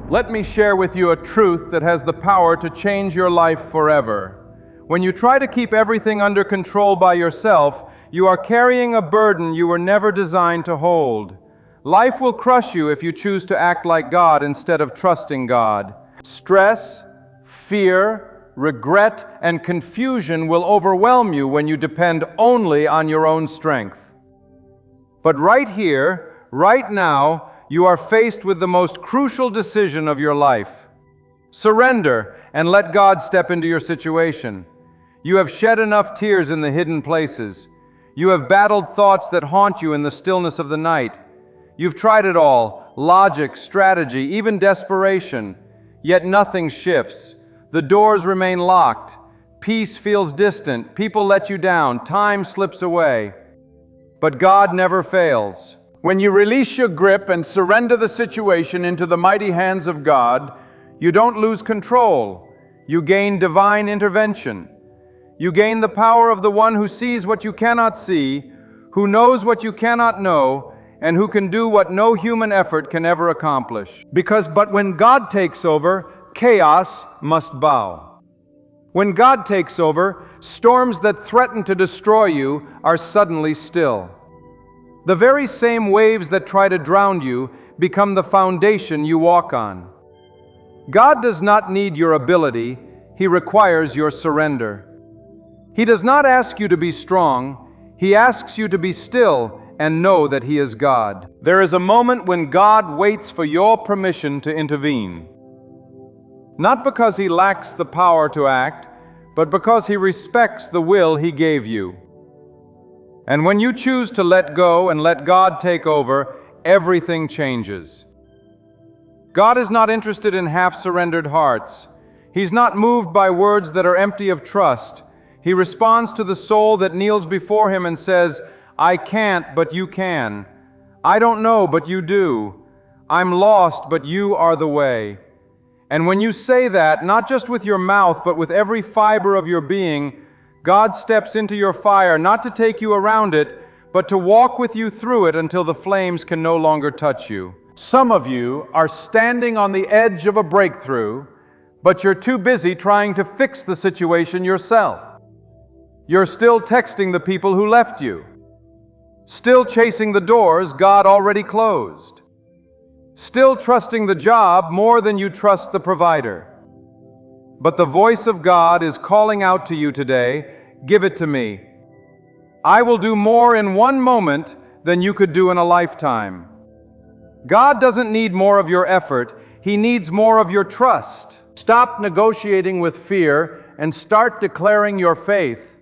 Let me share with you a truth that has the power to change your life forever. When you try to keep everything under control by yourself, you are carrying a burden you were never designed to hold. Life will crush you if you choose to act like God instead of trusting God. Stress, fear, regret, and confusion will overwhelm you when you depend only on your own strength. But right here, right now, you are faced with the most crucial decision of your life. Surrender and let God step into your situation. You have shed enough tears in the hidden places. You have battled thoughts that haunt you in the stillness of the night. You've tried it all, logic, strategy, even desperation. Yet nothing shifts. The doors remain locked. Peace feels distant. People let you down. Time slips away. But God never fails. When you release your grip and surrender the situation into the mighty hands of God, you don't lose control. You gain divine intervention. You gain the power of the one who sees what you cannot see, who knows what you cannot know, and who can do what no human effort can ever accomplish. But when God takes over, chaos must bow. When God takes over, storms that threaten to destroy you are suddenly still. The very same waves that try to drown you become the foundation you walk on. God does not need your ability, He requires your surrender. He does not ask you to be strong, He asks you to be still and know that He is God. There is a moment when God waits for your permission to intervene. Not because He lacks the power to act, but because He respects the will He gave you. And when you choose to let go and let God take over, everything changes. God is not interested in half-surrendered hearts. He's not moved by words that are empty of trust. He responds to the soul that kneels before Him and says, "I can't, but you can. I don't know, but you do. I'm lost, but you are the way." And when you say that, not just with your mouth, but with every fiber of your being, God steps into your fire, not to take you around it, but to walk with you through it until the flames can no longer touch you. Some of you are standing on the edge of a breakthrough, but you're too busy trying to fix the situation yourself. You're still texting the people who left you, still chasing the doors God already closed, still trusting the job more than you trust the provider. But the voice of God is calling out to you today, "Give it to me. I will do more in one moment than you could do in a lifetime." God doesn't need more of your effort, He needs more of your trust. Stop negotiating with fear and start declaring your faith.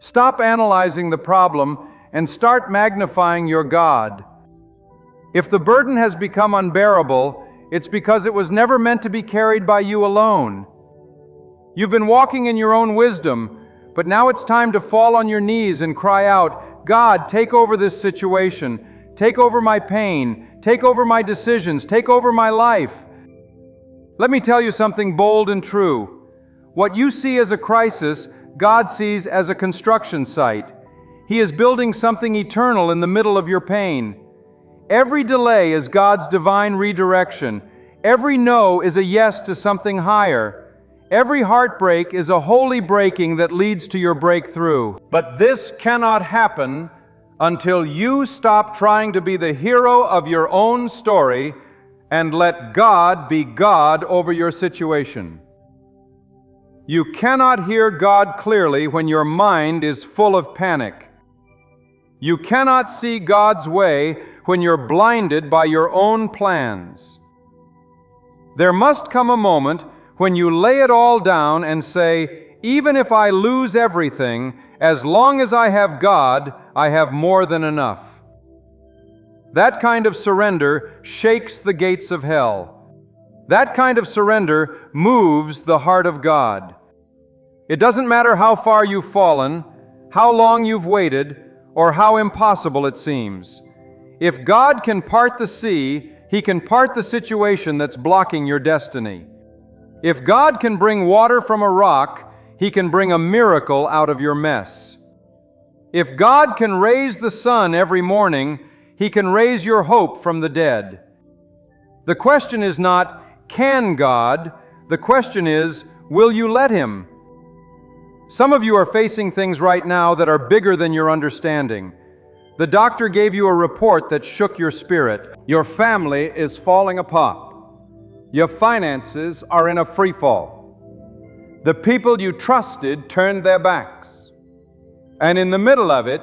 Stop analyzing the problem and start magnifying your God. If the burden has become unbearable, it's because it was never meant to be carried by you alone. You've been walking in your own wisdom, but now it's time to fall on your knees and cry out, "God, take over this situation. Take over my pain. Take over my decisions. Take over my life." Let me tell you something bold and true. What you see as a crisis, God sees as a construction site. He is building something eternal in the middle of your pain. Every delay is God's divine redirection. Every no is a yes to something higher. Every heartbreak is a holy breaking that leads to your breakthrough. But this cannot happen until you stop trying to be the hero of your own story and let God be God over your situation. You cannot hear God clearly when your mind is full of panic. You cannot see God's way when you're blinded by your own plans. There must come a moment when you lay it all down and say, "Even if I lose everything, as long as I have God, I have more than enough." That kind of surrender shakes the gates of hell. That kind of surrender moves the heart of God. It doesn't matter how far you've fallen, how long you've waited, or how impossible it seems. If God can part the sea, He can part the situation that's blocking your destiny. If God can bring water from a rock, He can bring a miracle out of your mess. If God can raise the sun every morning, He can raise your hope from the dead. The question is not, can God? The question is, will you let Him? Some of you are facing things right now that are bigger than your understanding. The doctor gave you a report that shook your spirit. Your family is falling apart. Your finances are in a free fall. The people you trusted turned their backs. And in the middle of it,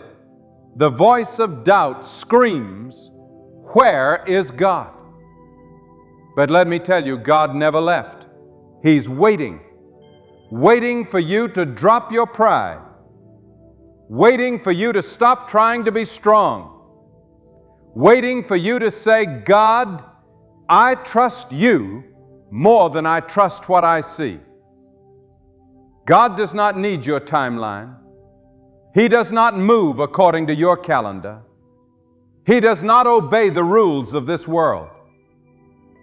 the voice of doubt screams, "Where is God?" But let me tell you, God never left. He's waiting for you to drop your pride, waiting for you to stop trying to be strong, waiting for you to say, "God, I trust you more than I trust what I see." God does not need your timeline. He does not move according to your calendar. He does not obey the rules of this world.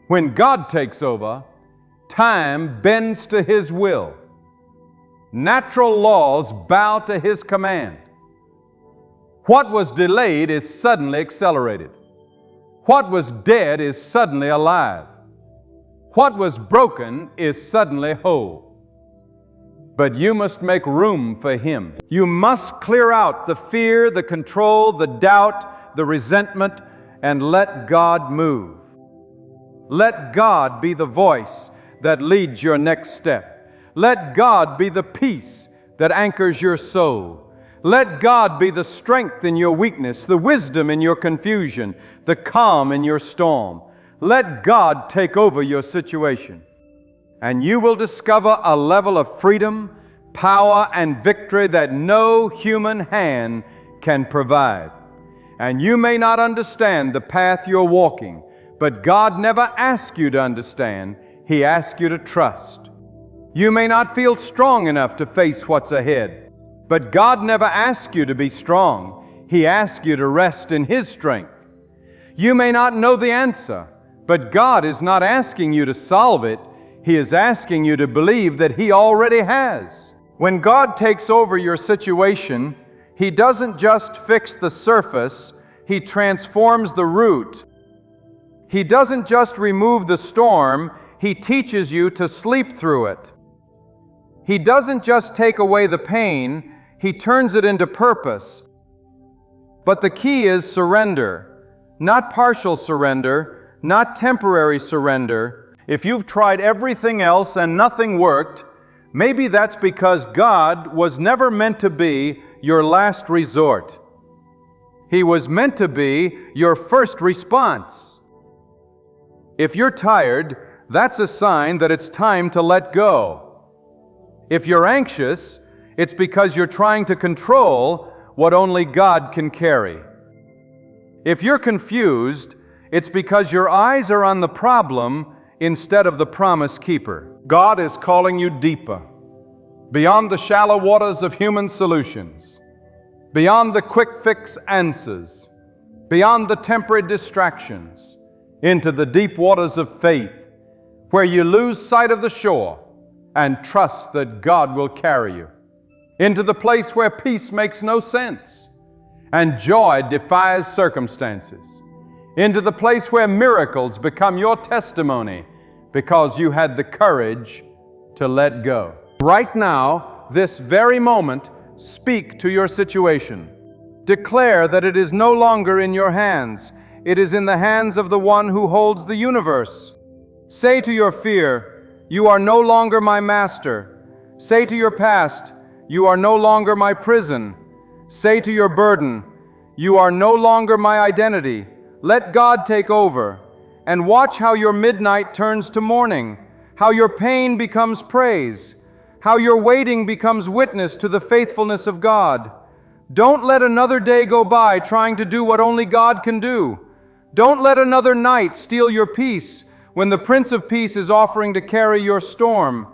When God takes over, time bends to His will. Natural laws bow to His command. What was delayed is suddenly accelerated. What was dead is suddenly alive. What was broken is suddenly whole. But you must make room for Him. You must clear out the fear, the control, the doubt, the resentment, and let God move. Let God be the voice that leads your next step. Let God be the peace that anchors your soul. Let God be the strength in your weakness, the wisdom in your confusion, the calm in your storm. Let God take over your situation. And you will discover a level of freedom, power, and victory that no human hand can provide. And you may not understand the path you're walking, but God never asked you to understand. He asked you to trust. You may not feel strong enough to face what's ahead, but God never asked you to be strong. He asked you to rest in His strength. You may not know the answer, but God is not asking you to solve it. He is asking you to believe that He already has. When God takes over your situation, He doesn't just fix the surface, He transforms the root. He doesn't just remove the storm, He teaches you to sleep through it. He doesn't just take away the pain, He turns it into purpose. But the key is surrender, not partial surrender, not temporary surrender. If you've tried everything else and nothing worked, maybe that's because God was never meant to be your last resort. He was meant to be your first response. If you're tired, that's a sign that it's time to let go. If you're anxious, it's because you're trying to control what only God can carry. If you're confused, it's because your eyes are on the problem instead of the promise keeper. God is calling you deeper, beyond the shallow waters of human solutions, beyond the quick fix answers, beyond the temporary distractions, into the deep waters of faith, where you lose sight of the shore and trust that God will carry you, into the place where peace makes no sense and joy defies circumstances, into the place where miracles become your testimony because you had the courage to let go. Right now, this very moment, speak to your situation. Declare that it is no longer in your hands. It is in the hands of the one who holds the universe. Say to your fear, "You are no longer my master." Say to your past, "You are no longer my prison." Say to your burden, "You are no longer my identity." Let God take over, and watch how your midnight turns to morning, how your pain becomes praise, how your waiting becomes witness to the faithfulness of God. Don't let another day go by trying to do what only God can do. Don't let another night steal your peace when the Prince of Peace is offering to carry your storm.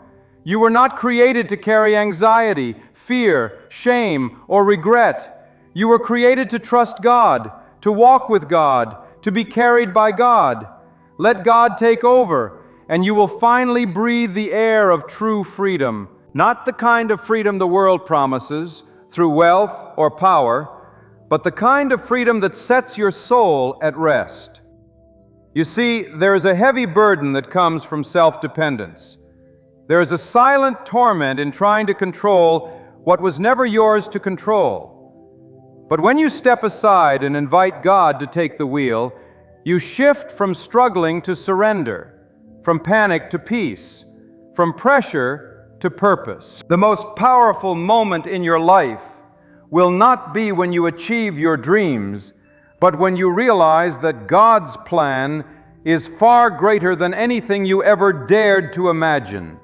You were not created to carry anxiety, fear, shame, or regret. You were created to trust God, to walk with God, to be carried by God. Let God take over, and you will finally breathe the air of true freedom. Not the kind of freedom the world promises through wealth or power, but the kind of freedom that sets your soul at rest. You see, there is a heavy burden that comes from self-dependence. There is a silent torment in trying to control what was never yours to control. But when you step aside and invite God to take the wheel, you shift from struggling to surrender, from panic to peace, from pressure to purpose. The most powerful moment in your life will not be when you achieve your dreams, but when you realize that God's plan is far greater than anything you ever dared to imagine.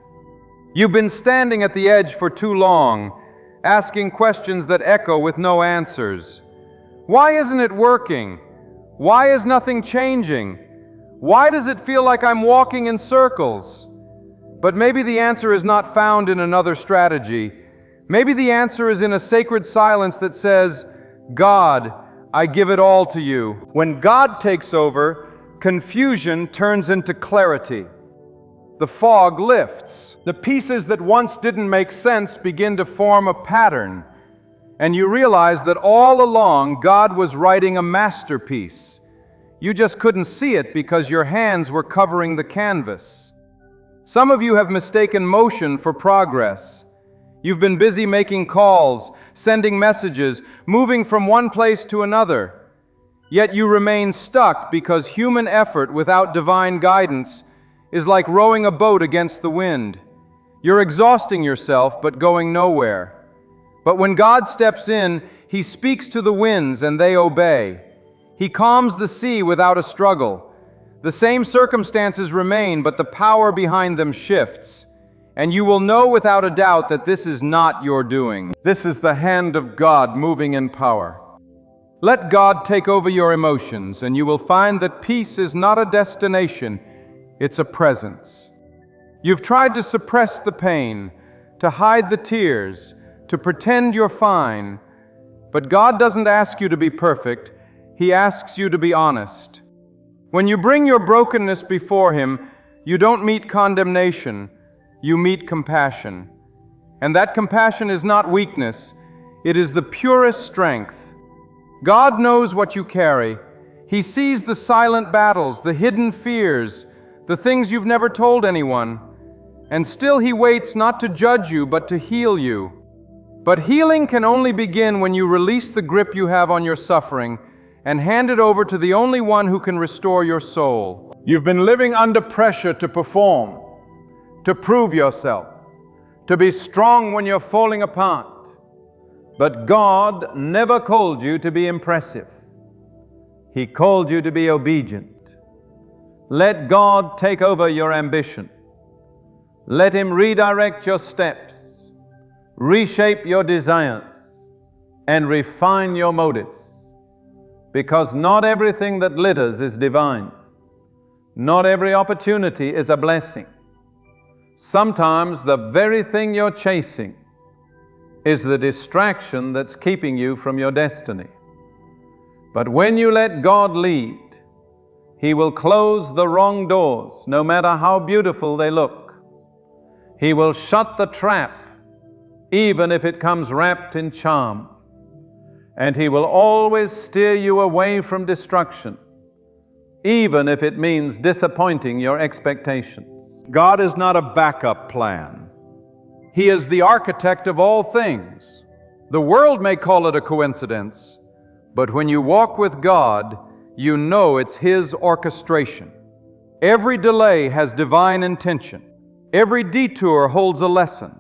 You've been standing at the edge for too long, asking questions that echo with no answers. Why isn't it working? Why is nothing changing? Why does it feel like I'm walking in circles? But maybe the answer is not found in another strategy. Maybe the answer is in a sacred silence that says, God, I give it all to you. When God takes over, confusion turns into clarity. The fog lifts. The pieces that once didn't make sense begin to form a pattern. And you realize that all along God was writing a masterpiece. You just couldn't see it because your hands were covering the canvas. Some of you have mistaken motion for progress. You've been busy making calls, sending messages, moving from one place to another. Yet you remain stuck because human effort without divine guidance is like rowing a boat against the wind. You're exhausting yourself but going nowhere. But when God steps in, He speaks to the winds and they obey. He calms the sea without a struggle. The same circumstances remain, but the power behind them shifts. And you will know without a doubt that this is not your doing. This is the hand of God moving in power. Let God take over your emotions, and you will find that peace is not a destination, it's a presence. You've tried to suppress the pain, to hide the tears, to pretend you're fine. But God doesn't ask you to be perfect, He asks you to be honest. When you bring your brokenness before Him, you don't meet condemnation, you meet compassion. And that compassion is not weakness, it is the purest strength. God knows what you carry. He sees the silent battles, the hidden fears, the things you've never told anyone. And still He waits not to judge you, but to heal you. But healing can only begin when you release the grip you have on your suffering and hand it over to the only one who can restore your soul. You've been living under pressure to perform, to prove yourself, to be strong when you're falling apart. But God never called you to be impressive. He called you to be obedient. Let God take over your ambition. Let Him redirect your steps, reshape your desires, and refine your motives. Because not everything that glitters is divine. Not every opportunity is a blessing. Sometimes the very thing you're chasing is the distraction that's keeping you from your destiny. But when you let God lead, He will close the wrong doors, no matter how beautiful they look. He will shut the trap, even if it comes wrapped in charm. And He will always steer you away from destruction, even if it means disappointing your expectations. God is not a backup plan. He is the architect of all things. The world may call it a coincidence, but when you walk with God, you know it's His orchestration. Every delay has divine intention. Every detour holds a lesson.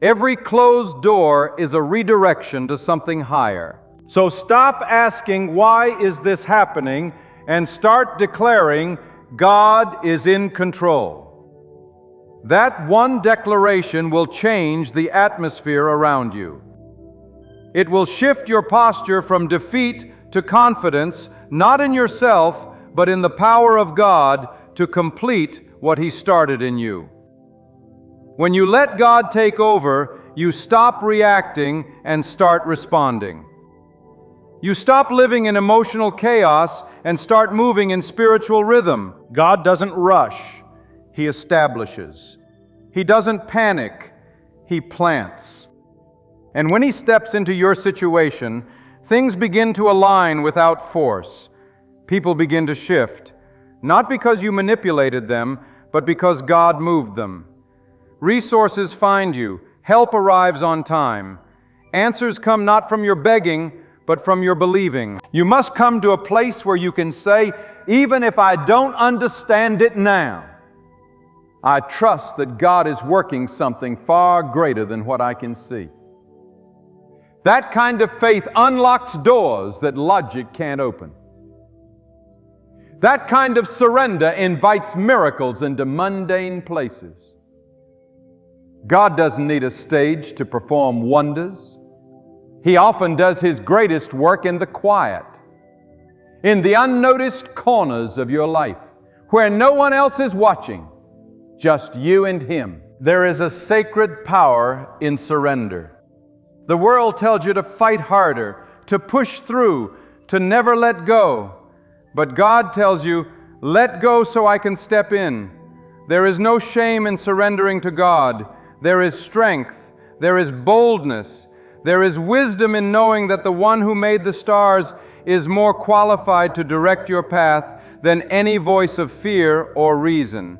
Every closed door is a redirection to something higher. So stop asking, why is this happening? And start declaring, God is in control. That one declaration will change the atmosphere around you. It will shift your posture from defeat to confidence, not in yourself, but in the power of God to complete what He started in you. When you let God take over, you stop reacting and start responding. You stop living in emotional chaos and start moving in spiritual rhythm. God doesn't rush, He establishes. He doesn't panic, He plants. And when He steps into your situation, things begin to align without force. People begin to shift, not because you manipulated them, but because God moved them. Resources find you, help arrives on time. Answers come not from your begging, but from your believing. You must come to a place where you can say, even if I don't understand it now, I trust that God is working something far greater than what I can see. That kind of faith unlocks doors that logic can't open. That kind of surrender invites miracles into mundane places. God doesn't need a stage to perform wonders. He often does His greatest work in the quiet, in the unnoticed corners of your life, where no one else is watching, just you and Him. There is a sacred power in surrender. The world tells you to fight harder, to push through, to never let go. But God tells you, let go so I can step in. There is no shame in surrendering to God. There is strength. There is boldness. There is wisdom in knowing that the one who made the stars is more qualified to direct your path than any voice of fear or reason.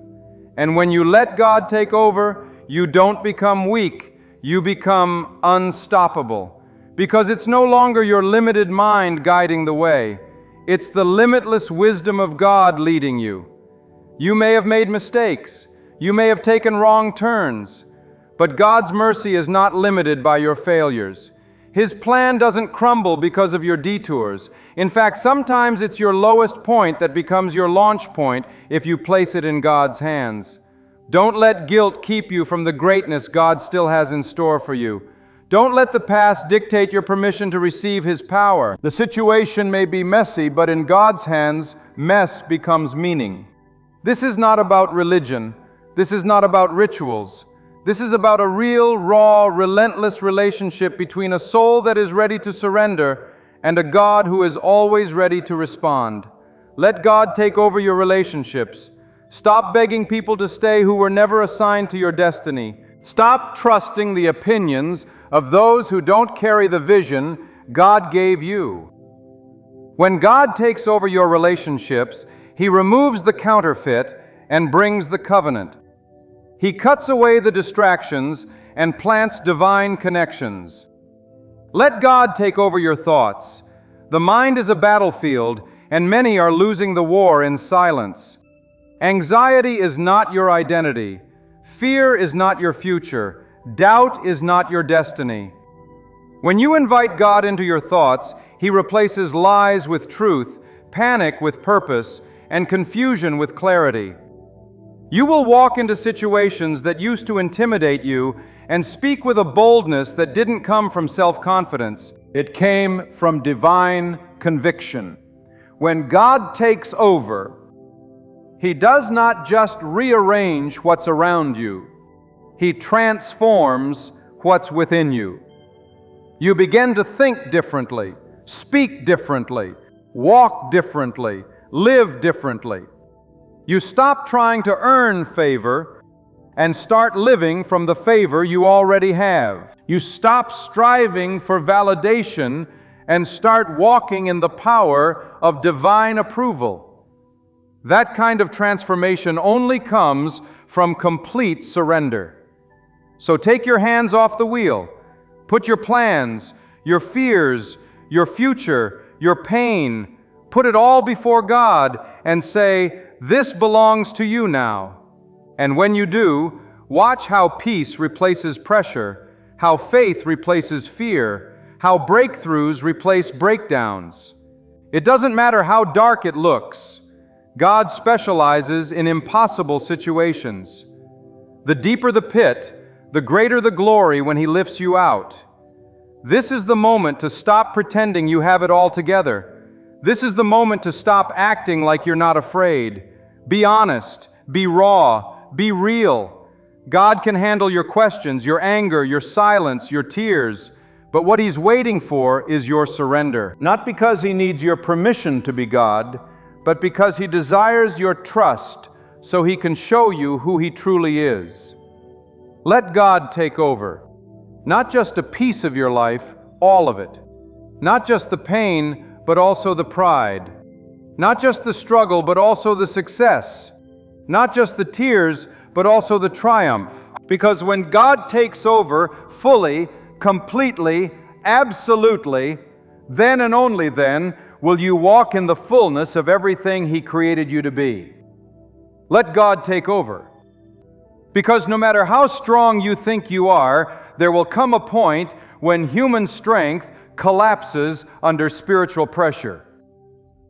And when you let God take over, you don't become weak. You become unstoppable, because it's no longer your limited mind guiding the way. It's the limitless wisdom of God leading you. You may have made mistakes. You may have taken wrong turns. But God's mercy is not limited by your failures. His plan doesn't crumble because of your detours. In fact, sometimes it's your lowest point that becomes your launch point if you place it in God's hands. Don't let guilt keep you from the greatness God still has in store for you. Don't let the past dictate your permission to receive His power. The situation may be messy, but in God's hands, mess becomes meaning. This is not about religion. This is not about rituals. This is about a real, raw, relentless relationship between a soul that is ready to surrender and a God who is always ready to respond. Let God take over your relationships. Stop begging people to stay who were never assigned to your destiny. Stop trusting the opinions of those who don't carry the vision God gave you. When God takes over your relationships, He removes the counterfeit and brings the covenant. He cuts away the distractions and plants divine connections. Let God take over your thoughts. The mind is a battlefield, and many are losing the war in silence. Anxiety is not your identity. Fear is not your future. Doubt is not your destiny. When you invite God into your thoughts, He replaces lies with truth, panic with purpose, and confusion with clarity. You will walk into situations that used to intimidate you and speak with a boldness that didn't come from self-confidence. It came from divine conviction. When God takes over, He does not just rearrange what's around you. He transforms what's within you. You begin to think differently, speak differently, walk differently, live differently. You stop trying to earn favor and start living from the favor you already have. You stop striving for validation and start walking in the power of divine approval. That kind of transformation only comes from complete surrender. So take your hands off the wheel. Put your plans, your fears, your future, your pain, put it all before God and say, "This belongs to you now." And when you do, watch how peace replaces pressure, how faith replaces fear, how breakthroughs replace breakdowns. It doesn't matter how dark it looks. God specializes in impossible situations. The deeper the pit, the greater the glory when He lifts you out. This is the moment to stop pretending you have it all together. This is the moment to stop acting like you're not afraid. Be honest, be raw, be real. God can handle your questions, your anger, your silence, your tears. But what He's waiting for is your surrender. Not because He needs your permission to be God, but because He desires your trust so He can show you who He truly is. Let God take over. Not just a piece of your life, all of it. Not just the pain, but also the pride. Not just the struggle, but also the success. Not just the tears, but also the triumph. Because when God takes over fully, completely, absolutely, then and only then will you walk in the fullness of everything He created you to be. Let God take over. Because no matter how strong you think you are, there will come a point when human strength collapses under spiritual pressure.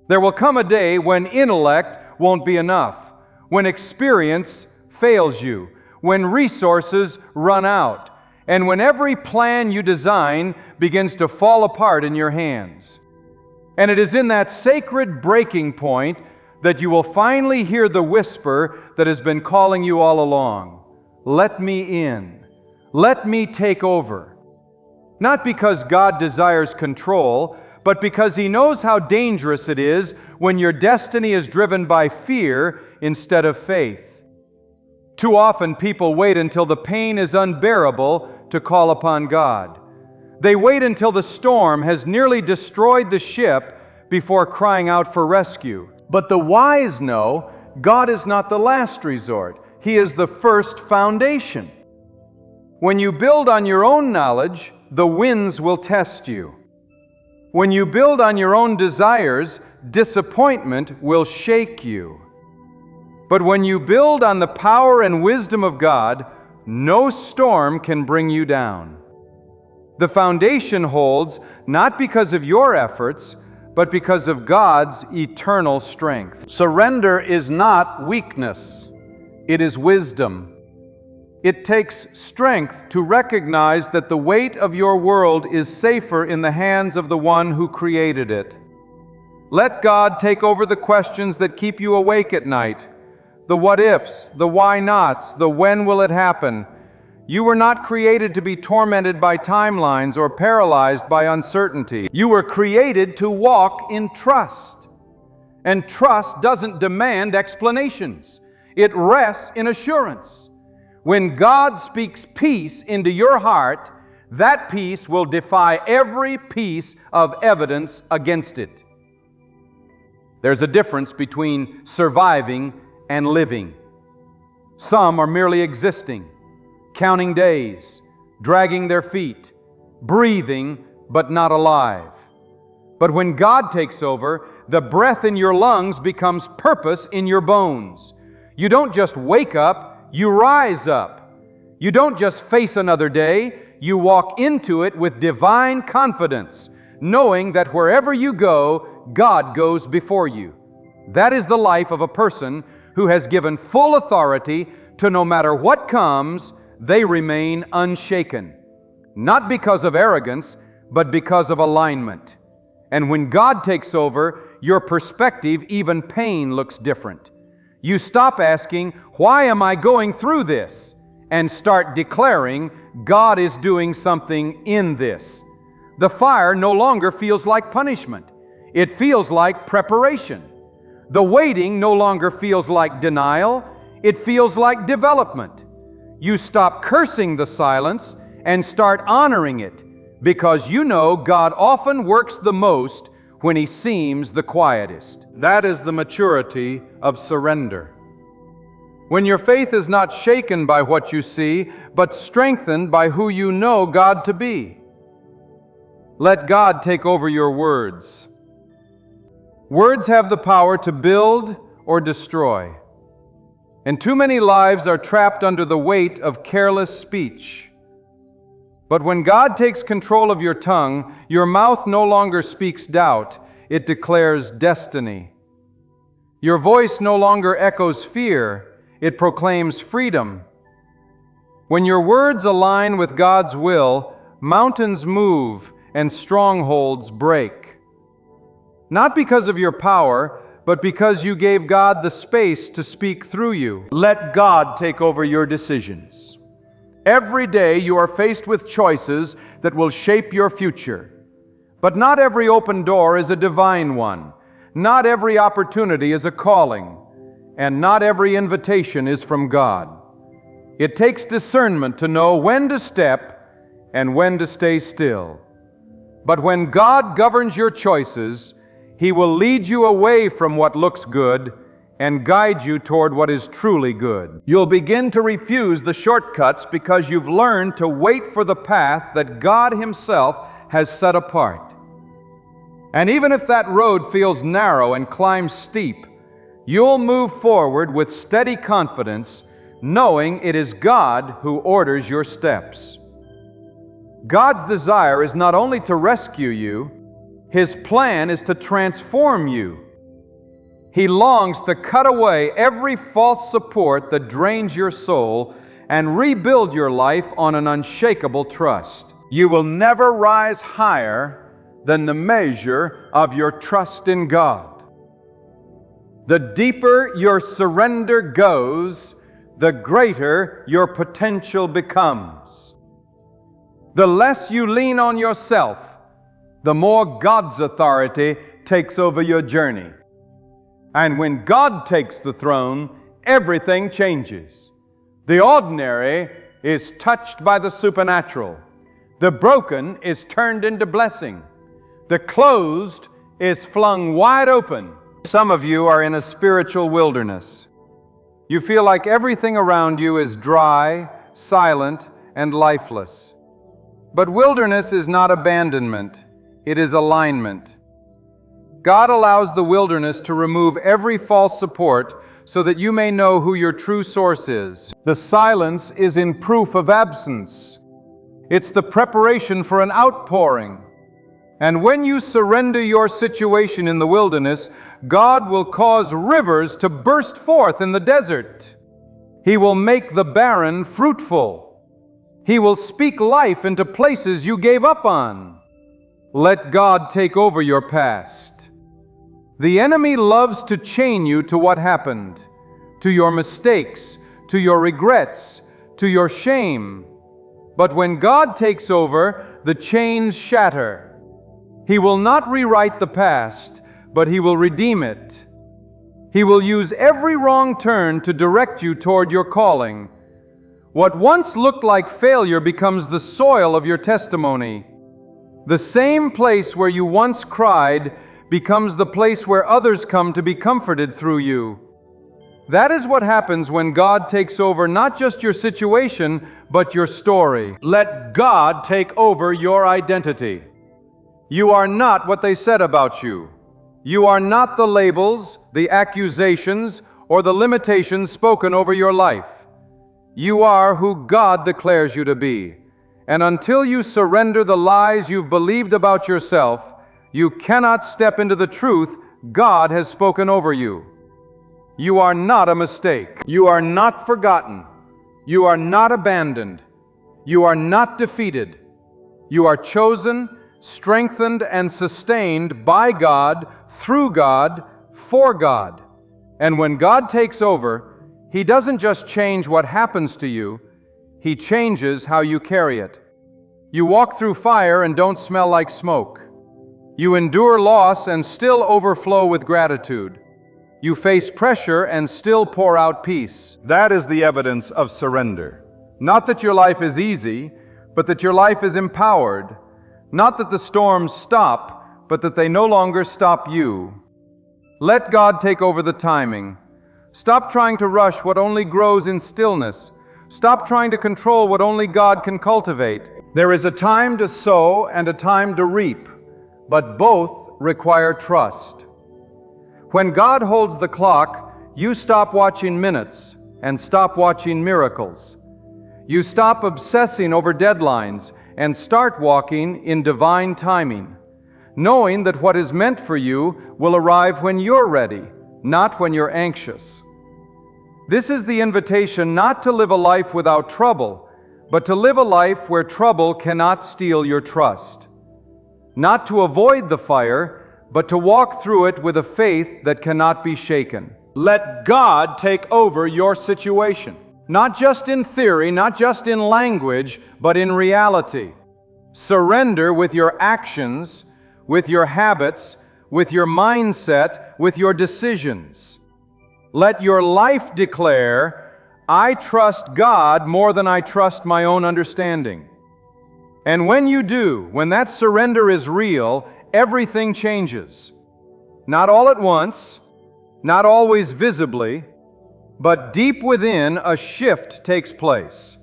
There will come a day when intellect won't be enough, when experience fails you, when resources run out, and when every plan you design begins to fall apart in your hands. And it is in that sacred breaking point that you will finally hear the whisper that has been calling you all along. Let me in. Let me take over. Not because God desires control, but because He knows how dangerous it is when your destiny is driven by fear instead of faith. Too often people wait until the pain is unbearable to call upon God. They wait until the storm has nearly destroyed the ship before crying out for rescue. But the wise know God is not the last resort. He is the first foundation. When you build on your own knowledge, the winds will test you. When you build on your own desires, disappointment will shake you. But when you build on the power and wisdom of God, no storm can bring you down. The foundation holds not because of your efforts, but because of God's eternal strength. Surrender is not weakness. It is wisdom. It takes strength to recognize that the weight of your world is safer in the hands of the one who created it. Let God take over the questions that keep you awake at night, the what ifs, the why nots, the when will it happen. You were not created to be tormented by timelines or paralyzed by uncertainty. You were created to walk in trust. And trust doesn't demand explanations. It rests in assurance. When God speaks peace into your heart, that peace will defy every piece of evidence against it. There's a difference between surviving and living. Some are merely existing, counting days, dragging their feet, breathing but not alive. But when God takes over, the breath in your lungs becomes purpose in your bones. You don't just wake up, you rise up. You don't just face another day, you walk into it with divine confidence, knowing that wherever you go, God goes before you. That is the life of a person who has given full authority to no matter what comes, they remain unshaken. Not because of arrogance, but because of alignment. And when God takes over, your perspective, even pain, looks different. You stop asking, why am I going through this? And start declaring, God is doing something in this. The fire no longer feels like punishment. It feels like preparation. The waiting no longer feels like denial. It feels like development. You stop cursing the silence and start honoring it, because you know God often works the most when He seems the quietest. That is the maturity of surrender. When your faith is not shaken by what you see, but strengthened by who you know God to be. Let God take over your words. Words have the power to build or destroy. And too many lives are trapped under the weight of careless speech. But when God takes control of your tongue, your mouth no longer speaks doubt, it declares destiny. Your voice no longer echoes fear, it proclaims freedom. When your words align with God's will, mountains move and strongholds break. Not because of your power, but because you gave God the space to speak through you. Let God take over your decisions. Every day you are faced with choices that will shape your future. But not every open door is a divine one. Not every opportunity is a calling. And not every invitation is from God. It takes discernment to know when to step and when to stay still. But when God governs your choices, He will lead you away from what looks good and guide you toward what is truly good. You'll begin to refuse the shortcuts because you've learned to wait for the path that God Himself has set apart. And even if that road feels narrow and climbs steep, you'll move forward with steady confidence, knowing it is God who orders your steps. God's desire is not only to rescue you, His plan is to transform you. He longs to cut away every false support that drains your soul and rebuild your life on an unshakable trust. You will never rise higher than the measure of your trust in God. The deeper your surrender goes, the greater your potential becomes. The less you lean on yourself, the more God's authority takes over your journey. And when God takes the throne, everything changes. The ordinary is touched by the supernatural. The broken is turned into blessing. The closed is flung wide open. Some of you are in a spiritual wilderness. You feel like everything around you is dry, silent, and lifeless. But wilderness is not abandonment, it is alignment. God allows the wilderness to remove every false support so that you may know who your true source is. The silence is in proof of absence. It's the preparation for an outpouring. And when you surrender your situation in the wilderness, God will cause rivers to burst forth in the desert. He will make the barren fruitful. He will speak life into places you gave up on. Let God take over your past. The enemy loves to chain you to what happened, to your mistakes, to your regrets, to your shame. But when God takes over, the chains shatter. He will not rewrite the past, but He will redeem it. He will use every wrong turn to direct you toward your calling. What once looked like failure becomes the soil of your testimony. The same place where you once cried becomes the place where others come to be comforted through you. That is what happens when God takes over not just your situation, but your story. Let God take over your identity. You are not what they said about you. You are not the labels, the accusations, or the limitations spoken over your life. You are who God declares you to be. And until you surrender the lies you've believed about yourself, you cannot step into the truth God has spoken over you. You are not a mistake. You are not forgotten. You are not abandoned. You are not defeated. You are chosen, strengthened, and sustained by God, through God, for God. And when God takes over, He doesn't just change what happens to you, He changes how you carry it. You walk through fire and don't smell like smoke. You endure loss and still overflow with gratitude. You face pressure and still pour out peace. That is the evidence of surrender. Not that your life is easy, but that your life is empowered. Not that the storms stop, but that they no longer stop you. Let God take over the timing. Stop trying to rush what only grows in stillness. Stop trying to control what only God can cultivate. There is a time to sow and a time to reap, but both require trust. When God holds the clock, you stop watching minutes and stop watching miracles. You stop obsessing over deadlines and start walking in divine timing, knowing that what is meant for you will arrive when you're ready, not when you're anxious. This is the invitation not to live a life without trouble, but to live a life where trouble cannot steal your trust. Not to avoid the fire, but to walk through it with a faith that cannot be shaken. Let God take over your situation. Not just in theory, not just in language, but in reality. Surrender with your actions, with your habits, with your mindset, with your decisions. Let your life declare, I trust God more than I trust my own understanding. And when you do, when that surrender is real, everything changes. Not all at once, not always visibly, but deep within a shift takes place.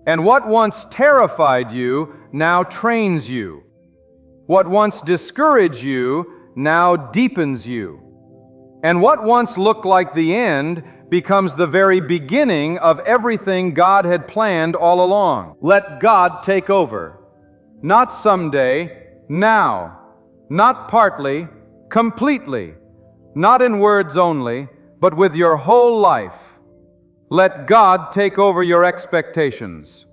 And what once terrified you now trains you. What once discouraged you now deepens you. And what once looked like the end becomes the very beginning of everything God had planned all along. Let God take over. Not someday, now. Not partly, completely. Not in words only, but with your whole life. Let God take over your expectations.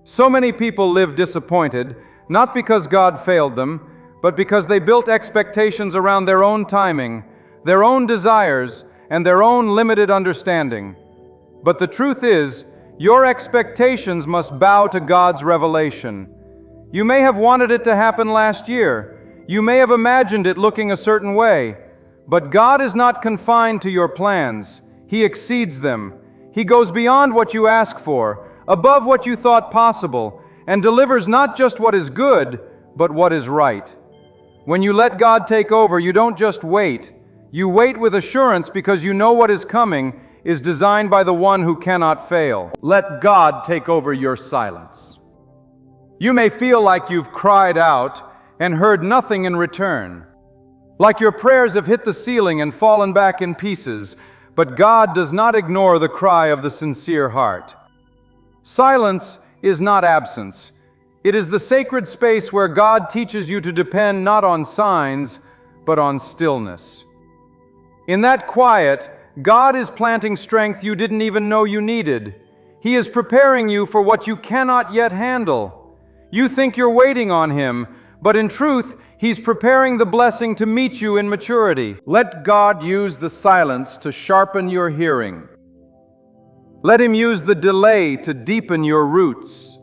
So many people live disappointed, not because God failed them, but because they built expectations around their own timing, their own desires, and their own limited understanding. But the truth is, your expectations must bow to God's revelation. You may have wanted it to happen last year. You may have imagined it looking a certain way. But God is not confined to your plans. He exceeds them. He goes beyond what you ask for, above what you thought possible, and delivers not just what is good, but what is right. When you let God take over, you don't just wait. You wait with assurance because you know what is coming is designed by the one who cannot fail. Let God take over your silence. You may feel like you've cried out and heard nothing in return, like your prayers have hit the ceiling and fallen back in pieces, but God does not ignore the cry of the sincere heart. Silence is not absence. It is the sacred space where God teaches you to depend not on signs, but on stillness. In that quiet, God is planting strength you didn't even know you needed. He is preparing you for what you cannot yet handle. You think you're waiting on Him, but in truth, He's preparing the blessing to meet you in maturity. Let God use the silence to sharpen your hearing. Let Him use the delay to deepen your roots.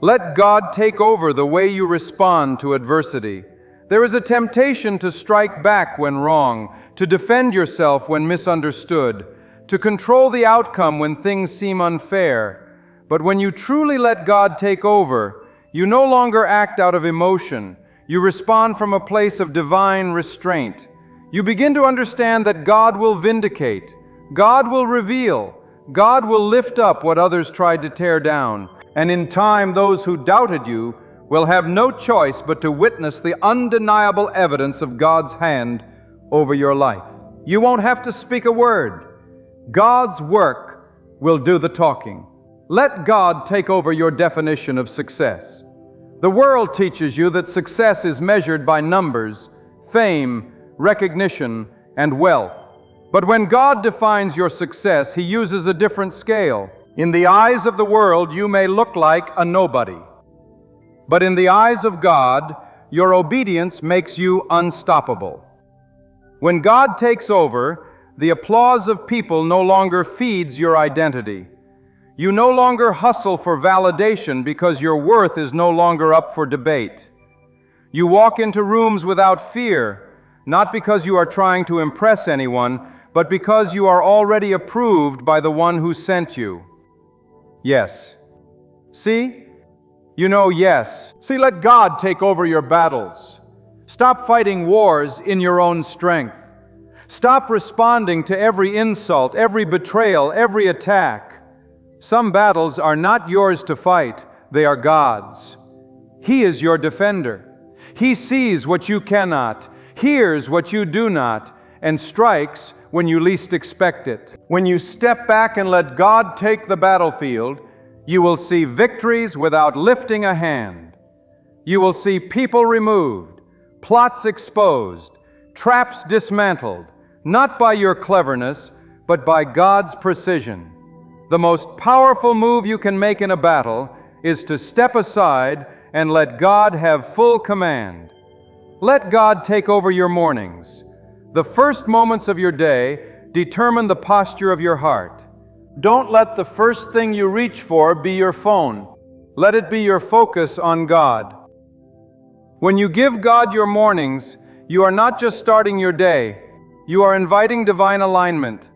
Let God take over the way you respond to adversity. There is a temptation to strike back when wrong, to defend yourself when misunderstood, to control the outcome when things seem unfair. But when you truly let God take over, you no longer act out of emotion. You respond from a place of divine restraint. You begin to understand that God will vindicate, God will reveal, God will lift up what others tried to tear down. And in time, those who doubted you will have no choice but to witness the undeniable evidence of God's hand over your life. You won't have to speak a word. God's work will do the talking. Let God take over your definition of success. The world teaches you that success is measured by numbers, fame, recognition, and wealth. But when God defines your success, He uses a different scale. In the eyes of the world, you may look like a nobody. But in the eyes of God, your obedience makes you unstoppable. When God takes over, the applause of people no longer feeds your identity. You no longer hustle for validation because your worth is no longer up for debate. You walk into rooms without fear, not because you are trying to impress anyone, but because you are already approved by the one who sent you. Yes. See? You know yes. See, let God take over your battles. Stop fighting wars in your own strength. Stop responding to every insult, every betrayal, every attack. Some battles are not yours to fight, they are God's. He is your defender. He sees what you cannot, hears what you do not, and strikes when you least expect it. When you step back and let God take the battlefield, you will see victories without lifting a hand. You will see people removed, plots exposed, traps dismantled, not by your cleverness, but by God's precision. The most powerful move you can make in a battle is to step aside and let God have full command. Let God take over your mornings. The first moments of your day determine the posture of your heart. Don't let the first thing you reach for be your phone. Let it be your focus on God. When you give God your mornings, you are not just starting your day, you are inviting divine alignment.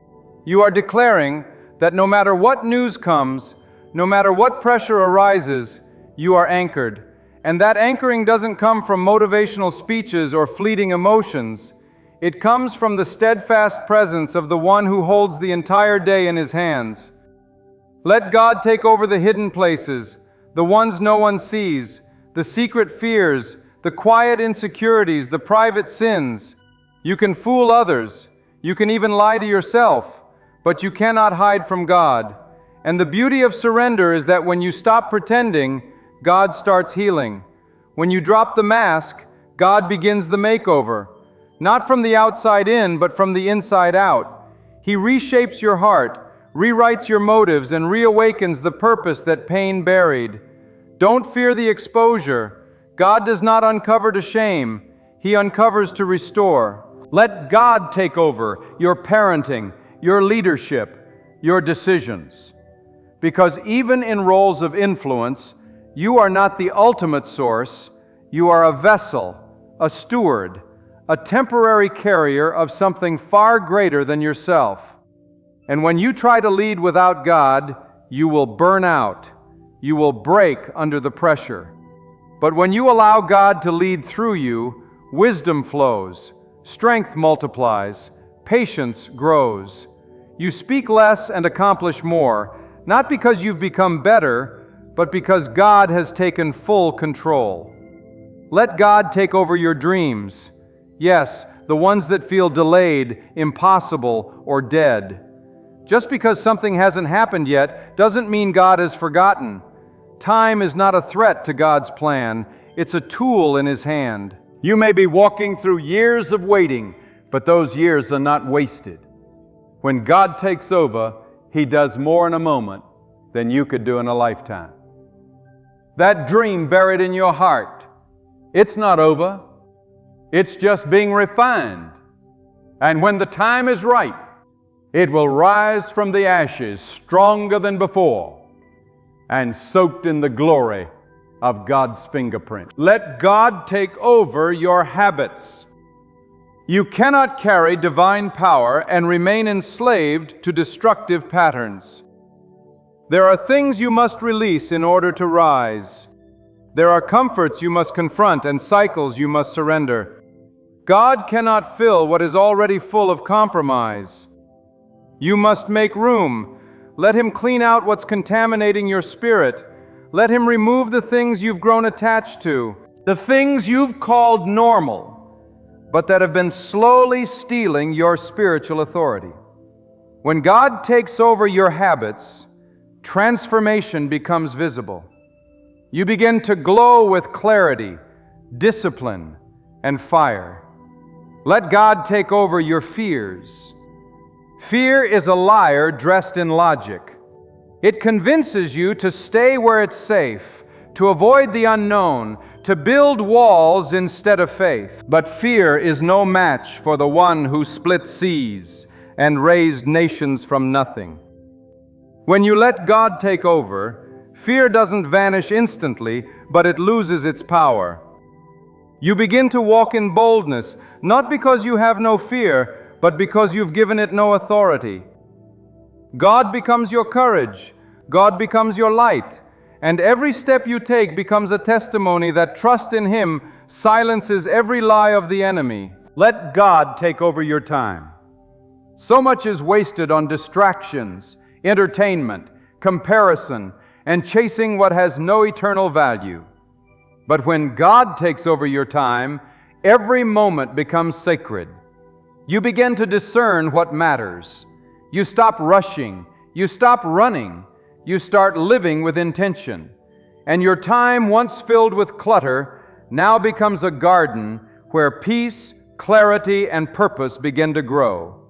You are declaring that no matter what news comes, no matter what pressure arises, you are anchored. And that anchoring doesn't come from motivational speeches or fleeting emotions. It comes from the steadfast presence of the one who holds the entire day in his hands. Let God take over the hidden places, the ones no one sees, the secret fears, the quiet insecurities, the private sins. You can fool others, you can even lie to yourself, but you cannot hide from God. And the beauty of surrender is that when you stop pretending, God starts healing. When you drop the mask, God begins the makeover. Not from the outside in, but from the inside out. He reshapes your heart, rewrites your motives, and reawakens the purpose that pain buried. Don't fear the exposure. God does not uncover to shame. He uncovers to restore. Let God take over your parenting, your leadership, your decisions. Because even in roles of influence, you are not the ultimate source. You are a vessel, a steward, a temporary carrier of something far greater than yourself. And when you try to lead without God, you will burn out. You will break under the pressure. But when you allow God to lead through you, wisdom flows, strength multiplies, patience grows. You speak less and accomplish more, not because you've become better, but because God has taken full control. Let God take over your dreams. Yes, the ones that feel delayed, impossible, or dead. Just because something hasn't happened yet doesn't mean God has forgotten. Time is not a threat to God's plan. It's a tool in His hand. You may be walking through years of waiting, but those years are not wasted. When God takes over, He does more in a moment than you could do in a lifetime. That dream buried in your heart, it's not over. It's just being refined. And when the time is right, it will rise from the ashes stronger than before and soaked in the glory of God's fingerprint. Let God take over your habits. You cannot carry divine power and remain enslaved to destructive patterns. There are things you must release in order to rise. There are comforts you must confront and cycles you must surrender. God cannot fill what is already full of compromise. You must make room. Let Him clean out what's contaminating your spirit. Let Him remove the things you've grown attached to, the things you've called normal, but that have been slowly stealing your spiritual authority. When God takes over your habits, transformation becomes visible. You begin to glow with clarity, discipline, and fire. Let God take over your fears. Fear is a liar dressed in logic. It convinces you to stay where it's safe, to avoid the unknown, to build walls instead of faith. But fear is no match for the one who split seas and raised nations from nothing. When you let God take over, fear doesn't vanish instantly, but it loses its power. You begin to walk in boldness, not because you have no fear, but because you've given it no authority. God becomes your courage, God becomes your light, and every step you take becomes a testimony that trust in Him silences every lie of the enemy. Let God take over your time. So much is wasted on distractions, entertainment, comparison, and chasing what has no eternal value. But when God takes over your time, every moment becomes sacred. You begin to discern what matters. You stop rushing. You stop running. You start living with intention. And your time, once filled with clutter, now becomes a garden where peace, clarity, and purpose begin to grow.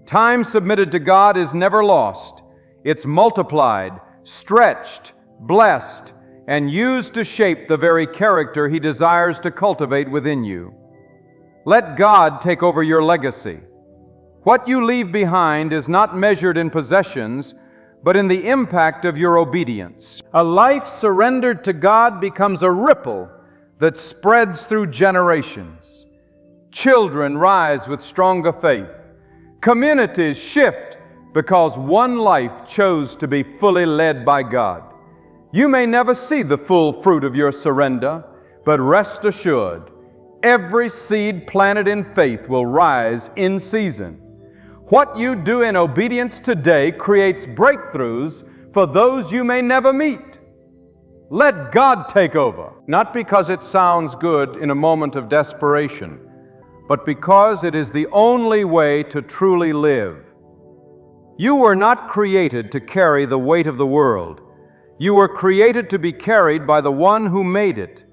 Time submitted to God is never lost. It's multiplied, stretched, blessed, and used to shape the very character He desires to cultivate within you. Let God take over your legacy. What you leave behind is not measured in possessions, but in the impact of your obedience. A life surrendered to God becomes a ripple that spreads through generations. Children rise with stronger faith. Communities shift because one life chose to be fully led by God. You may never see the full fruit of your surrender, but rest assured, Every seed planted in faith will rise in season. What you do in obedience today creates breakthroughs for those you may never meet. Let God take over, not because it sounds good in a moment of desperation, but because it is the only way to truly live. You were not created to carry the weight of the world. You were created to be carried by the one who made it.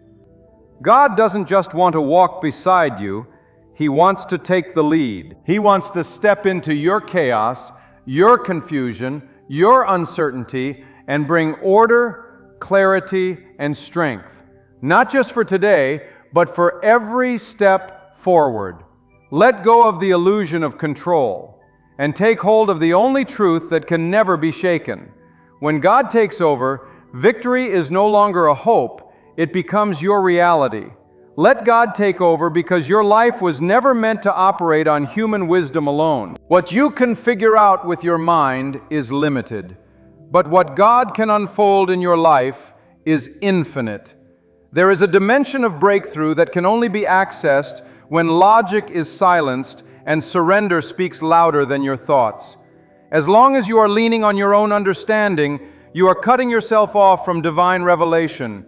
God doesn't just want to walk beside you, He wants to take the lead. He wants to step into your chaos, your confusion, your uncertainty, and bring order, clarity, and strength. Not just for today, but for every step forward. Let go of the illusion of control and take hold of the only truth that can never be shaken. When God takes over, victory is no longer a hope, it becomes your reality. Let God take over because your life was never meant to operate on human wisdom alone. What you can figure out with your mind is limited, but what God can unfold in your life is infinite. There is a dimension of breakthrough that can only be accessed when logic is silenced and surrender speaks louder than your thoughts. As long as you are leaning on your own understanding, you are cutting yourself off from divine revelation.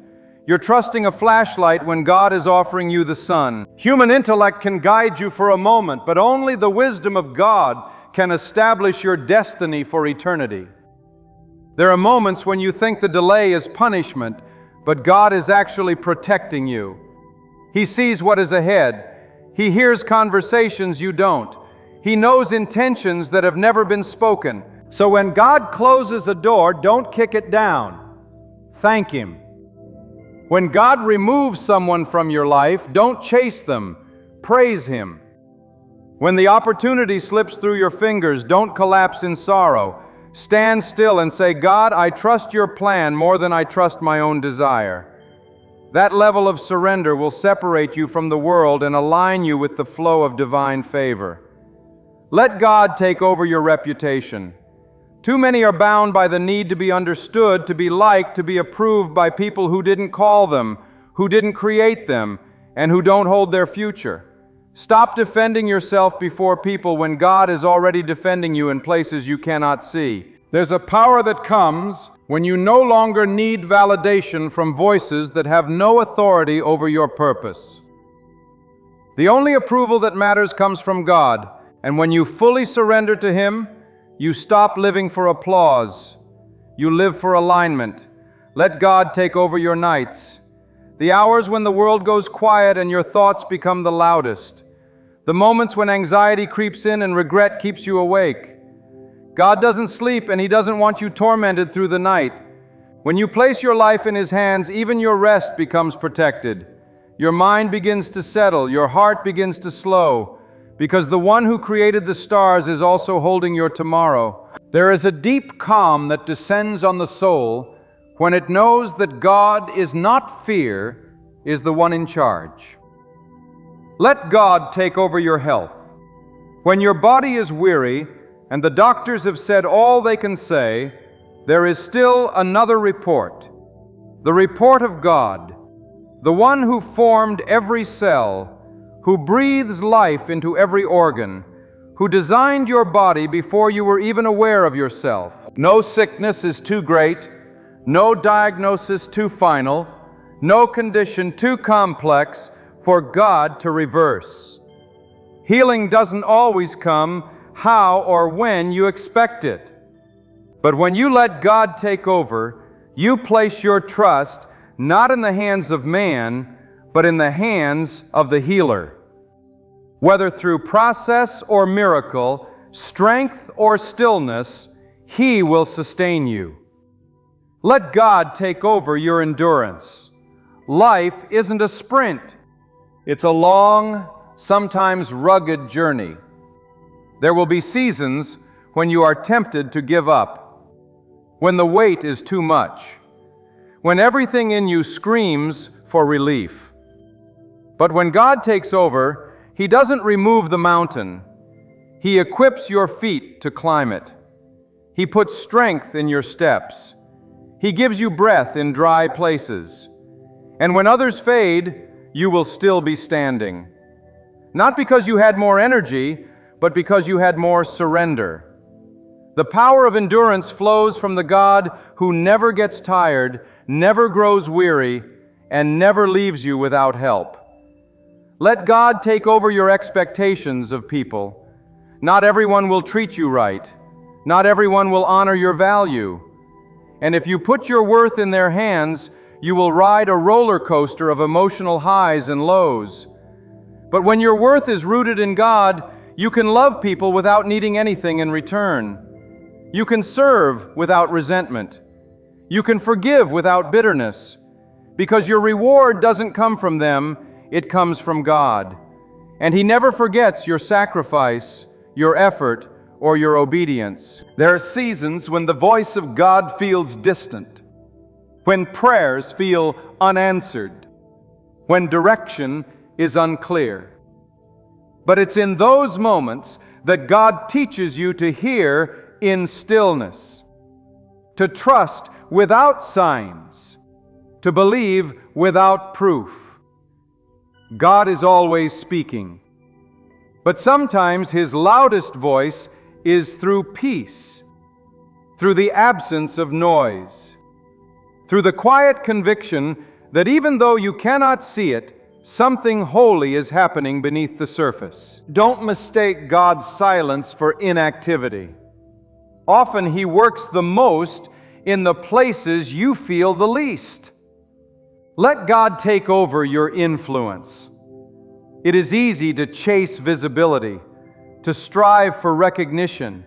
You're trusting a flashlight when God is offering you the sun. Human intellect can guide you for a moment, but only the wisdom of God can establish your destiny for eternity. There are moments when you think the delay is punishment, but God is actually protecting you. He sees what is ahead. He hears conversations you don't. He knows intentions that have never been spoken. So when God closes a door, don't kick it down. Thank Him. When God removes someone from your life, don't chase them. Praise Him. When the opportunity slips through your fingers, don't collapse in sorrow. Stand still and say, God, I trust your plan more than I trust my own desire. That level of surrender will separate you from the world and align you with the flow of divine favor. Let God take over your reputation. Too many are bound by the need to be understood, to be liked, to be approved by people who didn't call them, who didn't create them, and who don't hold their future. Stop defending yourself before people when God is already defending you in places you cannot see. There's a power that comes when you no longer need validation from voices that have no authority over your purpose. The only approval that matters comes from God, and when you fully surrender to Him, you stop living for applause. You live for alignment. Let God take over your nights. The hours when the world goes quiet and your thoughts become the loudest. The moments when anxiety creeps in and regret keeps you awake. God doesn't sleep and He doesn't want you tormented through the night. When you place your life in His hands, even your rest becomes protected. Your mind begins to settle, your heart begins to slow, because the one who created the stars is also holding your tomorrow. There is a deep calm that descends on the soul when it knows that God is not fear, is the one in charge. Let God take over your health. When your body is weary and the doctors have said all they can say, there is still another report. The report of God, the one who formed every cell, who breathes life into every organ, who designed your body before you were even aware of yourself. No sickness is too great, no diagnosis too final, no condition too complex for God to reverse. Healing doesn't always come how or when you expect it. But when you let God take over, you place your trust not in the hands of man, but in the hands of the healer. Whether through process or miracle, strength or stillness, He will sustain you. Let God take over your endurance. Life isn't a sprint. It's a long, sometimes rugged journey. There will be seasons when you are tempted to give up, when the weight is too much, when everything in you screams for relief. But when God takes over, He doesn't remove the mountain. He equips your feet to climb it. He puts strength in your steps. He gives you breath in dry places. And when others fade, you will still be standing. Not because you had more energy, but because you had more surrender. The power of endurance flows from the God who never gets tired, never grows weary, and never leaves you without help. Let God take over your expectations of people. Not everyone will treat you right. Not everyone will honor your value. And if you put your worth in their hands, you will ride a roller coaster of emotional highs and lows. But when your worth is rooted in God, you can love people without needing anything in return. You can serve without resentment. You can forgive without bitterness, because your reward doesn't come from them, it comes from God. And He never forgets your sacrifice, your effort, or your obedience. There are seasons when the voice of God feels distant, when prayers feel unanswered, when direction is unclear. But it's in those moments that God teaches you to hear in stillness, to trust without signs, to believe without proof. God is always speaking, but sometimes His loudest voice is through peace, through the absence of noise, through the quiet conviction that even though you cannot see it, something holy is happening beneath the surface. Don't mistake God's silence for inactivity. Often He works the most in the places you feel the least. Let God take over your influence. It is easy to chase visibility, to strive for recognition,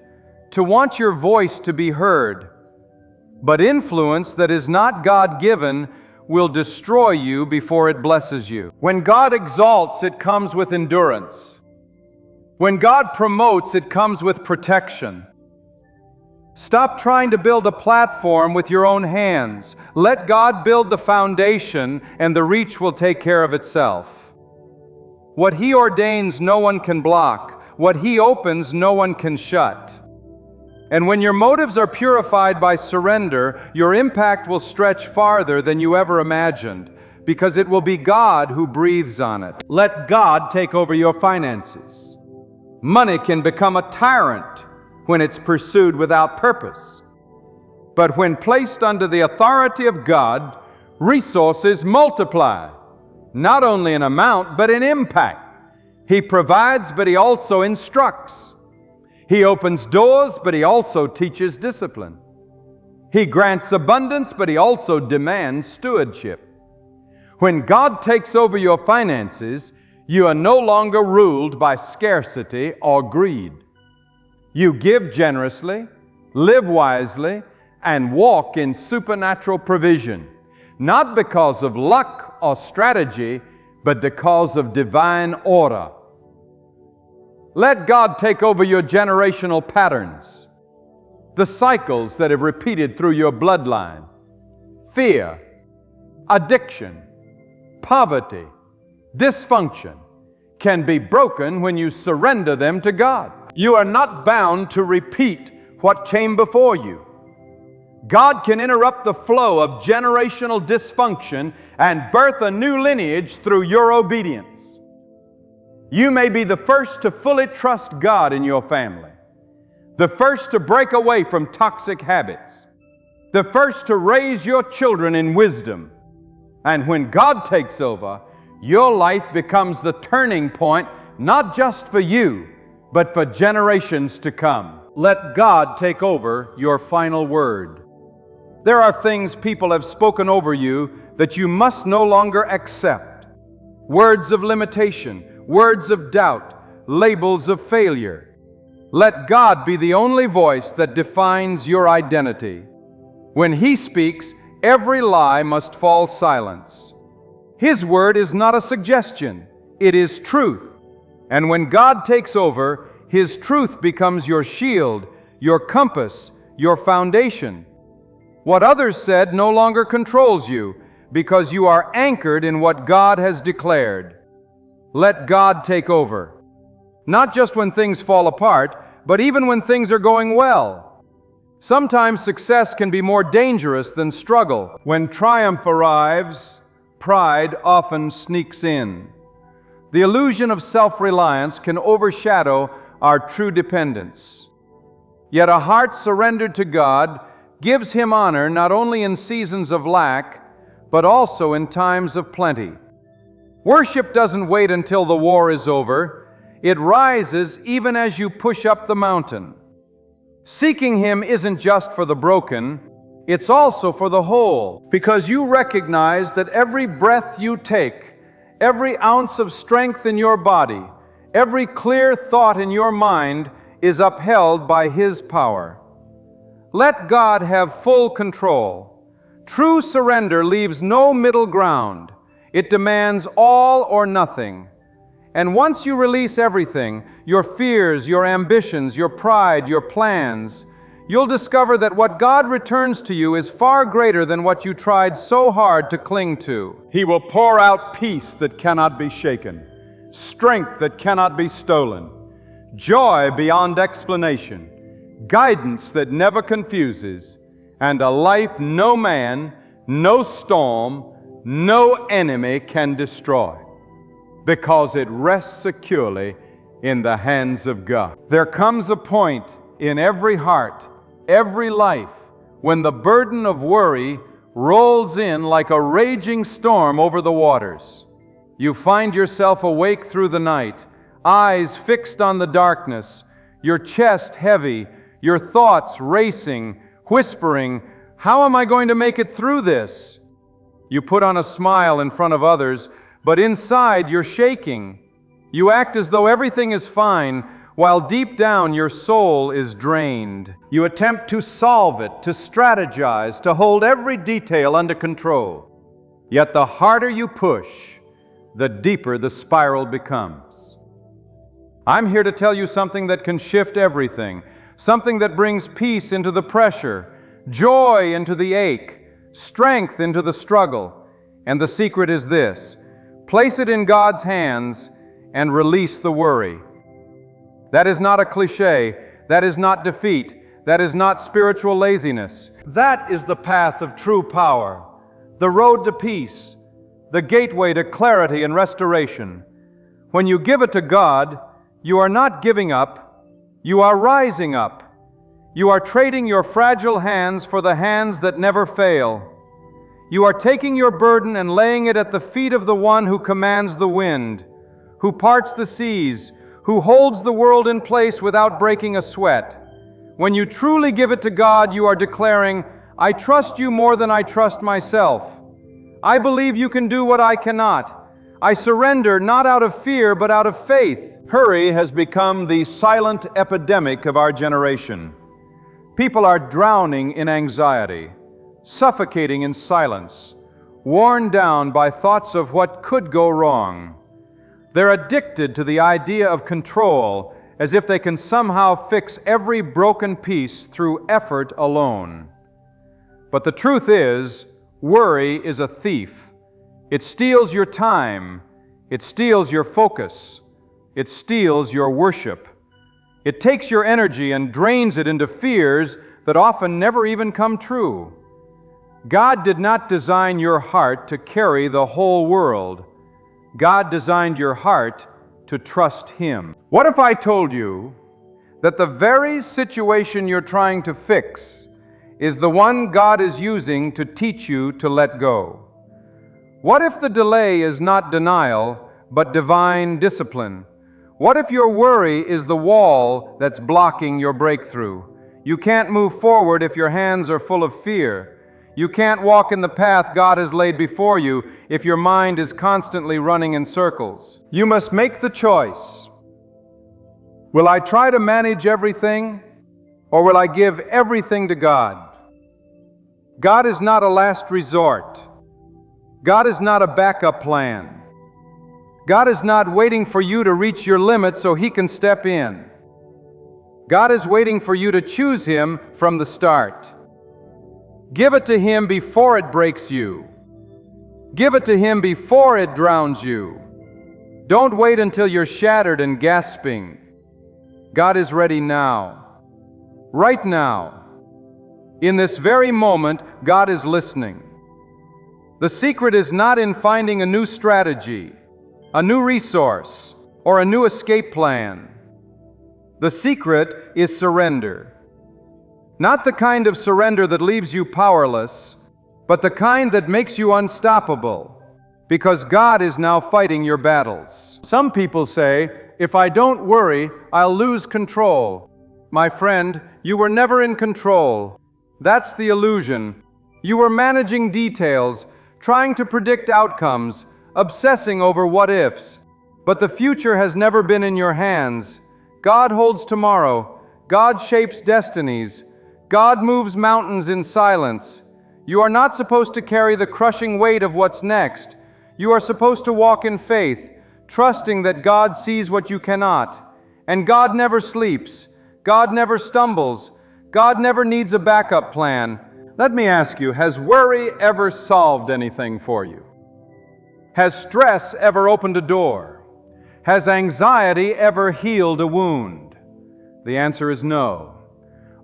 to want your voice to be heard. But influence that is not God-given will destroy you before it blesses you. When God exalts, it comes with endurance. When God promotes, it comes with protection. Stop trying to build a platform with your own hands. Let God build the foundation, and the reach will take care of itself. What He ordains, no one can block. What He opens, no one can shut. And when your motives are purified by surrender, your impact will stretch farther than you ever imagined, because it will be God who breathes on it. Let God take over your finances. Money can become a tyrant when it's pursued without purpose. But when placed under the authority of God, resources multiply, not only in amount, but in impact. He provides, but He also instructs. He opens doors, but He also teaches discipline. He grants abundance, but He also demands stewardship. When God takes over your finances, you are no longer ruled by scarcity or greed. You give generously, live wisely, and walk in supernatural provision, not because of luck or strategy, but because of divine order. Let God take over your generational patterns, the cycles that have repeated through your bloodline. Fear, addiction, poverty, dysfunction can be broken when you surrender them to God. You are not bound to repeat what came before you. God can interrupt the flow of generational dysfunction and birth a new lineage through your obedience. You may be the first to fully trust God in your family, the first to break away from toxic habits, the first to raise your children in wisdom. And when God takes over, your life becomes the turning point, not just for you, but for generations to come. Let God take over your final word. There are things people have spoken over you that you must no longer accept. Words of limitation, words of doubt, labels of failure. Let God be the only voice that defines your identity. When He speaks, every lie must fall silence. His word is not a suggestion, it is truth. And when God takes over, His truth becomes your shield, your compass, your foundation. What others said no longer controls you, because you are anchored in what God has declared. Let God take over. Not just when things fall apart, but even when things are going well. Sometimes success can be more dangerous than struggle. When triumph arrives, pride often sneaks in. The illusion of self-reliance can overshadow our true dependence. Yet a heart surrendered to God gives Him honor not only in seasons of lack, but also in times of plenty. Worship doesn't wait until the war is over. It rises even as you push up the mountain. Seeking Him isn't just for the broken, it's also for the whole, because you recognize that every breath you take, every ounce of strength in your body, every clear thought in your mind is upheld by His power. Let God have full control. True surrender leaves no middle ground. It demands all or nothing. And once you release everything, your fears, your ambitions, your pride, your plans, you'll discover that what God returns to you is far greater than what you tried so hard to cling to. He will pour out peace that cannot be shaken, strength that cannot be stolen, joy beyond explanation, guidance that never confuses, and a life no man, no storm, no enemy can destroy, because it rests securely in the hands of God. There comes a point in every heart, every life, when the burden of worry rolls in like a raging storm over the waters. You find yourself awake through the night, eyes fixed on the darkness, your chest heavy, your thoughts racing, whispering, "How am I going to make it through this?" You put on a smile in front of others, but inside you're shaking. You act as though everything is fine, while deep down your soul is drained. You attempt to solve it, to strategize, to hold every detail under control. Yet the harder you push, the deeper the spiral becomes. I'm here to tell you something that can shift everything, something that brings peace into the pressure, joy into the ache, strength into the struggle. And the secret is this: place it in God's hands and release the worry. That is not a cliche. That is not defeat. That is not spiritual laziness. That is the path of true power, the road to peace, the gateway to clarity and restoration. When you give it to God, you are not giving up, you are rising up. You are trading your fragile hands for the hands that never fail. You are taking your burden and laying it at the feet of the one who commands the wind, who parts the seas, who holds the world in place without breaking a sweat. When you truly give it to God, you are declaring, "I trust you more than I trust myself. I believe you can do what I cannot. I surrender not out of fear, but out of faith." Hurry has become the silent epidemic of our generation. People are drowning in anxiety, suffocating in silence, worn down by thoughts of what could go wrong. They're addicted to the idea of control, as if they can somehow fix every broken piece through effort alone. But the truth is, worry is a thief. It steals your time. It steals your focus. It steals your worship. It takes your energy and drains it into fears that often never even come true. God did not design your heart to carry the whole world. God designed your heart to trust Him. What if I told you that the very situation you're trying to fix is the one God is using to teach you to let go? What if the delay is not denial, but divine discipline? What if your worry is the wall that's blocking your breakthrough? You can't move forward if your hands are full of fear. You can't walk in the path God has laid before you if your mind is constantly running in circles. You must make the choice. Will I try to manage everything, or will I give everything to God? God is not a last resort. God is not a backup plan. God is not waiting for you to reach your limit so He can step in. God is waiting for you to choose Him from the start. Give it to Him before it breaks you. Give it to Him before it drowns you. Don't wait until you're shattered and gasping. God is ready now. Right now. In this very moment, God is listening. The secret is not in finding a new strategy, a new resource, or a new escape plan. The secret is surrender. Not the kind of surrender that leaves you powerless, but the kind that makes you unstoppable, because God is now fighting your battles. Some people say, if I don't worry, I'll lose control. My friend, you were never in control. That's the illusion. You were managing details, trying to predict outcomes, obsessing over what-ifs. But the future has never been in your hands. God holds tomorrow. God shapes destinies. God moves mountains in silence. You are not supposed to carry the crushing weight of what's next. You are supposed to walk in faith, trusting that God sees what you cannot. And God never sleeps. God never stumbles. God never needs a backup plan. Let me ask you, has worry ever solved anything for you? Has stress ever opened a door? Has anxiety ever healed a wound? The answer is no.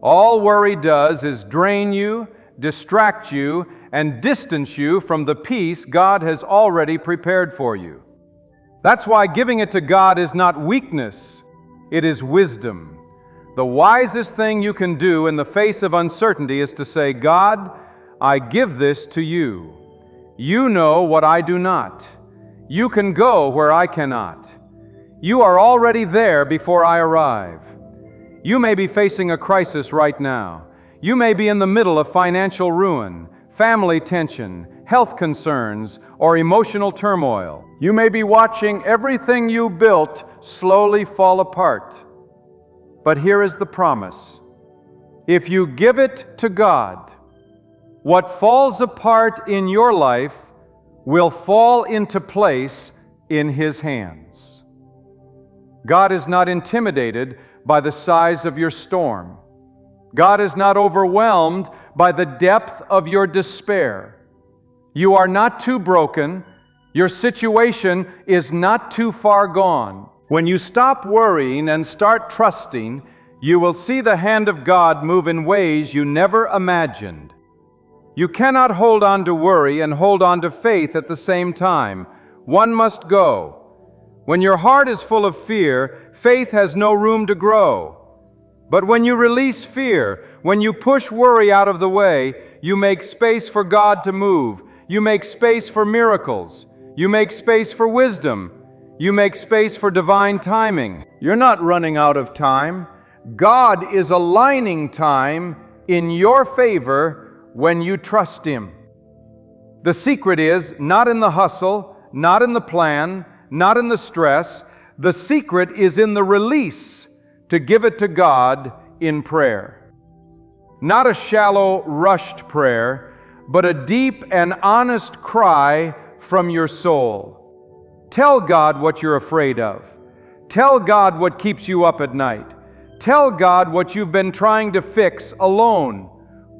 All worry does is drain you, distract you, and distance you from the peace God has already prepared for you. That's why giving it to God is not weakness, it is wisdom. The wisest thing you can do in the face of uncertainty is to say, God, I give this to you. You know what I do not. You can go where I cannot. You are already there before I arrive. You may be facing a crisis right now. You may be in the middle of financial ruin, family tension, health concerns, or emotional turmoil. You may be watching everything you built slowly fall apart. But here is the promise. If you give it to God, what falls apart in your life will fall into place in His hands. God is not intimidated by the size of your storm. God is not overwhelmed by the depth of your despair. You are not too broken. Your situation is not too far gone. When you stop worrying and start trusting, you will see the hand of God move in ways you never imagined. You cannot hold on to worry and hold on to faith at the same time. One must go. When your heart is full of fear, faith has no room to grow. But when you release fear, when you push worry out of the way, you make space for God to move. You make space for miracles. You make space for wisdom. You make space for divine timing. You're not running out of time. God is aligning time in your favor when you trust Him. The secret is not in the hustle, not in the plan, not in the stress. The secret is in the release to give it to God in prayer. Not a shallow, rushed prayer, but a deep and honest cry from your soul. Tell God what you're afraid of. Tell God what keeps you up at night. Tell God what you've been trying to fix alone.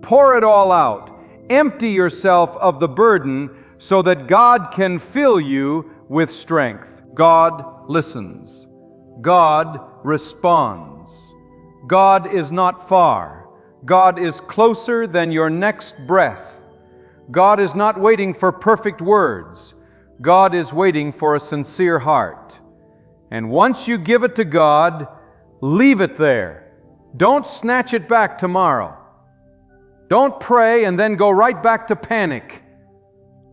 Pour it all out. Empty yourself of the burden so that God can fill you with strength. God listens. God responds. God is not far. God is closer than your next breath. God is not waiting for perfect words. God is waiting for a sincere heart. And once you give it to God, leave it there. Don't snatch it back tomorrow. Don't pray and then go right back to panic.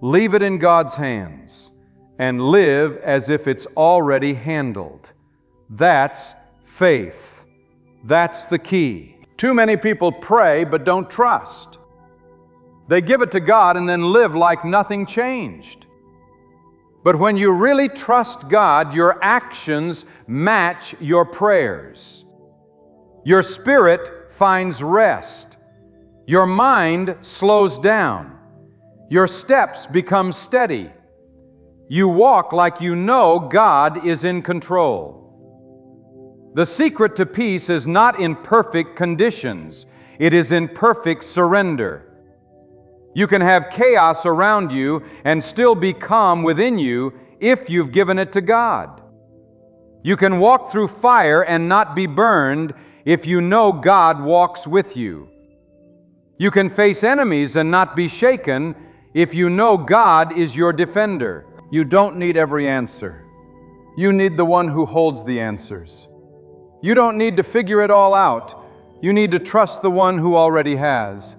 Leave it in God's hands and live as if it's already handled. That's faith. That's the key. Too many people pray but don't trust. They give it to God and then live like nothing changed. But when you really trust God, your actions match your prayers. Your spirit finds rest. Your mind slows down. Your steps become steady. You walk like you know God is in control. The secret to peace is not in perfect conditions. It is in perfect surrender. You can have chaos around you and still be calm within you if you've given it to God. You can walk through fire and not be burned if you know God walks with you. You can face enemies and not be shaken if you know God is your defender. You don't need every answer. You need the one who holds the answers. You don't need to figure it all out. You need to trust the one who already has.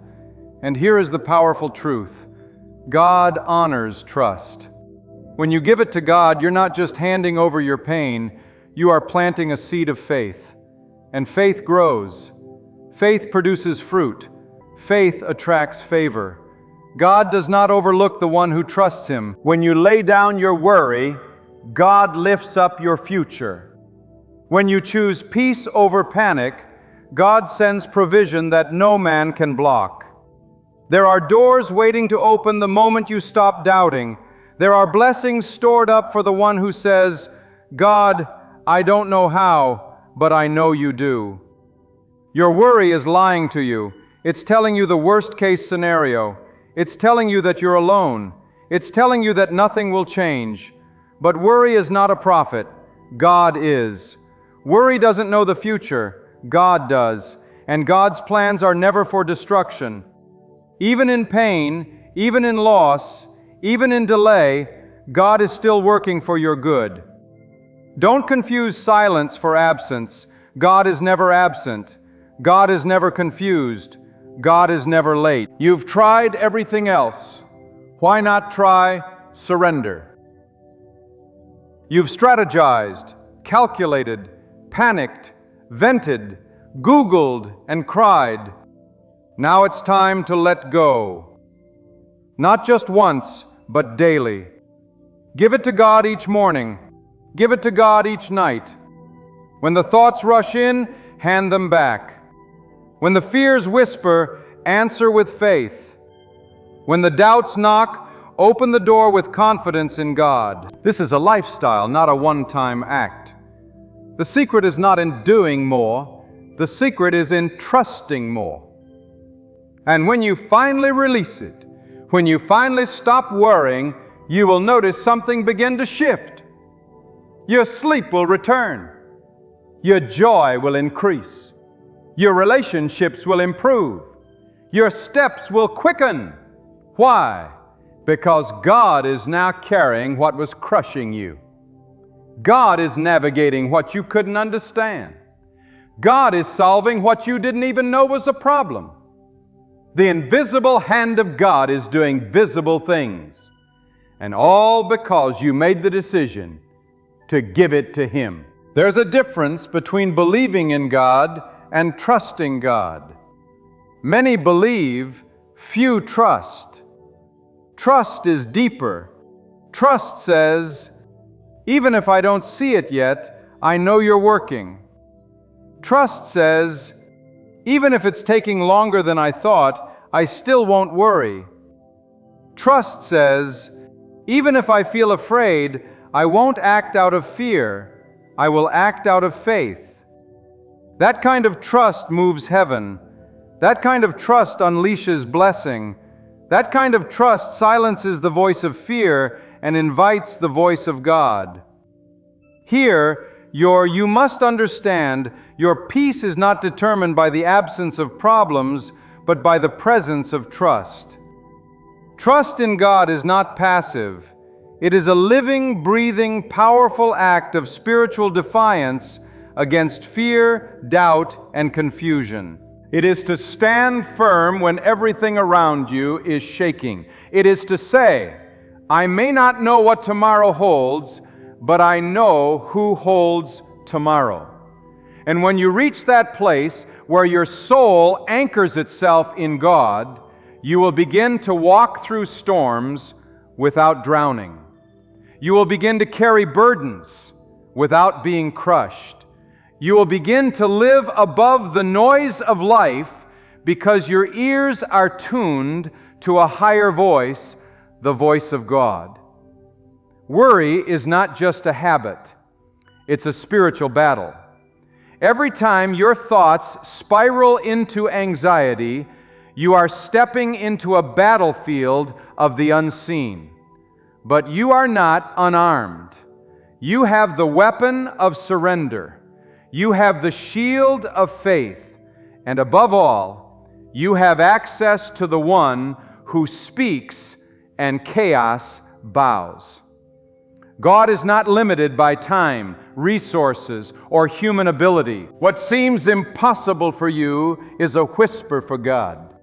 And here is the powerful truth. God honors trust. When you give it to God, you're not just handing over your pain, you are planting a seed of faith. And faith grows. Faith produces fruit. Faith attracts favor. God does not overlook the one who trusts Him. When you lay down your worry, God lifts up your future. When you choose peace over panic, God sends provision that no man can block. There are doors waiting to open the moment you stop doubting. There are blessings stored up for the one who says, God, I don't know how, but I know you do. Your worry is lying to you. It's telling you the worst-case scenario. It's telling you that you're alone. It's telling you that nothing will change. But worry is not a prophet. God is. Worry doesn't know the future. God does. And God's plans are never for destruction. Even in pain, even in loss, even in delay, God is still working for your good. Don't confuse silence for absence. God is never absent. God is never confused. God is never late. You've tried everything else. Why not try surrender? You've strategized, calculated, panicked, vented, Googled, and cried. Now it's time to let go. Not just once, but daily. Give it to God each morning. Give it to God each night. When the thoughts rush in, hand them back. When the fears whisper, answer with faith. When the doubts knock, open the door with confidence in God. This is a lifestyle, not a one-time act. The secret is not in doing more. The secret is in trusting more. And when you finally release it, when you finally stop worrying, you will notice something begin to shift. Your sleep will return. Your joy will increase. Your relationships will improve. Your steps will quicken. Why? Because God is now carrying what was crushing you. God is navigating what you couldn't understand. God is solving what you didn't even know was a problem. The invisible hand of God is doing visible things. And all because you made the decision to give it to Him. There's a difference between believing in God and trusting God. Many believe, few trust. Trust is deeper. Trust says, even if I don't see it yet, I know you're working. Trust says, even if it's taking longer than I thought, I still won't worry. Trust says, even if I feel afraid, I won't act out of fear. I will act out of faith. That kind of trust moves heaven. That kind of trust unleashes blessing. That kind of trust silences the voice of fear and invites the voice of God. Here, you must understand, your peace is not determined by the absence of problems, but by the presence of trust. Trust in God is not passive. It is a living, breathing, powerful act of spiritual defiance against fear, doubt, and confusion. It is to stand firm when everything around you is shaking. It is to say, I may not know what tomorrow holds, but I know who holds tomorrow. And when you reach that place where your soul anchors itself in God, you will begin to walk through storms without drowning. You will begin to carry burdens without being crushed. You will begin to live above the noise of life because your ears are tuned to a higher voice, the voice of God. Worry is not just a habit. It's a spiritual battle. Every time your thoughts spiral into anxiety, you are stepping into a battlefield of the unseen. But you are not unarmed. You have the weapon of surrender. You have the shield of faith. And above all, you have access to the one who speaks and chaos bows. God is not limited by time, resources, or human ability. What seems impossible for you is a whisper for God.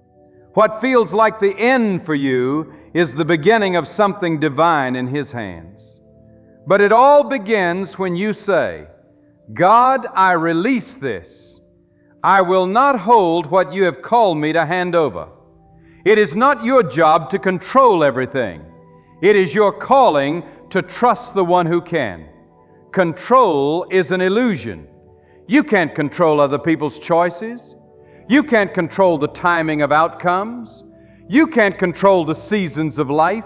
What feels like the end for you is the beginning of something divine in His hands. But it all begins when you say, God, I release this. I will not hold what you have called me to hand over. It is not your job to control everything. It is your calling to trust the one who can. Control is an illusion. You can't control other people's choices. You can't control the timing of outcomes. You can't control the seasons of life.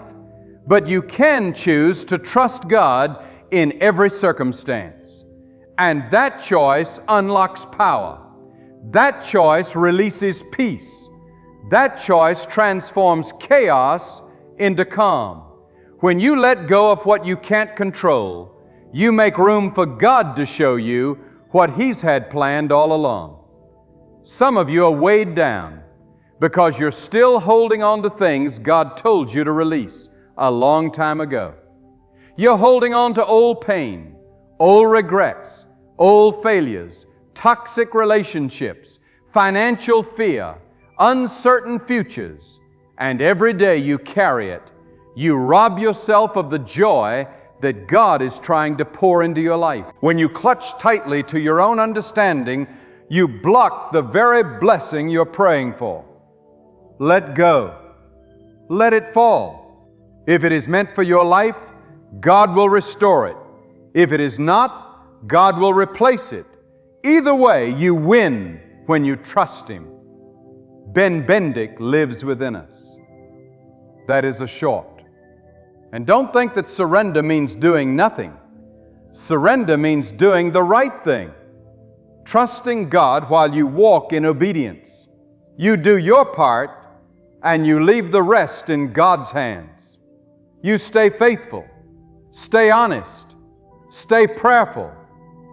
But you can choose to trust God in every circumstance. And that choice unlocks power. That choice releases peace. That choice transforms chaos into calm. When you let go of what you can't control, you make room for God to show you what He's had planned all along. Some of you are weighed down because you're still holding on to things God told you to release a long time ago. You're holding on to old pain, old regrets, old failures, toxic relationships, financial fear, uncertain futures, and every day you carry it. You rob yourself of the joy that God is trying to pour into your life. When you clutch tightly to your own understanding, you block the very blessing you're praying for. Let go. Let it fall. If it is meant for your life, God will restore it. If it is not, God will replace it. Either way, you win when you trust Him. Ben Bendick lives within us. That is a short. And don't think that surrender means doing nothing. Surrender means doing the right thing. Trusting God while you walk in obedience. You do your part and you leave the rest in God's hands. You stay faithful, stay honest, stay prayerful,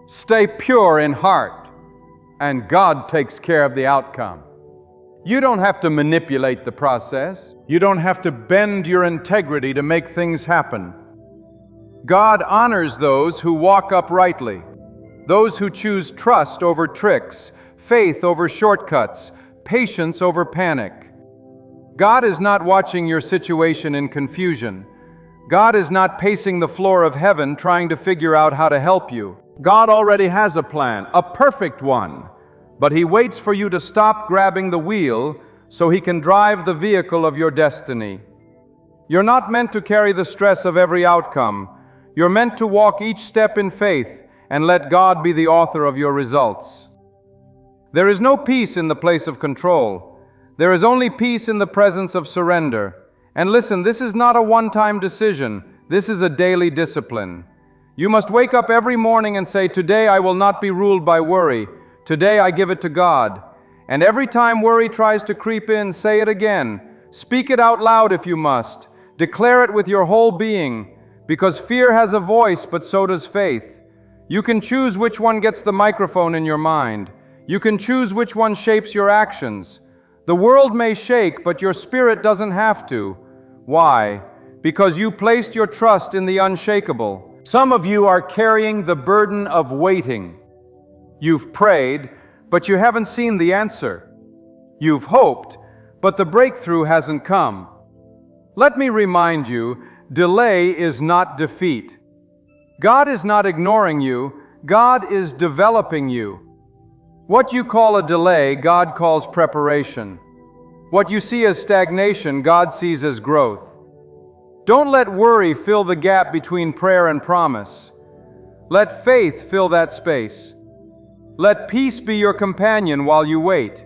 stay pure in heart, and God takes care of the outcome. You don't have to manipulate the process. You don't have to bend your integrity to make things happen. God honors those who walk uprightly, those who choose trust over tricks, faith over shortcuts, patience over panic. God is not watching your situation in confusion. God is not pacing the floor of heaven trying to figure out how to help you. God already has a plan, a perfect one. But He waits for you to stop grabbing the wheel so He can drive the vehicle of your destiny. You're not meant to carry the stress of every outcome. You're meant to walk each step in faith and let God be the author of your results. There is no peace in the place of control. There is only peace in the presence of surrender. And listen, this is not a one-time decision. This is a daily discipline. You must wake up every morning and say, today I will not be ruled by worry. Today I give it to God. And every time worry tries to creep in, say it again. Speak it out loud if you must. Declare it with your whole being, because fear has a voice, but so does faith. You can choose which one gets the microphone in your mind. You can choose which one shapes your actions. The world may shake, but your spirit doesn't have to. Why? Because you placed your trust in the unshakable. Some of you are carrying the burden of waiting. You've prayed, but you haven't seen the answer. You've hoped, but the breakthrough hasn't come. Let me remind you, delay is not defeat. God is not ignoring you. God is developing you. What you call a delay, God calls preparation. What you see as stagnation, God sees as growth. Don't let worry fill the gap between prayer and promise. Let faith fill that space. Let peace be your companion while you wait.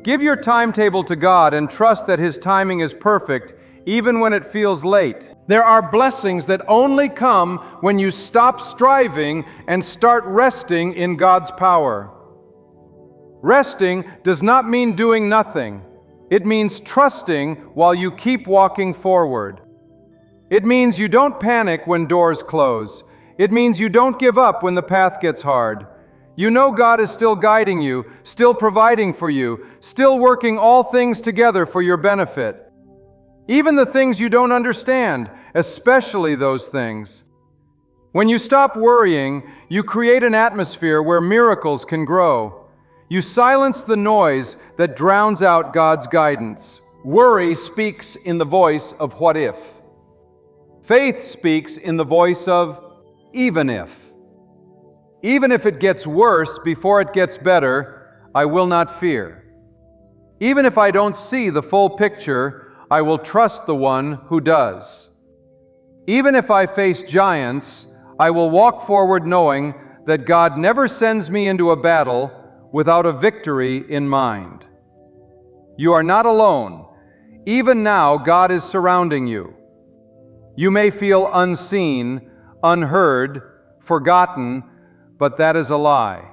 Give your timetable to God and trust that His timing is perfect, even when it feels late. There are blessings that only come when you stop striving and start resting in God's power. Resting does not mean doing nothing. It means trusting while you keep walking forward. It means you don't panic when doors close. It means you don't give up when the path gets hard. You know God is still guiding you, still providing for you, still working all things together for your benefit. Even the things you don't understand, especially those things. When you stop worrying, you create an atmosphere where miracles can grow. You silence the noise that drowns out God's guidance. Worry speaks in the voice of what if. Faith speaks in the voice of even if. Even if it gets worse before it gets better, I will not fear. Even if I don't see the full picture, I will trust the one who does. Even if I face giants, I will walk forward knowing that God never sends me into a battle without a victory in mind. You are not alone. Even now, God is surrounding you. You may feel unseen, unheard, forgotten, but that is a lie.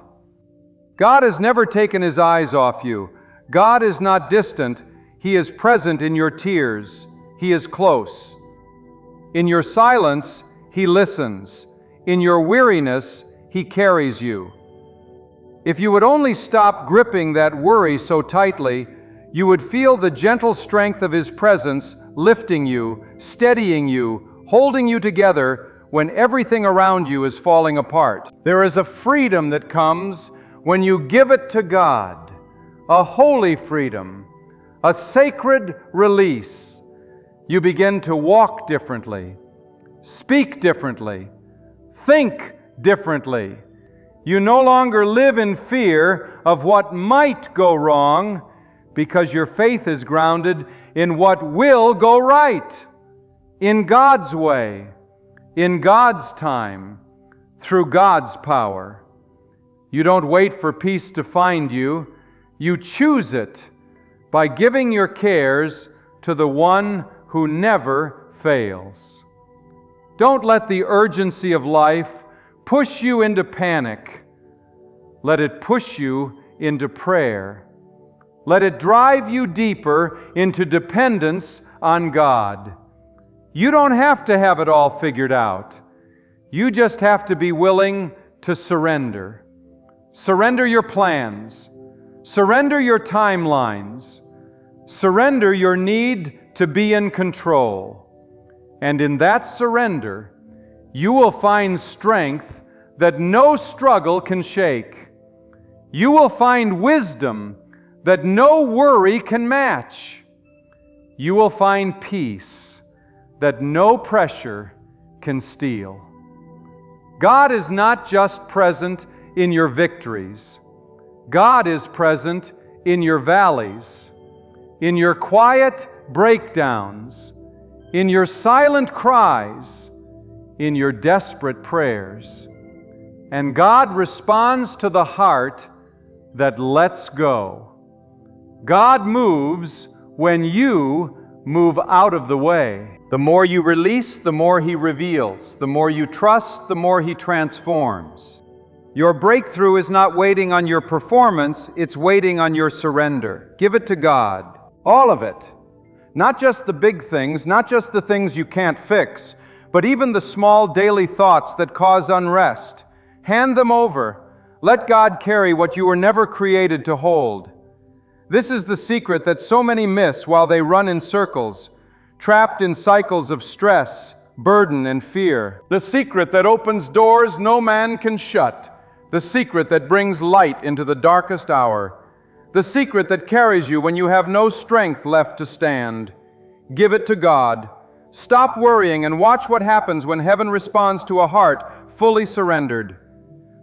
God has never taken His eyes off you. God is not distant. He is present in your tears. He is close. In your silence, He listens. In your weariness, He carries you. If you would only stop gripping that worry so tightly, you would feel the gentle strength of His presence lifting you, steadying you, holding you together when everything around you is falling apart. There is a freedom that comes when you give it to God, a holy freedom, a sacred release. You begin to walk differently, speak differently, think differently. You no longer live in fear of what might go wrong because your faith is grounded in what will go right, in God's way, in God's time, through God's power. You don't wait for peace to find you. You choose it by giving your cares to the one who never fails. Don't let the urgency of life push you into panic. Let it push you into prayer. Let it drive you deeper into dependence on God. You don't have to have it all figured out. You just have to be willing to surrender. Surrender your plans. Surrender your timelines. Surrender your need to be in control. And in that surrender, you will find strength that no struggle can shake. You will find wisdom that no worry can match. You will find peace that no pressure can steal. God is not just present in your victories. God is present in your valleys, in your quiet breakdowns, in your silent cries, in your desperate prayers. And God responds to the heart that lets go. God moves when you move out of the way. The more you release, the more He reveals. The more you trust, the more He transforms. Your breakthrough is not waiting on your performance, it's waiting on your surrender. Give it to God. All of it. Not just the big things, not just the things you can't fix, but even the small daily thoughts that cause unrest. Hand them over. Let God carry what you were never created to hold. This is the secret that so many miss while they run in circles, trapped in cycles of stress, burden, and fear. The secret that opens doors no man can shut. The secret that brings light into the darkest hour. The secret that carries you when you have no strength left to stand. Give it to God. Stop worrying and watch what happens when heaven responds to a heart fully surrendered.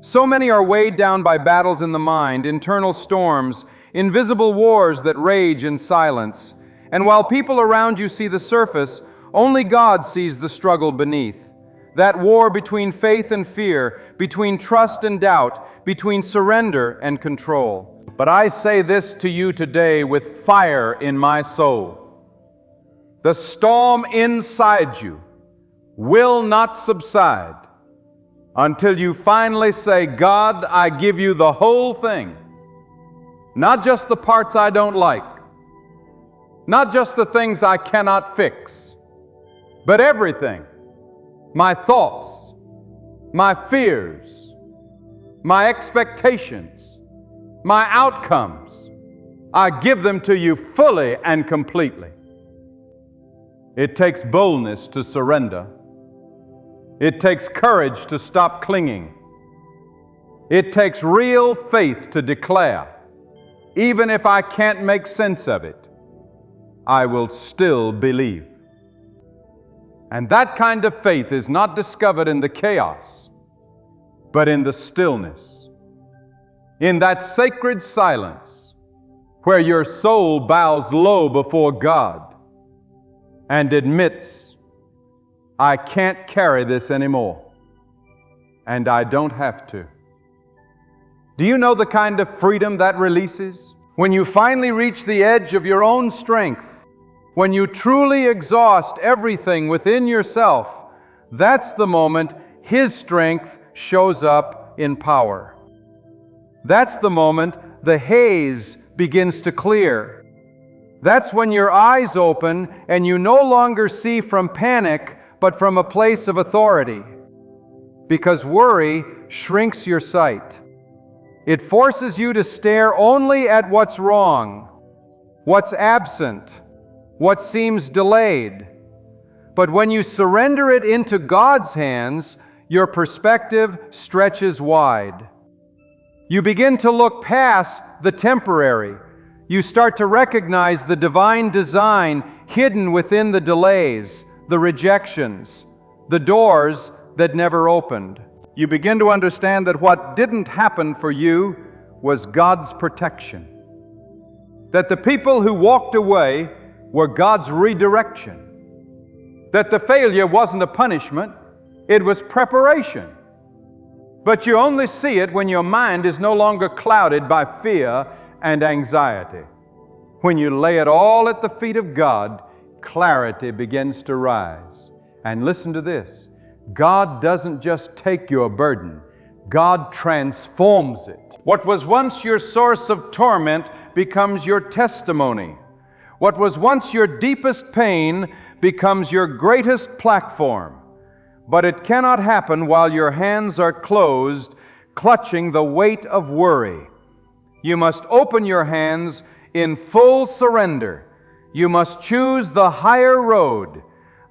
So many are weighed down by battles in the mind, internal storms, invisible wars that rage in silence. And while people around you see the surface, only God sees the struggle beneath. That war between faith and fear, between trust and doubt, between surrender and control. But I say this to you today with fire in my soul. The storm inside you will not subside until you finally say, God, I give you the whole thing. Not just the parts I don't like. Not just the things I cannot fix. But everything. My thoughts, my fears, my expectations, my outcomes. I give them to you fully and completely. It takes boldness to surrender. It takes courage to stop clinging. It takes real faith to declare, even if I can't make sense of it, I will still believe. And that kind of faith is not discovered in the chaos, but in the stillness, in that sacred silence where your soul bows low before God and admits, I can't carry this anymore, and I don't have to. Do you know the kind of freedom that releases? When you finally reach the edge of your own strength, when you truly exhaust everything within yourself, that's the moment His strength shows up in power. That's the moment the haze begins to clear. That's when your eyes open and you no longer see from panic, but from a place of authority. Because worry shrinks your sight. It forces you to stare only at what's wrong, what's absent, what seems delayed. But when you surrender it into God's hands, your perspective stretches wide. You begin to look past the temporary. You start to recognize the divine design hidden within the delays, the rejections, the doors that never opened. You begin to understand that what didn't happen for you was God's protection. That the people who walked away were God's redirection. That the failure wasn't a punishment, it was preparation. But you only see it when your mind is no longer clouded by fear and anxiety. When you lay it all at the feet of God, clarity begins to rise. And listen to this. God doesn't just take your burden, God transforms it. What was once your source of torment becomes your testimony. What was once your deepest pain becomes your greatest platform. But it cannot happen while your hands are closed, clutching the weight of worry. You must open your hands in full surrender. You must choose the higher road.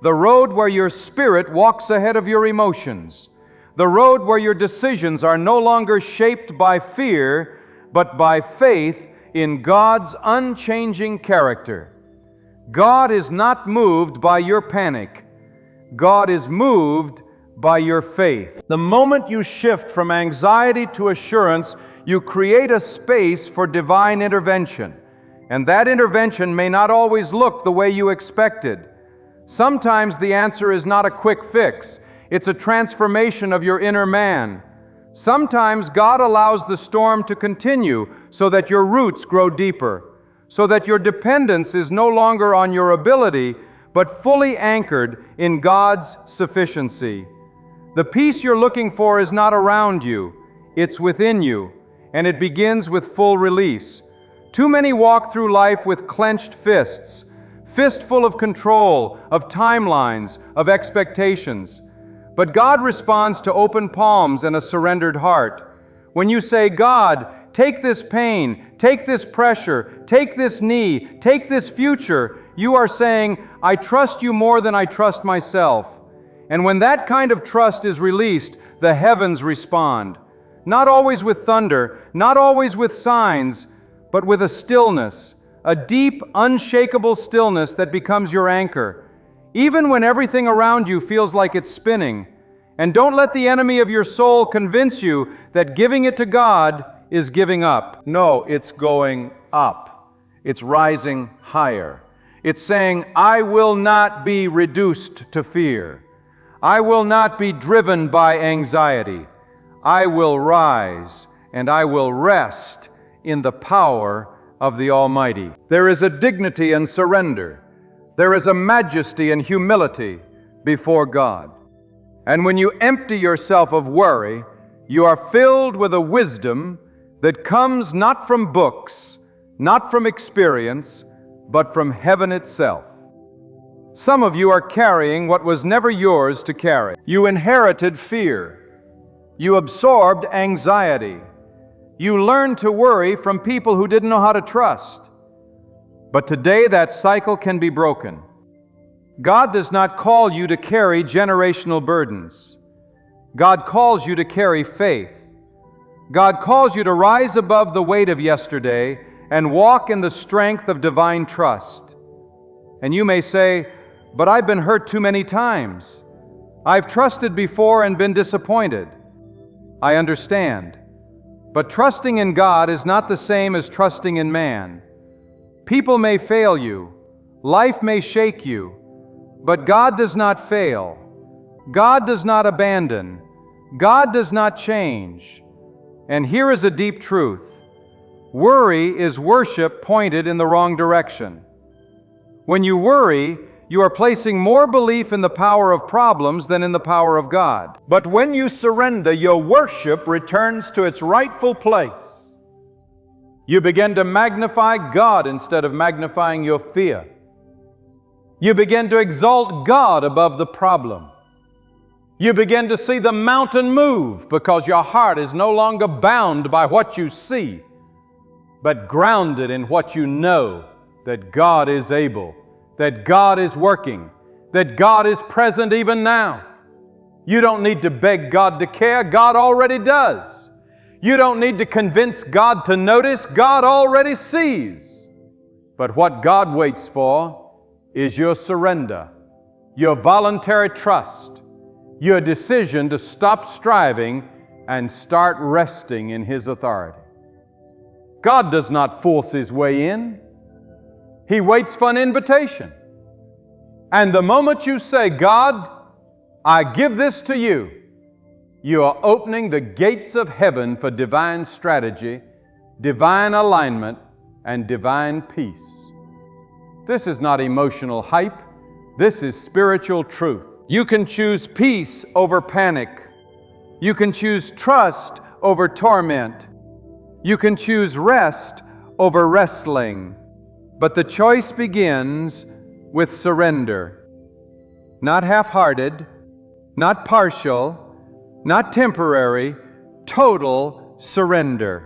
The road where your spirit walks ahead of your emotions. The road where your decisions are no longer shaped by fear, but by faith in God's unchanging character. God is not moved by your panic. God is moved by your faith. The moment you shift from anxiety to assurance, you create a space for divine intervention. And that intervention may not always look the way you expected. Sometimes the answer is not a quick fix. It's a transformation of your inner man. Sometimes God allows the storm to continue so that your roots grow deeper, so that your dependence is no longer on your ability, but fully anchored in God's sufficiency. The peace you're looking for is not around you, it's within you, and it begins with full release. Too many walk through life with clenched fists, fistful of control, of timelines, of expectations. But God responds to open palms and a surrendered heart. When you say, God, take this pain, take this pressure, take this knee, take this future, you are saying, I trust you more than I trust myself. And when that kind of trust is released, the heavens respond. Not always with thunder, not always with signs, but with a stillness, a deep, unshakable stillness that becomes your anchor, even when everything around you feels like it's spinning. And don't let the enemy of your soul convince you that giving it to God is giving up. No, it's going up. It's rising higher. It's saying, I will not be reduced to fear. I will not be driven by anxiety. I will rise and I will rest in the power of the Almighty. There is a dignity and surrender. There is a majesty and humility before God. And when you empty yourself of worry, you are filled with a wisdom that comes not from books, not from experience, but from heaven itself. Some of you are carrying what was never yours to carry. You inherited fear. You absorbed anxiety. You learned to worry from people who didn't know how to trust. But today that cycle can be broken. God does not call you to carry generational burdens. God calls you to carry faith. God calls you to rise above the weight of yesterday and walk in the strength of divine trust. And you may say, "But I've been hurt too many times. I've trusted before and been disappointed." I understand. But trusting in God is not the same as trusting in man. People may fail you. Life may shake you. But God does not fail. God does not abandon. God does not change. And here is a deep truth. Worry is worship pointed in the wrong direction. When you worry, you are placing more belief in the power of problems than in the power of God. But when you surrender, your worship returns to its rightful place. You begin to magnify God instead of magnifying your fear. You begin to exalt God above the problem. You begin to see the mountain move because your heart is no longer bound by what you see, but grounded in what you know, that God is able, that God is working, that God is present even now. You don't need to beg God to care. God already does. You don't need to convince God to notice. God already sees. But what God waits for is your surrender, your voluntary trust, your decision to stop striving and start resting in His authority. God does not force His way in. He waits for an invitation. And the moment you say, "God, I give this to you," you are opening the gates of heaven for divine strategy, divine alignment, and divine peace. This is not emotional hype. This is spiritual truth. You can choose peace over panic. You can choose trust over torment. You can choose rest over wrestling. But the choice begins with surrender. Not half-hearted, not partial, not temporary, total surrender.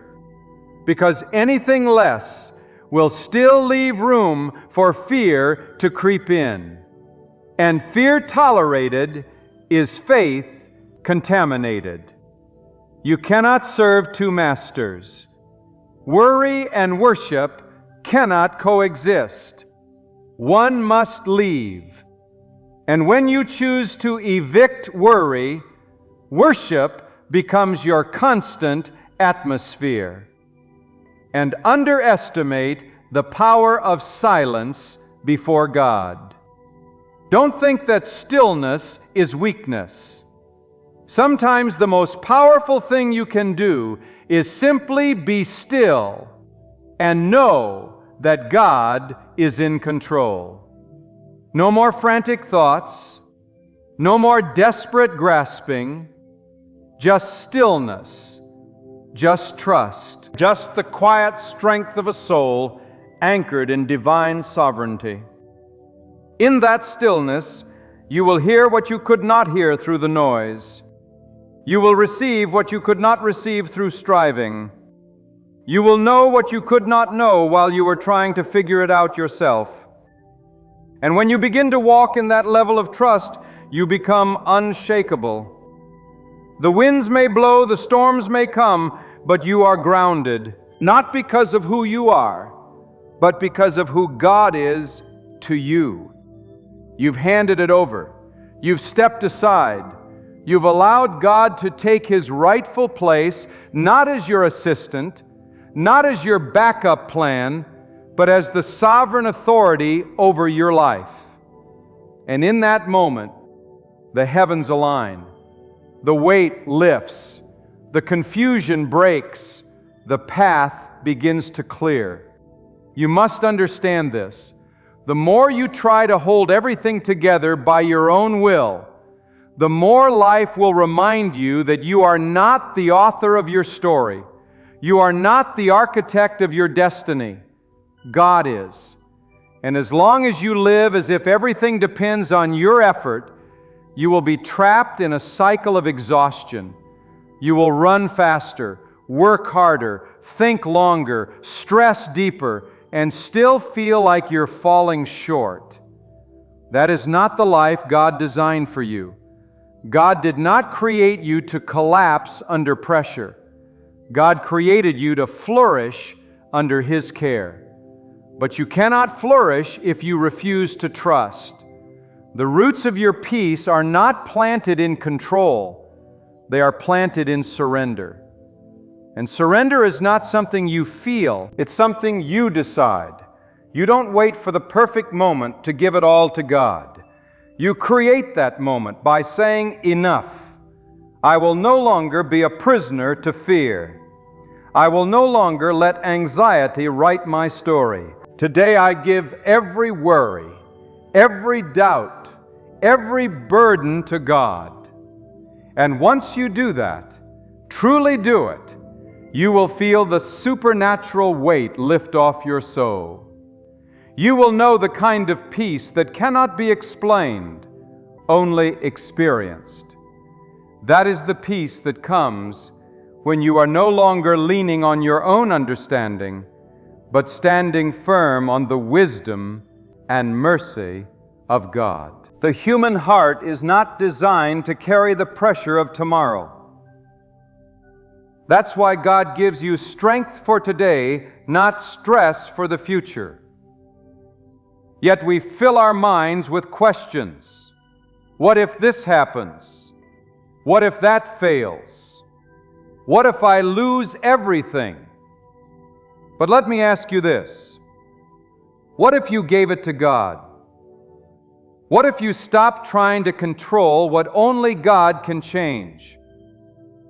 Because anything less will still leave room for fear to creep in. And fear tolerated is faith contaminated. You cannot serve two masters. Worry and worship cannot coexist. One must leave. And when you choose to evict worry, worship becomes your constant atmosphere. And underestimate the power of silence before God. Don't think that stillness is weakness. Sometimes the most powerful thing you can do is simply be still and know that God is in control. No more frantic thoughts, no more desperate grasping, just stillness, just trust, just the quiet strength of a soul anchored in divine sovereignty. In that stillness, you will hear what you could not hear through the noise. You will receive what you could not receive through striving. You will know what you could not know while you were trying to figure it out yourself. And when you begin to walk in that level of trust, you become unshakable. The winds may blow, the storms may come, but you are grounded, not because of who you are, but because of who God is to you. You've handed it over. You've stepped aside. You've allowed God to take His rightful place, not as your assistant, not as your backup plan, but as the sovereign authority over your life. And in that moment, the heavens align. The weight lifts. The confusion breaks. The path begins to clear. You must understand this. The more you try to hold everything together by your own will, the more life will remind you that you are not the author of your story. You are not the architect of your destiny. God is. And as long as you live as if everything depends on your effort, you will be trapped in a cycle of exhaustion. You will run faster, work harder, think longer, stress deeper, and still feel like you're falling short. That is not the life God designed for you. God did not create you to collapse under pressure. God created you to flourish under His care. But you cannot flourish if you refuse to trust. The roots of your peace are not planted in control. They are planted in surrender. And surrender is not something you feel. It's something you decide. You don't wait for the perfect moment to give it all to God. You create that moment by saying, "Enough. I will no longer be a prisoner to fear. I will no longer let anxiety write my story. Today I give every worry, every doubt, every burden to God." And once you do that, truly do it, you will feel the supernatural weight lift off your soul. You will know the kind of peace that cannot be explained, only experienced. That is the peace that comes when you are no longer leaning on your own understanding, but standing firm on the wisdom and mercy of God. The human heart is not designed to carry the pressure of tomorrow. That's why God gives you strength for today, not stress for the future. Yet we fill our minds with questions. What if this happens? What if that fails? What if I lose everything? But let me ask you this. What if you gave it to God? What if you stopped trying to control what only God can change?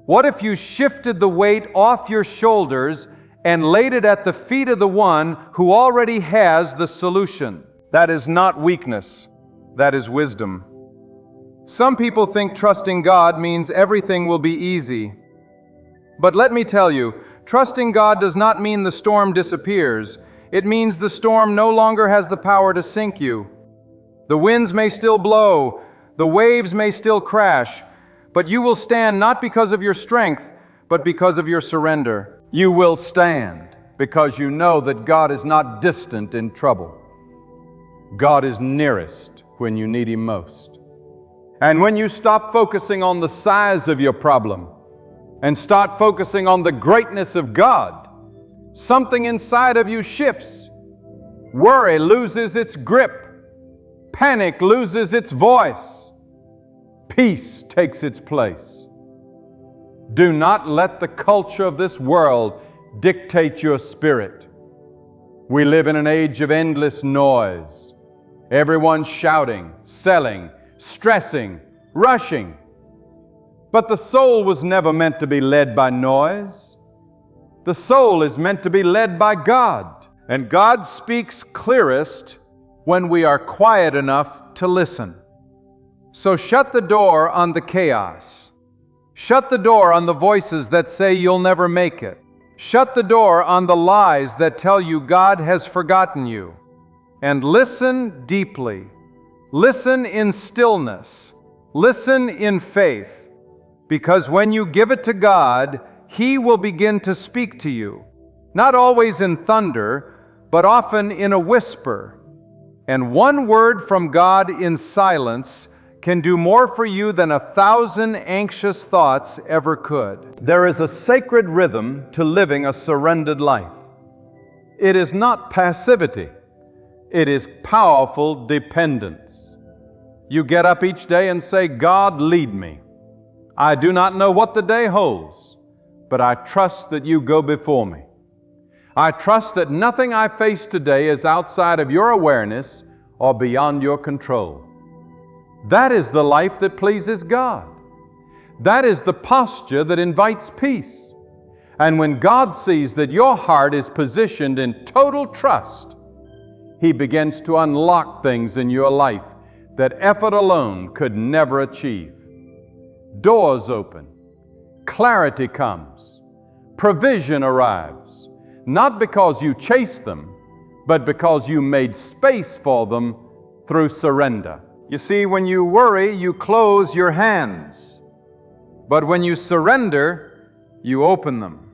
What if you shifted the weight off your shoulders and laid it at the feet of the one who already has the solution? That is not weakness. That is wisdom. Some people think trusting God means everything will be easy. But let me tell you, trusting God does not mean the storm disappears. It means the storm no longer has the power to sink you. The winds may still blow, the waves may still crash, but you will stand not because of your strength, but because of your surrender. You will stand because you know that God is not distant in trouble. God is nearest when you need Him most. And when you stop focusing on the size of your problem and start focusing on the greatness of God, something inside of you shifts. Worry loses its grip. Panic loses its voice. Peace takes its place. Do not let the culture of this world dictate your spirit. We live in an age of endless noise. Everyone shouting, selling, stressing, rushing. But the soul was never meant to be led by noise. The soul is meant to be led by God. And God speaks clearest when we are quiet enough to listen. So shut the door on the chaos. Shut the door on the voices that say you'll never make it. Shut the door on the lies that tell you God has forgotten you. And listen deeply. Listen in stillness. Listen in faith. Because when you give it to God, He will begin to speak to you. Not always in thunder, but often in a whisper. And one word from God in silence can do more for you than 1,000 anxious thoughts ever could. There is a sacred rhythm to living a surrendered life. It is not passivity. It is powerful dependence. You get up each day and say, "God, lead me. I do not know what the day holds, but I trust that you go before me. I trust that nothing I face today is outside of your awareness or beyond your control." That is the life that pleases God. That is the posture that invites peace. And when God sees that your heart is positioned in total trust, He begins to unlock things in your life that effort alone could never achieve. Doors open, clarity comes, provision arrives, not because you chase them, but because you made space for them through surrender. You see, when you worry, you close your hands. But when you surrender, you open them.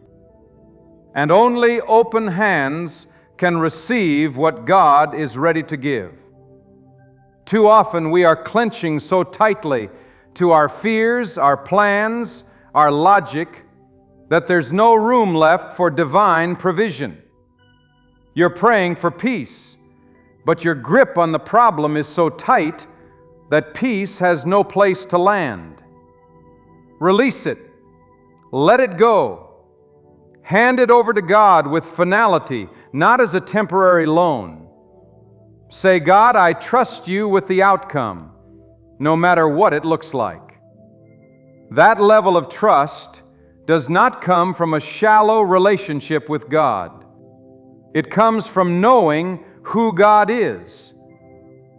And only open hands can receive what God is ready to give. Too often we are clenching so tightly to our fears, our plans, our logic, that there's no room left for divine provision. You're praying for peace, but your grip on the problem is so tight that peace has no place to land. Release it. Let it go. Hand it over to God with finality, not as a temporary loan. Say, God, I trust you with the outcome, no matter what it looks like. That level of trust does not come from a shallow relationship with God. It comes from knowing who God is,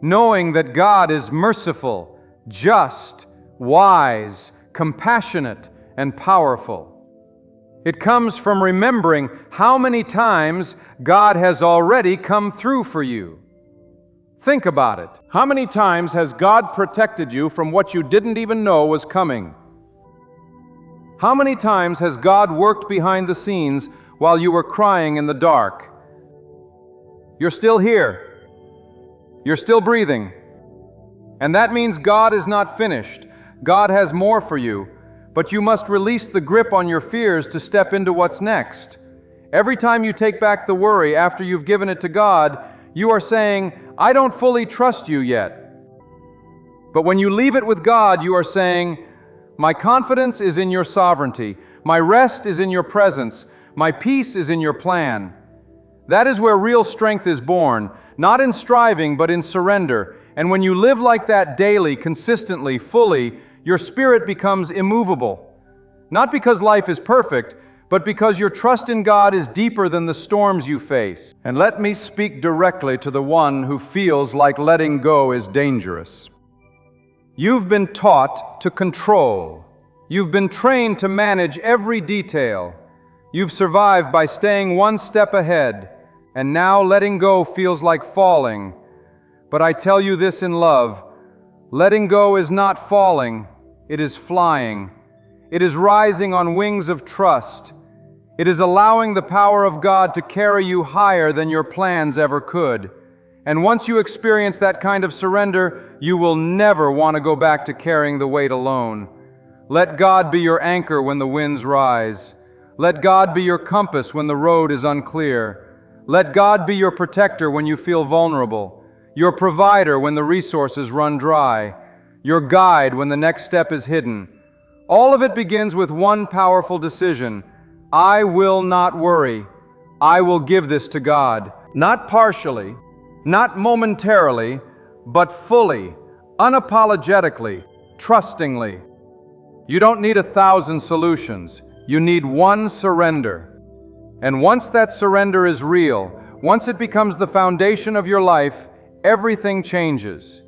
knowing that God is merciful, just, wise, compassionate, and powerful. It comes from remembering how many times God has already come through for you. Think about it. How many times has God protected you from what you didn't even know was coming? How many times has God worked behind the scenes while you were crying in the dark? You're still here. You're still breathing. And that means God is not finished. God has more for you, but you must release the grip on your fears to step into what's next. Every time you take back the worry after you've given it to God, you are saying, I don't fully trust you yet. But when you leave it with God, you are saying, my confidence is in your sovereignty. My rest is in your presence. My peace is in your plan. That is where real strength is born, not in striving, but in surrender. And when you live like that daily, consistently, fully, your spirit becomes immovable. Not because life is perfect, but because your trust in God is deeper than the storms you face. And let me speak directly to the one who feels like letting go is dangerous. You've been taught to control. You've been trained to manage every detail. You've survived by staying one step ahead, and now letting go feels like falling. But I tell you this in love, letting go is not falling, it is flying. It is rising on wings of trust. It is allowing the power of God to carry you higher than your plans ever could. And once you experience that kind of surrender, you will never want to go back to carrying the weight alone. Let God be your anchor when the winds rise. Let God be your compass when the road is unclear. Let God be your protector when you feel vulnerable, your provider when the resources run dry, your guide when the next step is hidden. All of it begins with one powerful decision. I will not worry. I will give this to God. Not partially, not momentarily, but fully, unapologetically, trustingly. You don't need 1,000 solutions. You need one surrender. And once that surrender is real, once it becomes the foundation of your life, everything changes.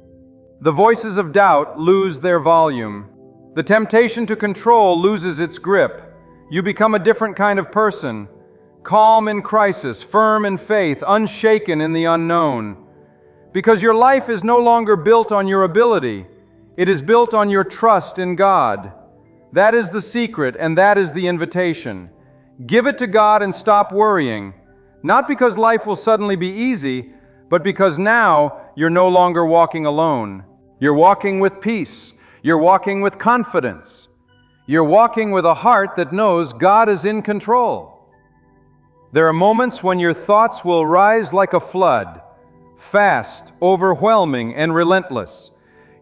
The voices of doubt lose their volume. The temptation to control loses its grip. You become a different kind of person, calm in crisis, firm in faith, unshaken in the unknown. Because your life is no longer built on your ability. It is built on your trust in God. That is the secret, and that is the invitation. Give it to God and stop worrying. Not because life will suddenly be easy, but because now you're no longer walking alone. You're walking with peace. You're walking with confidence. You're walking with a heart that knows God is in control. There are moments when your thoughts will rise like a flood, fast, overwhelming, and relentless.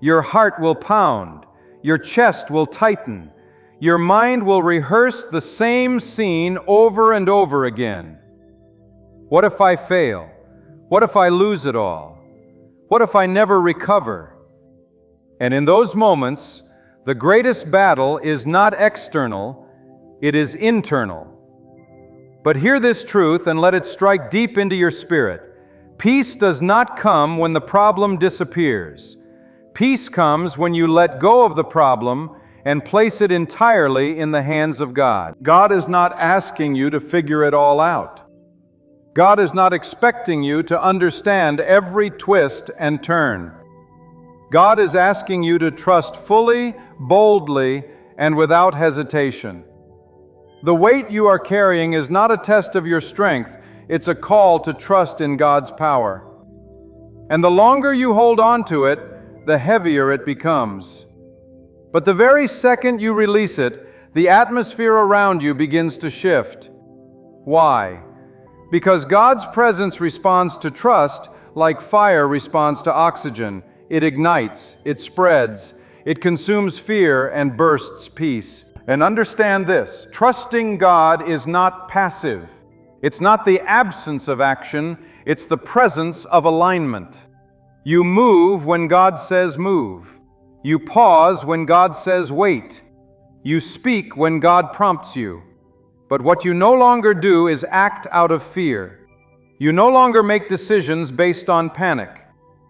Your heart will pound. Your chest will tighten. Your mind will rehearse the same scene over and over again. What if I fail? What if I lose it all? What if I never recover? And in those moments, the greatest battle is not external, it is internal. But hear this truth and let it strike deep into your spirit. Peace does not come when the problem disappears. Peace comes when you let go of the problem and place it entirely in the hands of God. God is not asking you to figure it all out. God is not expecting you to understand every twist and turn. God is asking you to trust fully, boldly, and without hesitation. The weight you are carrying is not a test of your strength, it's a call to trust in God's power. And the longer you hold on to it, the heavier it becomes. But the very second you release it, the atmosphere around you begins to shift. Why? Because God's presence responds to trust like fire responds to oxygen. It ignites, it spreads, it consumes fear and bursts peace. And understand this, trusting God is not passive. It's not the absence of action, it's the presence of alignment. You move when God says move. You pause when God says wait. You speak when God prompts you. But what you no longer do is act out of fear. You no longer make decisions based on panic.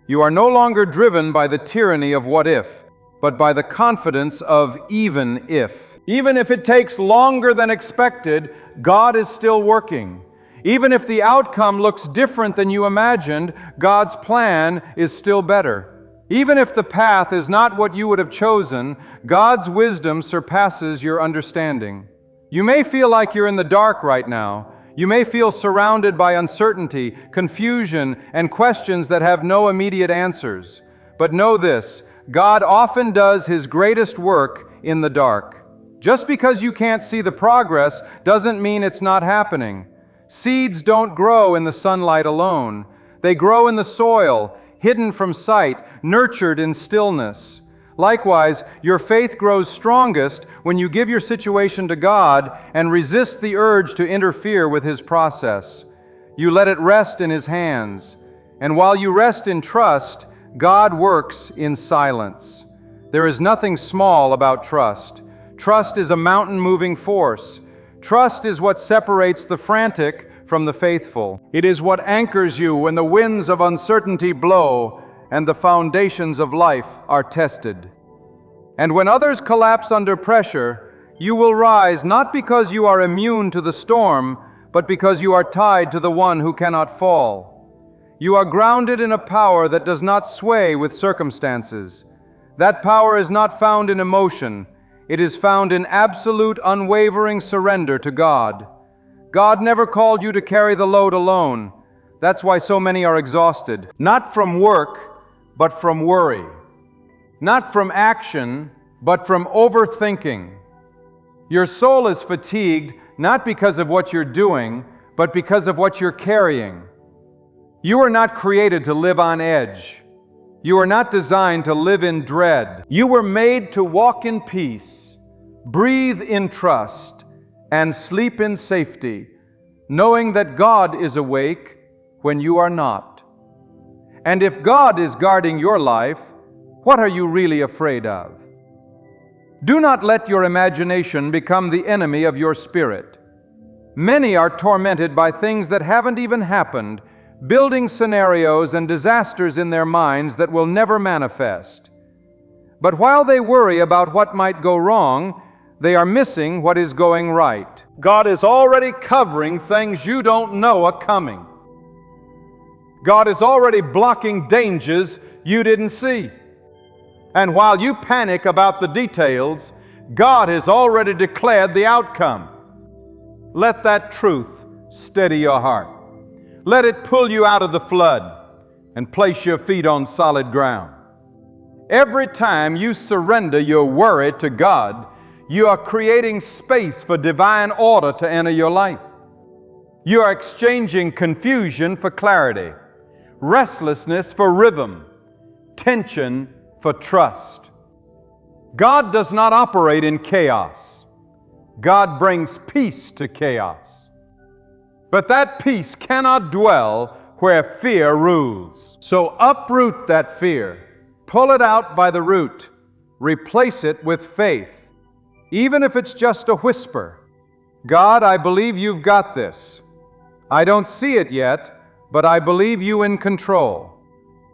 You are no longer driven by the tyranny of what if, but by the confidence of even if. Even if it takes longer than expected, God is still working. Even if the outcome looks different than you imagined, God's plan is still better. Even if the path is not what you would have chosen, God's wisdom surpasses your understanding. You may feel like you're in the dark right now. You may feel surrounded by uncertainty, confusion, and questions that have no immediate answers. But know this, God often does His greatest work in the dark. Just because you can't see the progress doesn't mean it's not happening. Seeds don't grow in the sunlight alone. They grow in the soil, hidden from sight, nurtured in stillness. Likewise, your faith grows strongest when you give your situation to God and resist the urge to interfere with His process. You let it rest in His hands. And while you rest in trust, God works in silence. There is nothing small about trust. Trust is a mountain-moving force. Trust is what separates the frantic from the faithful. It is what anchors you when the winds of uncertainty blow and the foundations of life are tested. And when others collapse under pressure, you will rise not because you are immune to the storm, but because you are tied to the one who cannot fall. You are grounded in a power that does not sway with circumstances. That power is not found in emotion. It is found in absolute, unwavering surrender to God. God never called you to carry the load alone. That's why so many are exhausted. Not from work, but from worry. Not from action, but from overthinking. Your soul is fatigued not because of what you're doing, but because of what you're carrying. You are not created to live on edge. You are not designed to live in dread. You were made to walk in peace, breathe in trust, and sleep in safety, knowing that God is awake when you are not. And if God is guarding your life, what are you really afraid of? Do not let your imagination become the enemy of your spirit. Many are tormented by things that haven't even happened, building scenarios and disasters in their minds that will never manifest. But while they worry about what might go wrong, they are missing what is going right. God is already covering things you don't know are coming. God is already blocking dangers you didn't see. And while you panic about the details, God has already declared the outcome. Let that truth steady your heart. Let it pull you out of the flood and place your feet on solid ground. Every time you surrender your worry to God, you are creating space for divine order to enter your life. You are exchanging confusion for clarity, restlessness for rhythm, tension for trust. God does not operate in chaos. God brings peace to chaos. But that peace cannot dwell where fear rules. So uproot that fear. Pull it out by the root. Replace it with faith, even if it's just a whisper. God, I believe you've got this. I don't see it yet, but I believe you in control.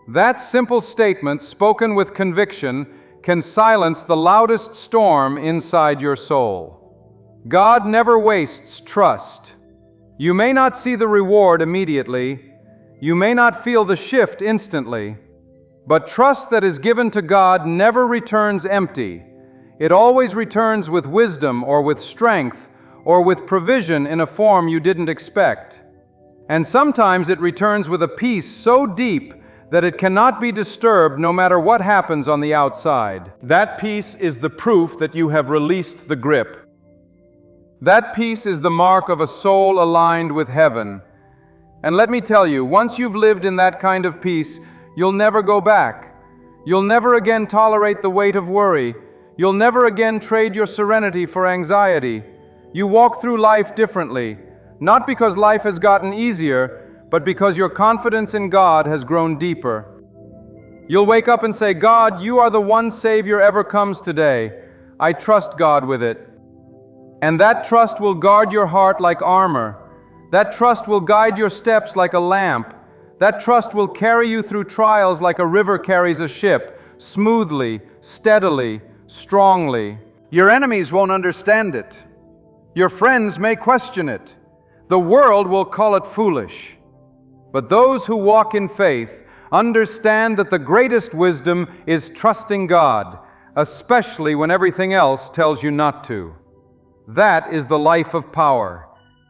That simple statement, spoken with conviction, can silence the loudest storm inside your soul. God never wastes trust. You may not see the reward immediately. You may not feel the shift instantly. But trust that is given to God never returns empty. It always returns with wisdom or with strength or with provision in a form you didn't expect. And sometimes it returns with a peace so deep that it cannot be disturbed no matter what happens on the outside. That peace is the proof that you have released the grip. That peace is the mark of a soul aligned with heaven. And let me tell you, once you've lived in that kind of peace, you'll never go back. You'll never again tolerate the weight of worry. You'll never again trade your serenity for anxiety. You walk through life differently, not because life has gotten easier, but because your confidence in God has grown deeper. You'll wake up and say, God, you are the one Savior ever comes today. I trust God with it. And that trust will guard your heart like armor. That trust will guide your steps like a lamp. That trust will carry you through trials like a river carries a ship, smoothly, steadily, strongly. Your enemies won't understand it. Your friends may question it. The world will call it foolish. But those who walk in faith understand that the greatest wisdom is trusting God, especially when everything else tells you not to. That is the life of power.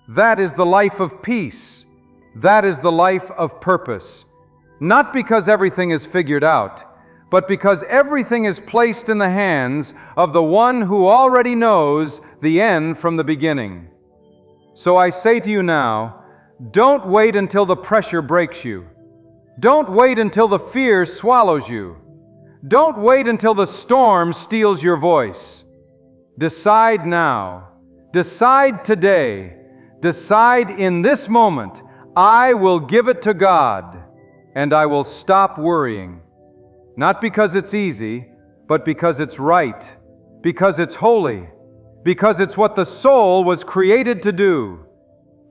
That is the life of peace. That is the life of purpose. Not because everything is figured out, but because everything is placed in the hands of the one who already knows the end from the beginning. So I say to you now, don't wait until the pressure breaks you. Don't wait until the fear swallows you. Don't wait until the storm steals your voice. Decide now. Decide today. Decide in this moment, I will give it to God, and I will stop worrying. Not because it's easy, but because it's right, because it's holy, because it's what the soul was created to do,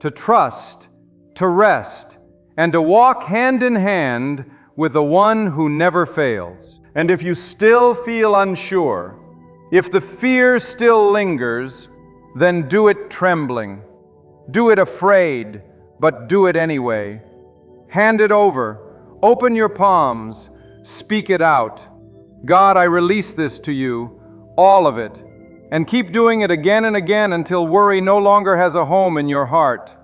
to trust, to rest, and to walk hand in hand with the one who never fails. And if you still feel unsure, if the fear still lingers, then do it trembling. Do it afraid, but do it anyway. Hand it over. Open your palms. Speak it out. God, I release this to you, all of it. And keep doing it again and again until worry no longer has a home in your heart.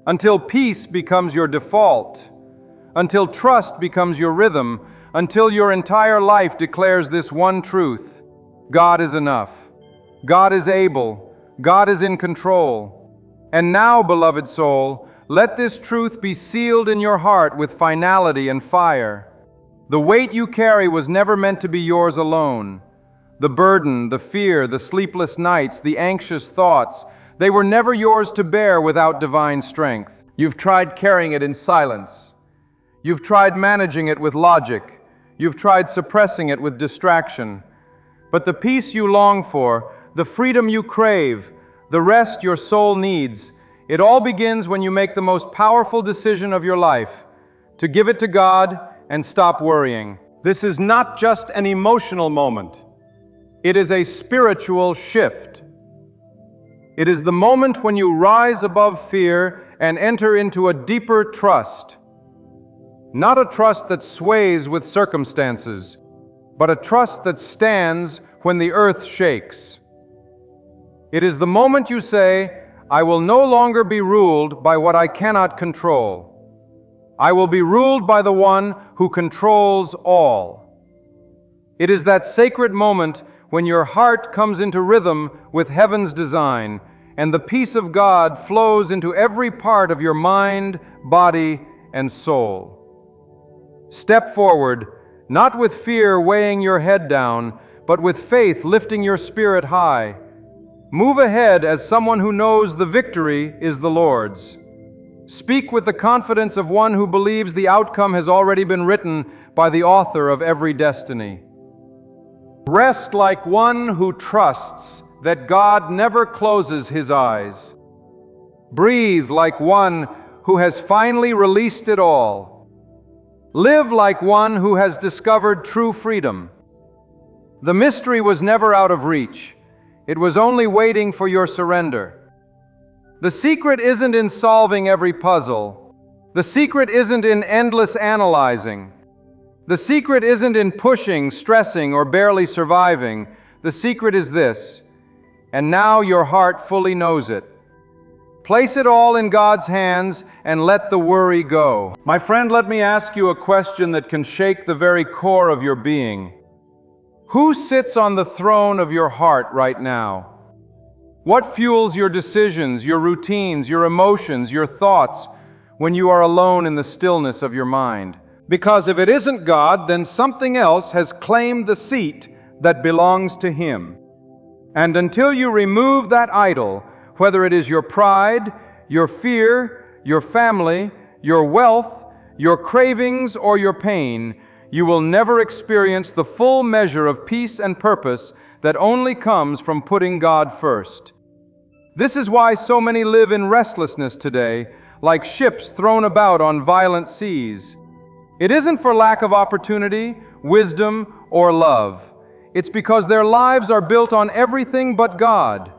Until peace becomes your default. Until trust becomes your rhythm. Until your entire life declares this one truth: God is enough. God is able. God is in control. And now, beloved soul, let this truth be sealed in your heart with finality and fire. The weight you carry was never meant to be yours alone. The burden, the fear, the sleepless nights, the anxious thoughts, they were never yours to bear without divine strength. You've tried carrying it in silence. You've tried managing it with logic. You've tried suppressing it with distraction. But the peace you long for, the freedom you crave, the rest your soul needs, it all begins when you make the most powerful decision of your life, to give it to God and stop worrying. This is not just an emotional moment. It is a spiritual shift. It is the moment when you rise above fear and enter into a deeper trust. Not a trust that sways with circumstances, but a trust that stands when the earth shakes. It is the moment you say, I will no longer be ruled by what I cannot control. I will be ruled by the one who controls all. It is that sacred moment when your heart comes into rhythm with heaven's design, and the peace of God flows into every part of your mind, body, and soul. Step forward, not with fear weighing your head down, but with faith lifting your spirit high. Move ahead as someone who knows the victory is the Lord's. Speak with the confidence of one who believes the outcome has already been written by the author of every destiny. Rest like one who trusts that God never closes his eyes. Breathe like one who has finally released it all. Live like one who has discovered true freedom. The mystery was never out of reach. It was only waiting for your surrender. The secret isn't in solving every puzzle. The secret isn't in endless analyzing. The secret isn't in pushing, stressing, or barely surviving. The secret is this, and now your heart fully knows it. Place it all in God's hands and let the worry go. My friend, let me ask you a question that can shake the very core of your being. Who sits on the throne of your heart right now? What fuels your decisions, your routines, your emotions, your thoughts when you are alone in the stillness of your mind? Because if it isn't God, then something else has claimed the seat that belongs to Him. And until you remove that idol, whether it is your pride, your fear, your family, your wealth, your cravings, or your pain, you will never experience the full measure of peace and purpose that only comes from putting God first. This is why so many live in restlessness today, like ships thrown about on violent seas. It isn't for lack of opportunity, wisdom, or love. It's because their lives are built on everything but God.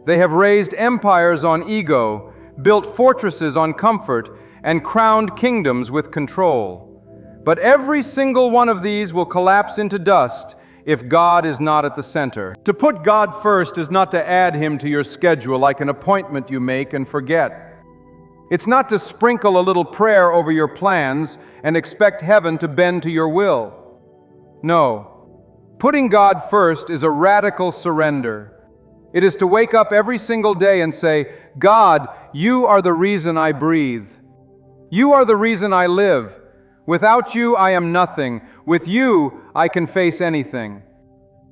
They have raised empires on ego, built fortresses on comfort, and crowned kingdoms with control. But every single one of these will collapse into dust if God is not at the center. To put God first is not to add Him to your schedule like an appointment you make and forget. It's not to sprinkle a little prayer over your plans and expect heaven to bend to your will. No. Putting God first is a radical surrender. It is to wake up every single day and say, God, you are the reason I breathe. You are the reason I live. Without you, I am nothing. With you, I can face anything.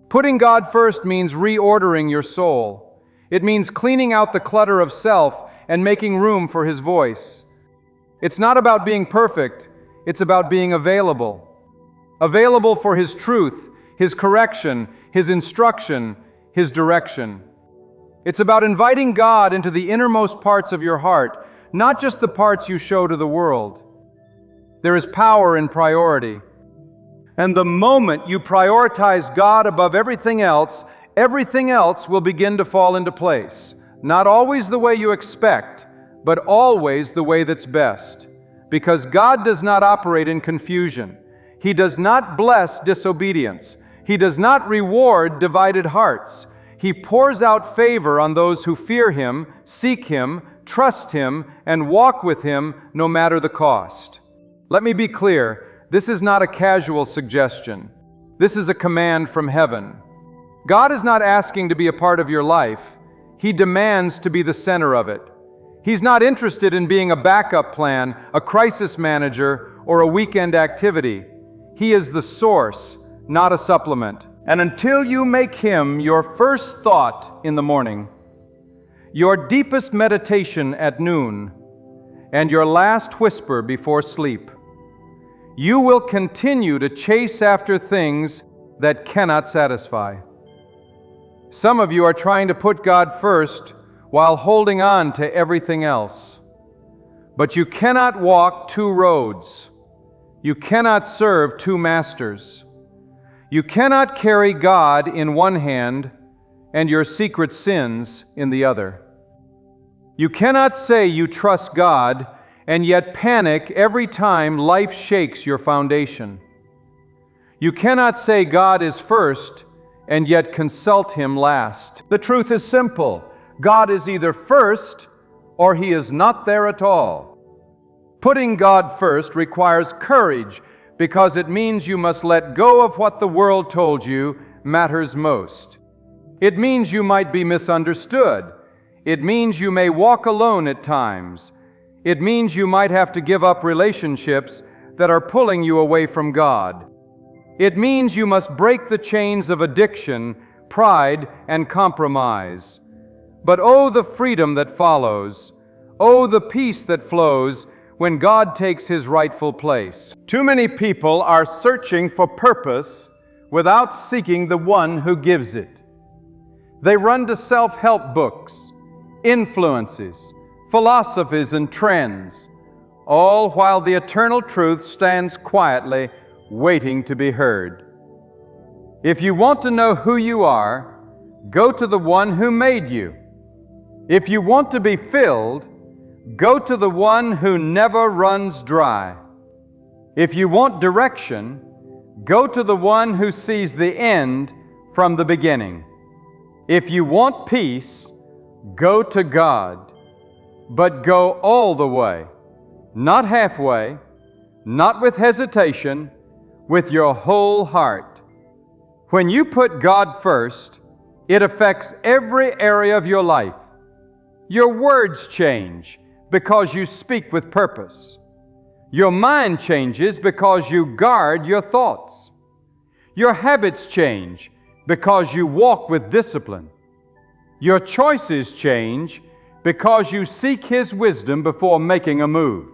Putting God first means reordering your soul. It means cleaning out the clutter of self and making room for His voice. It's not about being perfect. It's about being available. Available for His truth, His correction, His instruction, His direction. It's about inviting God into the innermost parts of your heart, not just the parts you show to the world. There is power in priority. And the moment you prioritize God above everything else will begin to fall into place. Not always the way you expect, but always the way that's best. Because God does not operate in confusion. He does not bless disobedience. He does not reward divided hearts. He pours out favor on those who fear Him, seek Him, trust Him, and walk with Him no matter the cost. Let me be clear, this is not a casual suggestion. This is a command from heaven. God is not asking to be a part of your life. He demands to be the center of it. He's not interested in being a backup plan, a crisis manager, or a weekend activity. He is the source, not a supplement. And until you make Him your first thought in the morning, your deepest meditation at noon, and your last whisper before sleep, you will continue to chase after things that cannot satisfy. Some of you are trying to put God first while holding on to everything else. But you cannot walk two roads. You cannot serve two masters. You cannot carry God in one hand and your secret sins in the other. You cannot say you trust God and yet panic every time life shakes your foundation. You cannot say God is first and yet consult Him last. The truth is simple. God is either first or He is not there at all. Putting God first requires courage because it means you must let go of what the world told you matters most. It means you might be misunderstood. It means you may walk alone at times. It means you might have to give up relationships that are pulling you away from God. It means you must break the chains of addiction, pride, and compromise. But oh, the freedom that follows. Oh, the peace that flows when God takes His rightful place. Too many people are searching for purpose without seeking the one who gives it. They run to self-help books, influences, philosophies, and trends, all while the eternal truth stands quietly waiting to be heard. If you want to know who you are, go to the one who made you. If you want to be filled, go to the one who never runs dry. If you want direction, go to the one who sees the end from the beginning. If you want peace, go to God. but go all the way, not halfway, not with hesitation, with your whole heart. When you put God first, it affects every area of your life. Your words change because you speak with purpose. Your mind changes because you guard your thoughts. Your habits change because you walk with discipline. Your choices change because you seek His wisdom before making a move.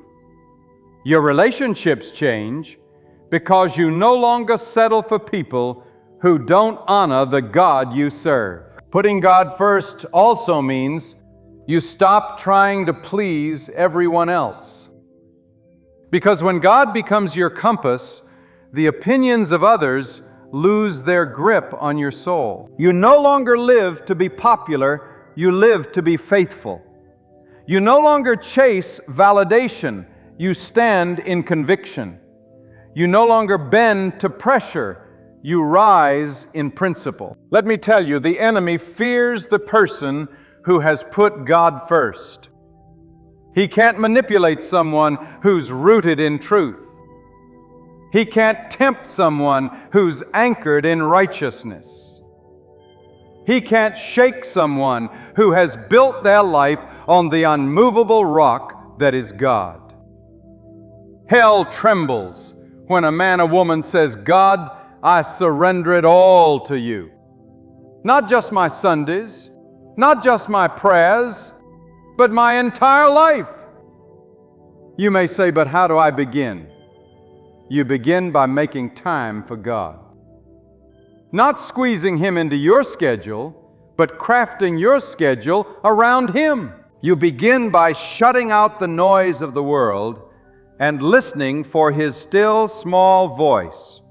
Your relationships change because you no longer settle for people who don't honor the God you serve. Putting God first also means you stop trying to please everyone else. Because when God becomes your compass, the opinions of others lose their grip on your soul. You no longer live to be popular, you live to be faithful. You no longer chase validation, you stand in conviction. You no longer bend to pressure, you rise in principle. Let me tell you, the enemy fears the person who has put God first. He can't manipulate someone who's rooted in truth. He can't tempt someone who's anchored in righteousness. He can't shake someone who has built their life on the unmovable rock that is God. Hell trembles when a man or woman says, God, I surrender it all to you. Not just my Sundays, not just my prayers, but my entire life. You may say, but how do I begin? You begin by making time for God. Not squeezing Him into your schedule, but crafting your schedule around Him. You begin by shutting out the noise of the world and listening for His still small voice.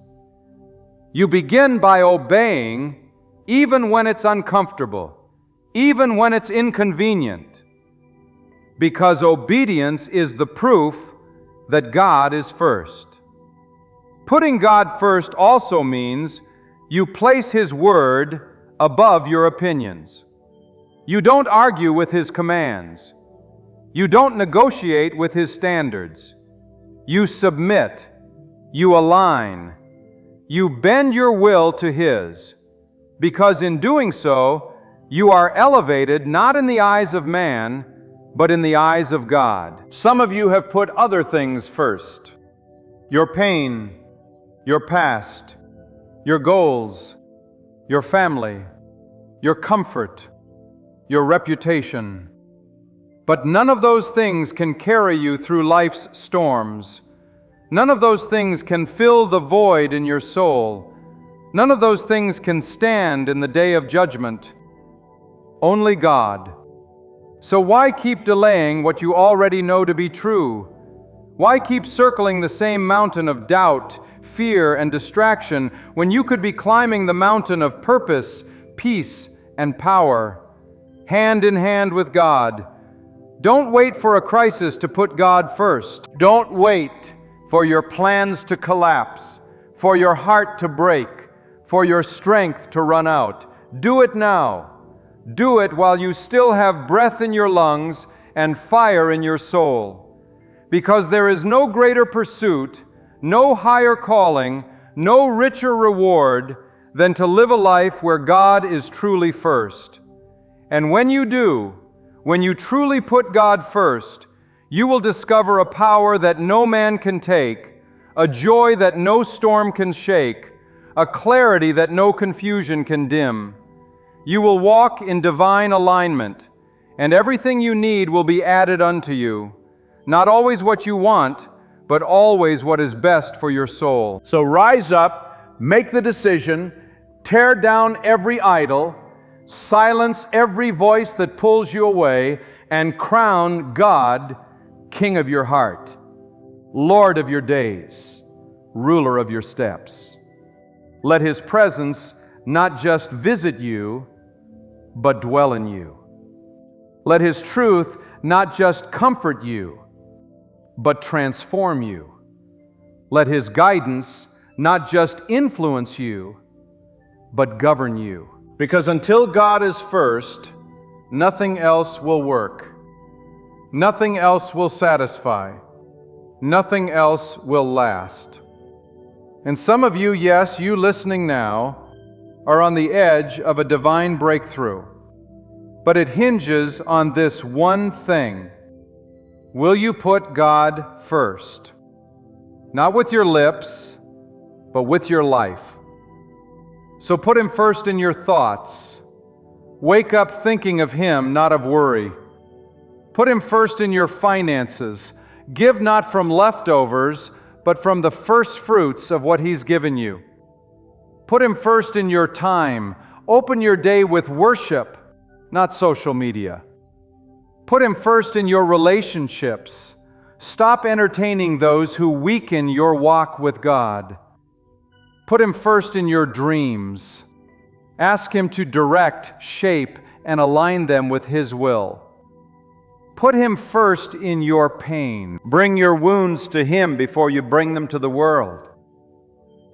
You begin by obeying even when it's uncomfortable, even when it's inconvenient, because obedience is the proof that God is first. Putting God first also means you place His word above your opinions. You don't argue with His commands. You don't negotiate with His standards. You submit. You align. You bend your will to His, because in doing so, you are elevated not in the eyes of man, but in the eyes of God. Some of you have put other things first. Your pain, your past, your goals, your family, your comfort, your reputation. But none of those things can carry you through life's storms. None of those things can fill the void in your soul. None of those things can stand in the day of judgment. Only God. So why keep delaying what you already know to be true? Why keep circling the same mountain of doubt, fear, and distraction when you could be climbing the mountain of purpose, peace, and power, hand in hand with God? Don't wait for a crisis to put God first. Don't wait for your plans to collapse, for your heart to break, for your strength to run out. Do it now. Do it while you still have breath in your lungs and fire in your soul. Because there is no greater pursuit, no higher calling, no richer reward than to live a life where God is truly first. And when you do, when you truly put God first, you will discover a power that no man can take, a joy that no storm can shake, a clarity that no confusion can dim. You will walk in divine alignment, and everything you need will be added unto you. Not always what you want, but always what is best for your soul. So rise up, make the decision, tear down every idol, silence every voice that pulls you away, and crown God King of your heart, Lord of your days, ruler of your steps. Let His presence not just visit you, but dwell in you. Let His truth not just comfort you, but transform you. Let His guidance not just influence you, but govern you. Because until God is first, nothing else will work. Nothing else will satisfy. Nothing else will last. And some of you, yes, you listening now, are on the edge of a divine breakthrough. But it hinges on this one thing. Will you put God first? Not with your lips, but with your life. So put Him first in your thoughts. Wake up thinking of Him, not of worry. Put Him first in your finances. Give not from leftovers, but from the first fruits of what He's given you. Put Him first in your time. Open your day with worship, not social media. Put Him first in your relationships. Stop entertaining those who weaken your walk with God. Put Him first in your dreams. Ask Him to direct, shape, and align them with His will. Put Him first in your pain. Bring your wounds to Him before you bring them to the world.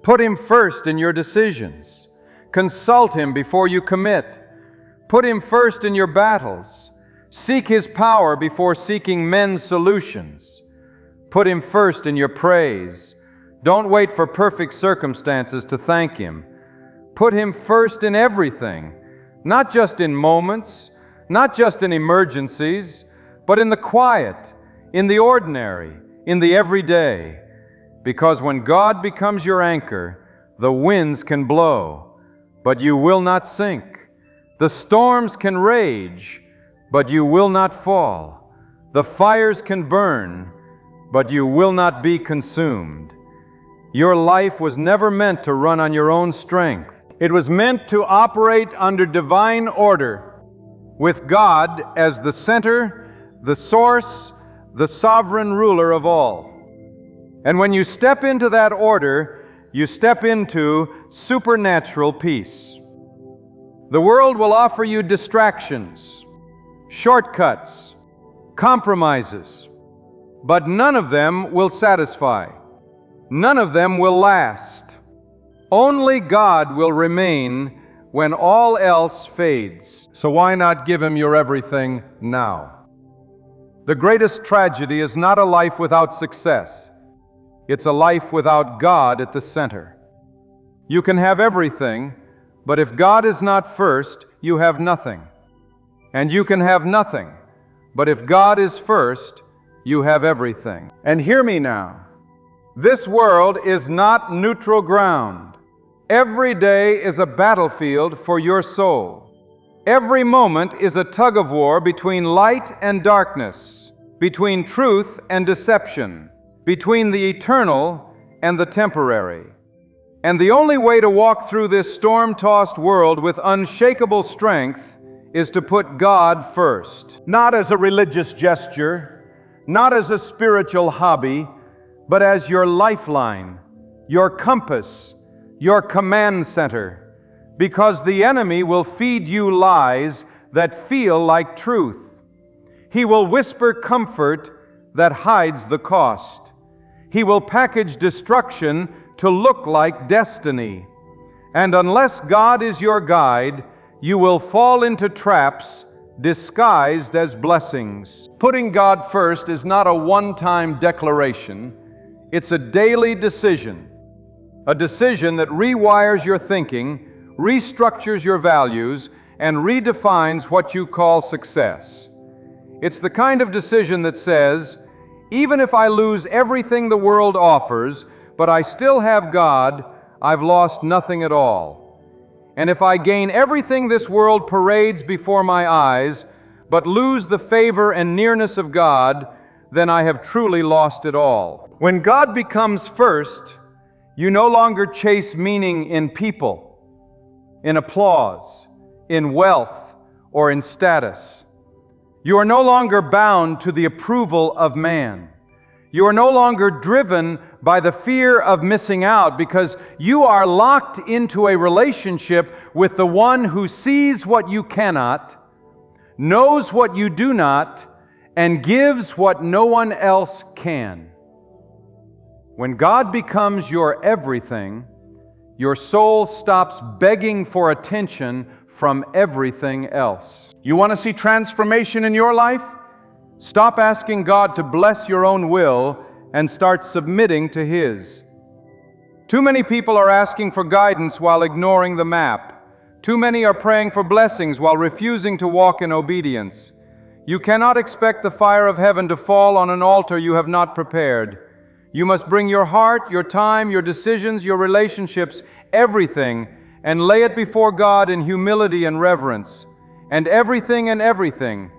Put Him first in your decisions. Consult Him before you commit. Put Him first in your battles. Seek His power before seeking men's solutions. Put Him first in your praise. Don't wait for perfect circumstances to thank Him. Put Him first in everything, not just in moments, not just in emergencies, but in the quiet, in the ordinary, in the everyday. Because when God becomes your anchor, the winds can blow, but you will not sink. The storms can rage, but you will not fall. The fires can burn, but you will not be consumed. Your life was never meant to run on your own strength. It was meant to operate under divine order, with God as the center, the source, the sovereign ruler of all. And when you step into that order, you step into supernatural peace. The world will offer you distractions, shortcuts, compromises, but none of them will satisfy. None of them will last. Only God will remain when all else fades. So why not give Him your everything now? The greatest tragedy is not a life without success. It's a life without God at the center. You can have everything, but if God is not first, you have nothing. And you can have nothing, but if God is first, you have everything. And hear me now. This world is not neutral ground. Every day is a battlefield for your soul. Every moment is a tug of war between light and darkness, between truth and deception, between the eternal and the temporary. And the only way to walk through this storm-tossed world with unshakable strength is to put God first. Not as a religious gesture, not as a spiritual hobby, but as your lifeline, your compass, your command center, because the enemy will feed you lies that feel like truth. He will whisper comfort that hides the cost. He will package destruction to look like destiny. And unless God is your guide, you will fall into traps disguised as blessings. Putting God first is not a one-time declaration. It's a daily decision, a decision that rewires your thinking, restructures your values, and redefines what you call success. It's the kind of decision that says, even if I lose everything the world offers, but I still have God, I've lost nothing at all. And if I gain everything this world parades before my eyes, but lose the favor and nearness of God, then I have truly lost it all. When God becomes first, you no longer chase meaning in people, in applause, in wealth, or in status. You are no longer bound to the approval of man. You are no longer driven by the fear of missing out, because you are locked into a relationship with the one who sees what you cannot, knows what you do not, and gives what no one else can. When God becomes your everything, your soul stops begging for attention from everything else. You want to see transformation in your life? Stop asking God to bless your own will and start submitting to His. Too many people are asking for guidance while ignoring the map. Too many are praying for blessings while refusing to walk in obedience. You cannot expect the fire of heaven to fall on an altar you have not prepared. You must bring your heart, your time, your decisions, your relationships, everything, and lay it before God in humility and reverence. And everything.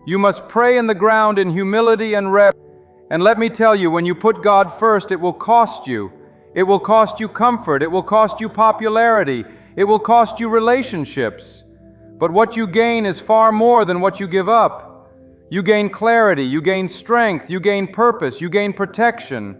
You must pray in the ground in humility and reverence. And let me tell you, when you put God first, it will cost you. It will cost you comfort. It will cost you popularity. It will cost you relationships. But what you gain is far more than what you give up. You gain clarity. You gain strength. You gain purpose. You gain protection.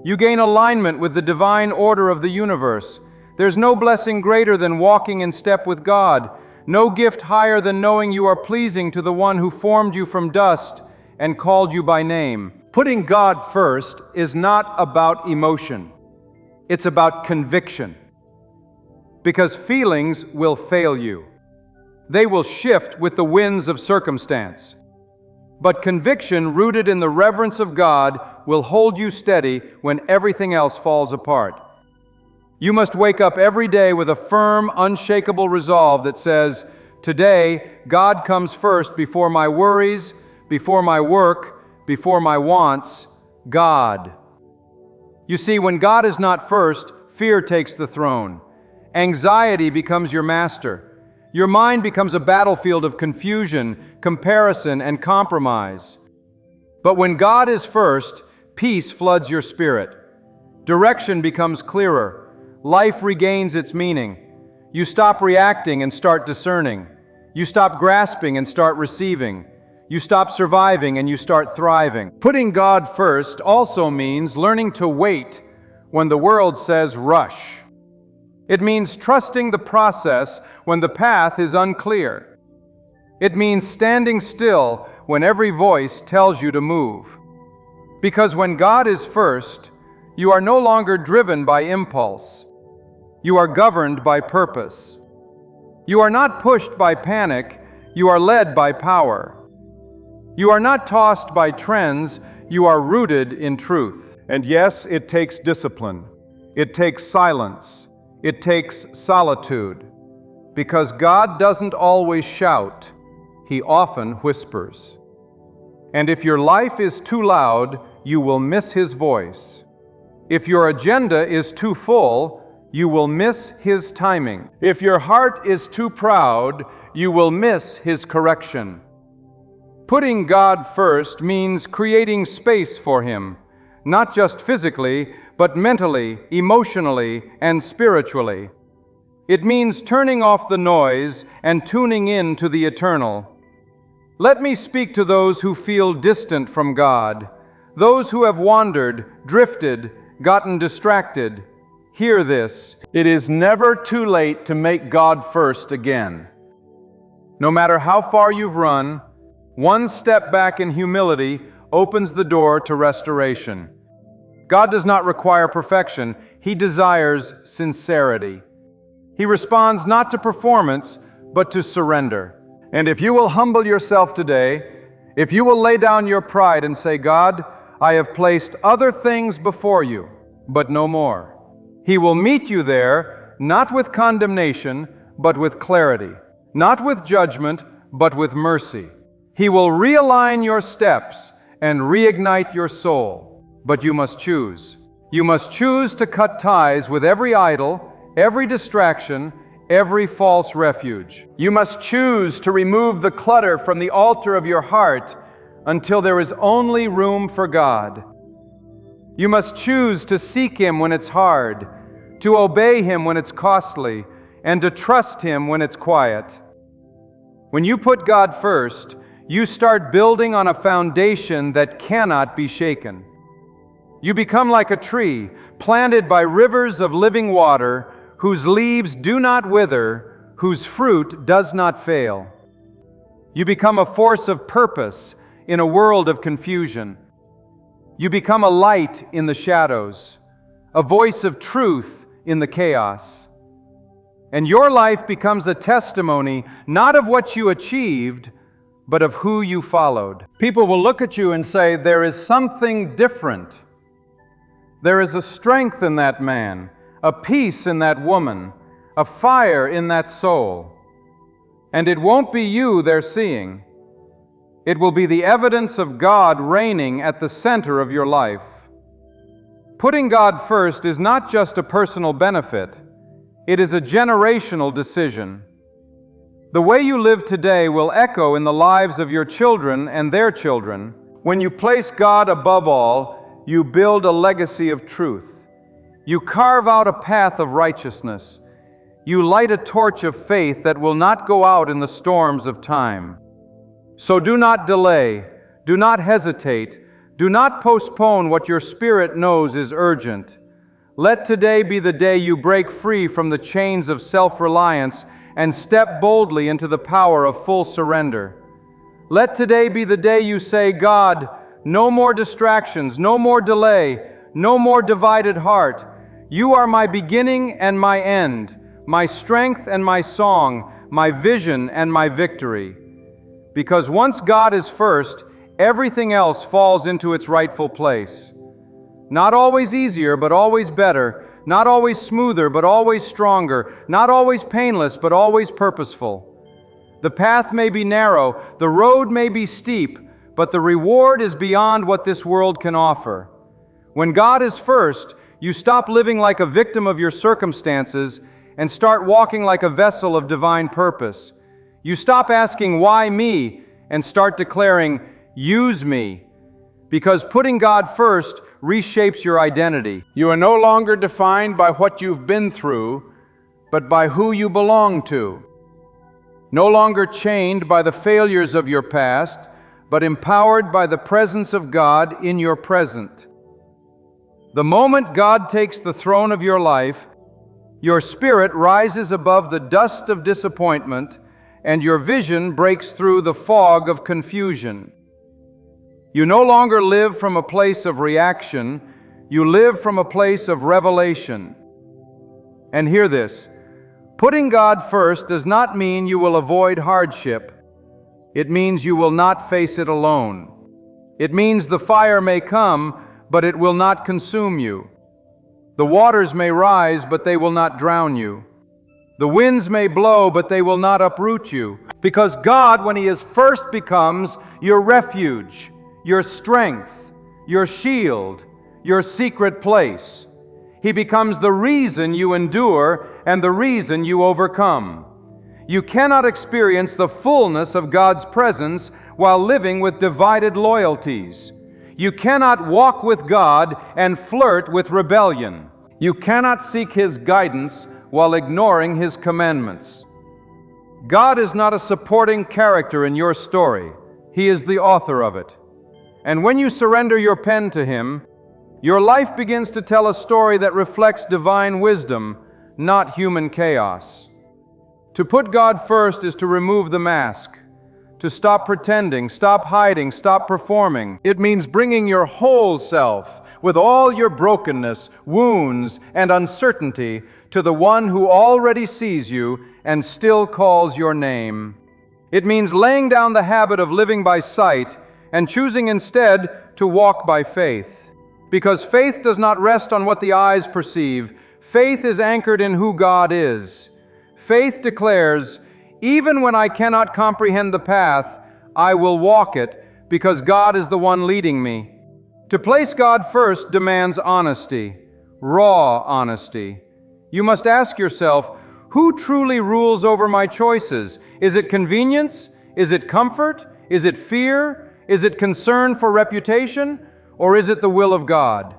You gain alignment with the divine order of the universe. There's no blessing greater than walking in step with God. No gift higher than knowing you are pleasing to the one who formed you from dust and called you by name. Putting God first is not about emotion. It's about conviction. Because feelings will fail you. They will shift with the winds of circumstance. But conviction rooted in the reverence of God will hold you steady when everything else falls apart. You must wake up every day with a firm, unshakable resolve that says, today, God comes first before my worries, before my work, before my wants. God. You see, when God is not first, fear takes the throne. Anxiety becomes your master. Your mind becomes a battlefield of confusion, comparison, and compromise. But when God is first, peace floods your spirit. Direction becomes clearer. Life regains its meaning. You stop reacting and start discerning. You stop grasping and start receiving. You stop surviving and you start thriving. Putting God first also means learning to wait when the world says rush. It means trusting the process when the path is unclear. It means standing still when every voice tells you to move. Because when God is first, you are no longer driven by impulse. You are governed by purpose. You are not pushed by panic, you are led by power. You are not tossed by trends, you are rooted in truth. And yes, it takes discipline. It takes silence. It takes solitude. Because God doesn't always shout, He often whispers. And if your life is too loud, you will miss His voice. If your agenda is too full, you will miss His timing. If your heart is too proud, you will miss His correction. Putting God first means creating space for Him, not just physically, but mentally, emotionally, and spiritually. It means turning off the noise and tuning in to the eternal. Let me speak to those who feel distant from God, those who have wandered, drifted, gotten distracted. Hear this. It is never too late to make God first again. No matter how far you've run, one step back in humility opens the door to restoration. God does not require perfection. He desires sincerity. He responds not to performance, but to surrender. And if you will humble yourself today, if you will lay down your pride and say, God, I have placed other things before you, but no more. He will meet you there, not with condemnation, but with clarity. Not with judgment, but with mercy. He will realign your steps and reignite your soul. But you must choose. You must choose to cut ties with every idol, every distraction, every false refuge. You must choose to remove the clutter from the altar of your heart until there is only room for God. You must choose to seek Him when it's hard, to obey Him when it's costly, and to trust Him when it's quiet. When you put God first, you start building on a foundation that cannot be shaken. You become like a tree planted by rivers of living water, whose leaves do not wither, whose fruit does not fail. You become a force of purpose in a world of confusion. You become a light in the shadows, a voice of truth in the chaos. And your life becomes a testimony not of what you achieved, but of who you followed. People will look at you and say, there is something different. There is a strength in that man, a peace in that woman, a fire in that soul. And it won't be you they're seeing. It will be the evidence of God reigning at the center of your life. Putting God first is not just a personal benefit, it is a generational decision. The way you live today will echo in the lives of your children and their children. When you place God above all, you build a legacy of truth. You carve out a path of righteousness. You light a torch of faith that will not go out in the storms of time. So do not delay, do not hesitate, do not postpone what your spirit knows is urgent. Let today be the day you break free from the chains of self-reliance and step boldly into the power of full surrender. Let today be the day you say, God, no more distractions, no more delay, no more divided heart. You are my beginning and my end, my strength and my song, my vision and my victory. Because once God is first, everything else falls into its rightful place. Not always easier, but always better. Not always smoother, but always stronger. Not always painless, but always purposeful. The path may be narrow, the road may be steep, but the reward is beyond what this world can offer. When God is first, you stop living like a victim of your circumstances and start walking like a vessel of divine purpose. You stop asking, why me, and start declaring, use me. Because putting God first reshapes your identity. You are no longer defined by what you've been through, but by who you belong to. No longer chained by the failures of your past, but empowered by the presence of God in your present. The moment God takes the throne of your life, your spirit rises above the dust of disappointment, and your vision breaks through the fog of confusion. You no longer live from a place of reaction, you live from a place of revelation. And hear this, putting God first does not mean you will avoid hardship. It means you will not face it alone. It means the fire may come, but it will not consume you. The waters may rise, but they will not drown you. The winds may blow, but they will not uproot you. Because God, when He is first, becomes your refuge, your strength, your shield, your secret place. He becomes the reason you endure and the reason you overcome. You cannot experience the fullness of God's presence while living with divided loyalties. You cannot walk with God and flirt with rebellion. You cannot seek His guidance while ignoring His commandments. God is not a supporting character in your story. He is the author of it. And when you surrender your pen to Him, your life begins to tell a story that reflects divine wisdom, not human chaos. To put God first is to remove the mask, to stop pretending, stop hiding, stop performing. It means bringing your whole self, with all your brokenness, wounds, and uncertainty, to the one who already sees you and still calls your name. It means laying down the habit of living by sight and choosing instead to walk by faith. Because faith does not rest on what the eyes perceive. Faith is anchored in who God is. Faith declares, even when I cannot comprehend the path, I will walk it because God is the one leading me. To place God first demands honesty, raw honesty. You must ask yourself, who truly rules over my choices? Is it convenience? Is it comfort? Is it fear? Is it concern for reputation? Or is it the will of God?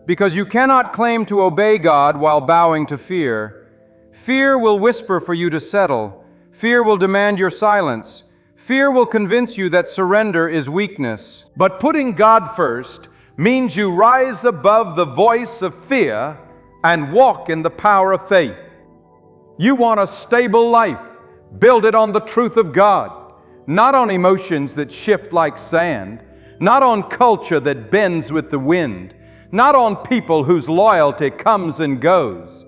Because you cannot claim to obey God while bowing to fear. Fear will whisper for you to settle. Fear will demand your silence. Fear will convince you that surrender is weakness. But putting God first means you rise above the voice of fear and walk in the power of faith. You want a stable life. Build it on the truth of God. Not on emotions that shift like sand, not on culture that bends with the wind, not on people whose loyalty comes and goes,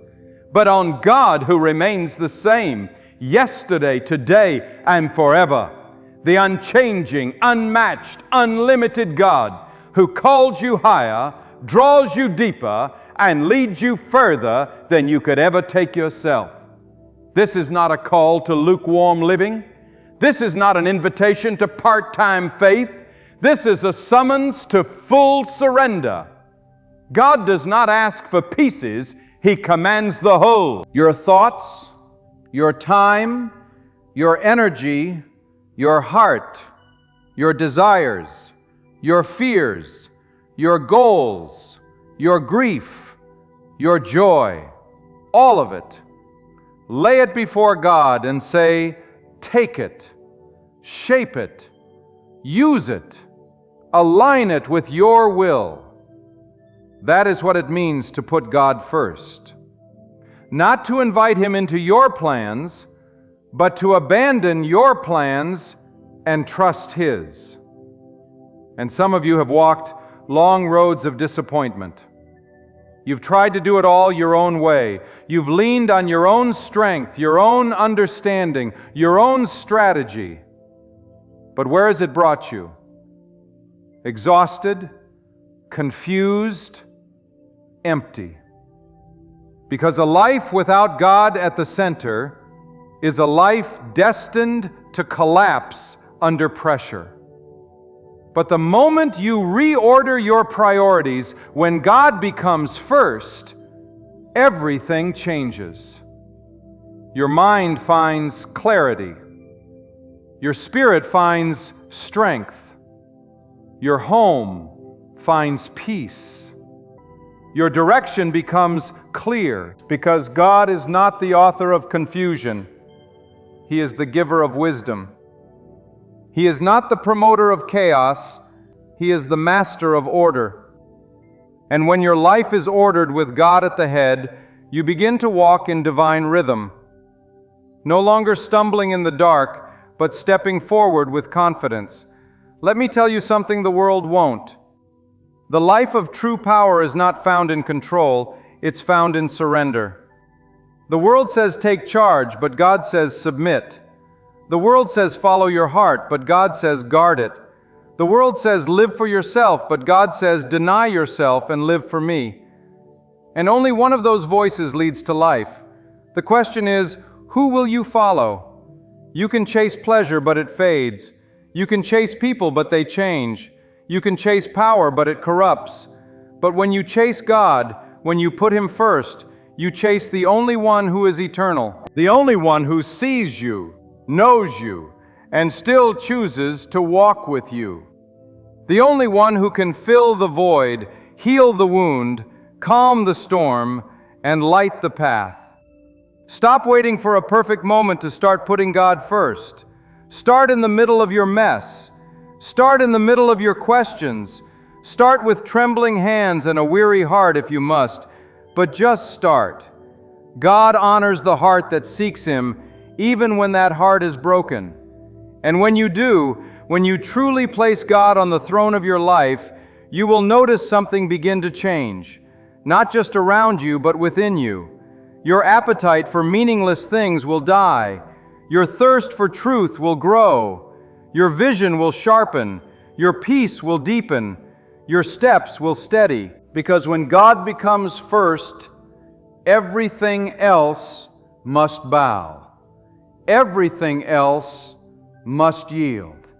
but on God who remains the same, yesterday, today, and forever. the unchanging, unmatched, unlimited God who calls you higher, draws you deeper, and leads you further than you could ever take yourself. This is not a call to lukewarm living. This is not an invitation to part-time faith. This is a summons to full surrender. God does not ask for pieces, He commands the whole. Your thoughts, your time, your energy, your heart, your desires, your fears, your goals, your grief, your joy, all of it. Lay it before God and say, take it, shape it, use it, align it with your will. That is what it means to put God first. Not to invite Him into your plans, but to abandon your plans and trust His. And some of you have walked long roads of disappointment. You've tried to do it all your own way. You've leaned on your own strength, your own understanding, your own strategy. But where has it brought you? Exhausted, confused, empty. Because a life without God at the center is a life destined to collapse under pressure. But the moment you reorder your priorities, when God becomes first, everything changes. Your mind finds clarity. Your spirit finds strength. Your home finds peace. Your direction becomes clear, because God is not the author of confusion. He is the giver of wisdom. He is not the promoter of chaos. He is the master of order. And when your life is ordered with God at the head, you begin to walk in divine rhythm, no longer stumbling in the dark, but stepping forward with confidence. Let me tell you something the world won't. The life of true power is not found in control, it's found in surrender. The world says take charge, but God says submit. The world says follow your heart, but God says guard it. The world says live for yourself, but God says deny yourself and live for me. And only one of those voices leads to life. The question is, who will you follow? You can chase pleasure, but it fades. You can chase people, but they change. You can chase power, but it corrupts. But when you chase God, when you put Him first, you chase the only one who is eternal, the only one who sees you, knows you, and still chooses to walk with you. The only one who can fill the void, heal the wound, calm the storm, and light the path. Stop waiting for a perfect moment to start putting God first. Start in the middle of your mess. Start in the middle of your questions. Start with trembling hands and a weary heart if you must, but just start. God honors the heart that seeks Him, even when that heart is broken. And when you do, when you truly place God on the throne of your life, you will notice something begin to change, not just around you, but within you. Your appetite for meaningless things will die. Your thirst for truth will grow. Your vision will sharpen. Your peace will deepen. Your steps will steady. Because when God becomes first, everything else must bow. Everything else must yield.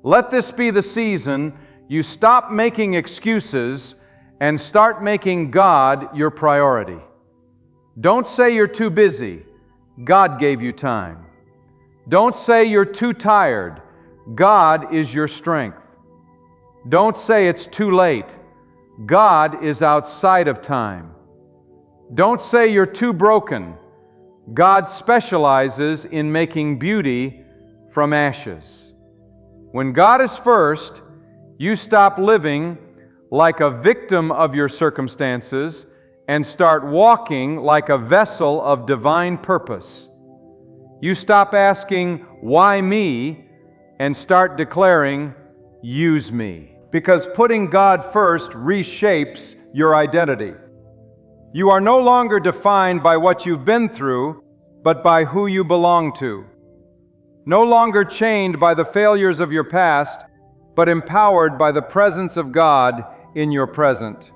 Let this be the season you stop making excuses and start making God your priority. Don't say you're too busy. God gave you time. Don't say you're too tired. God is your strength. Don't say it's too late. God is outside of time. Don't say you're too broken. God specializes in making beauty from ashes. When God is first, you stop living like a victim of your circumstances and start walking like a vessel of divine purpose. You stop asking, why me? And start declaring, use me. Because putting God first reshapes your identity. You are no longer defined by what you've been through, but by who you belong to. no longer chained by the failures of your past, but empowered by the presence of God in your present.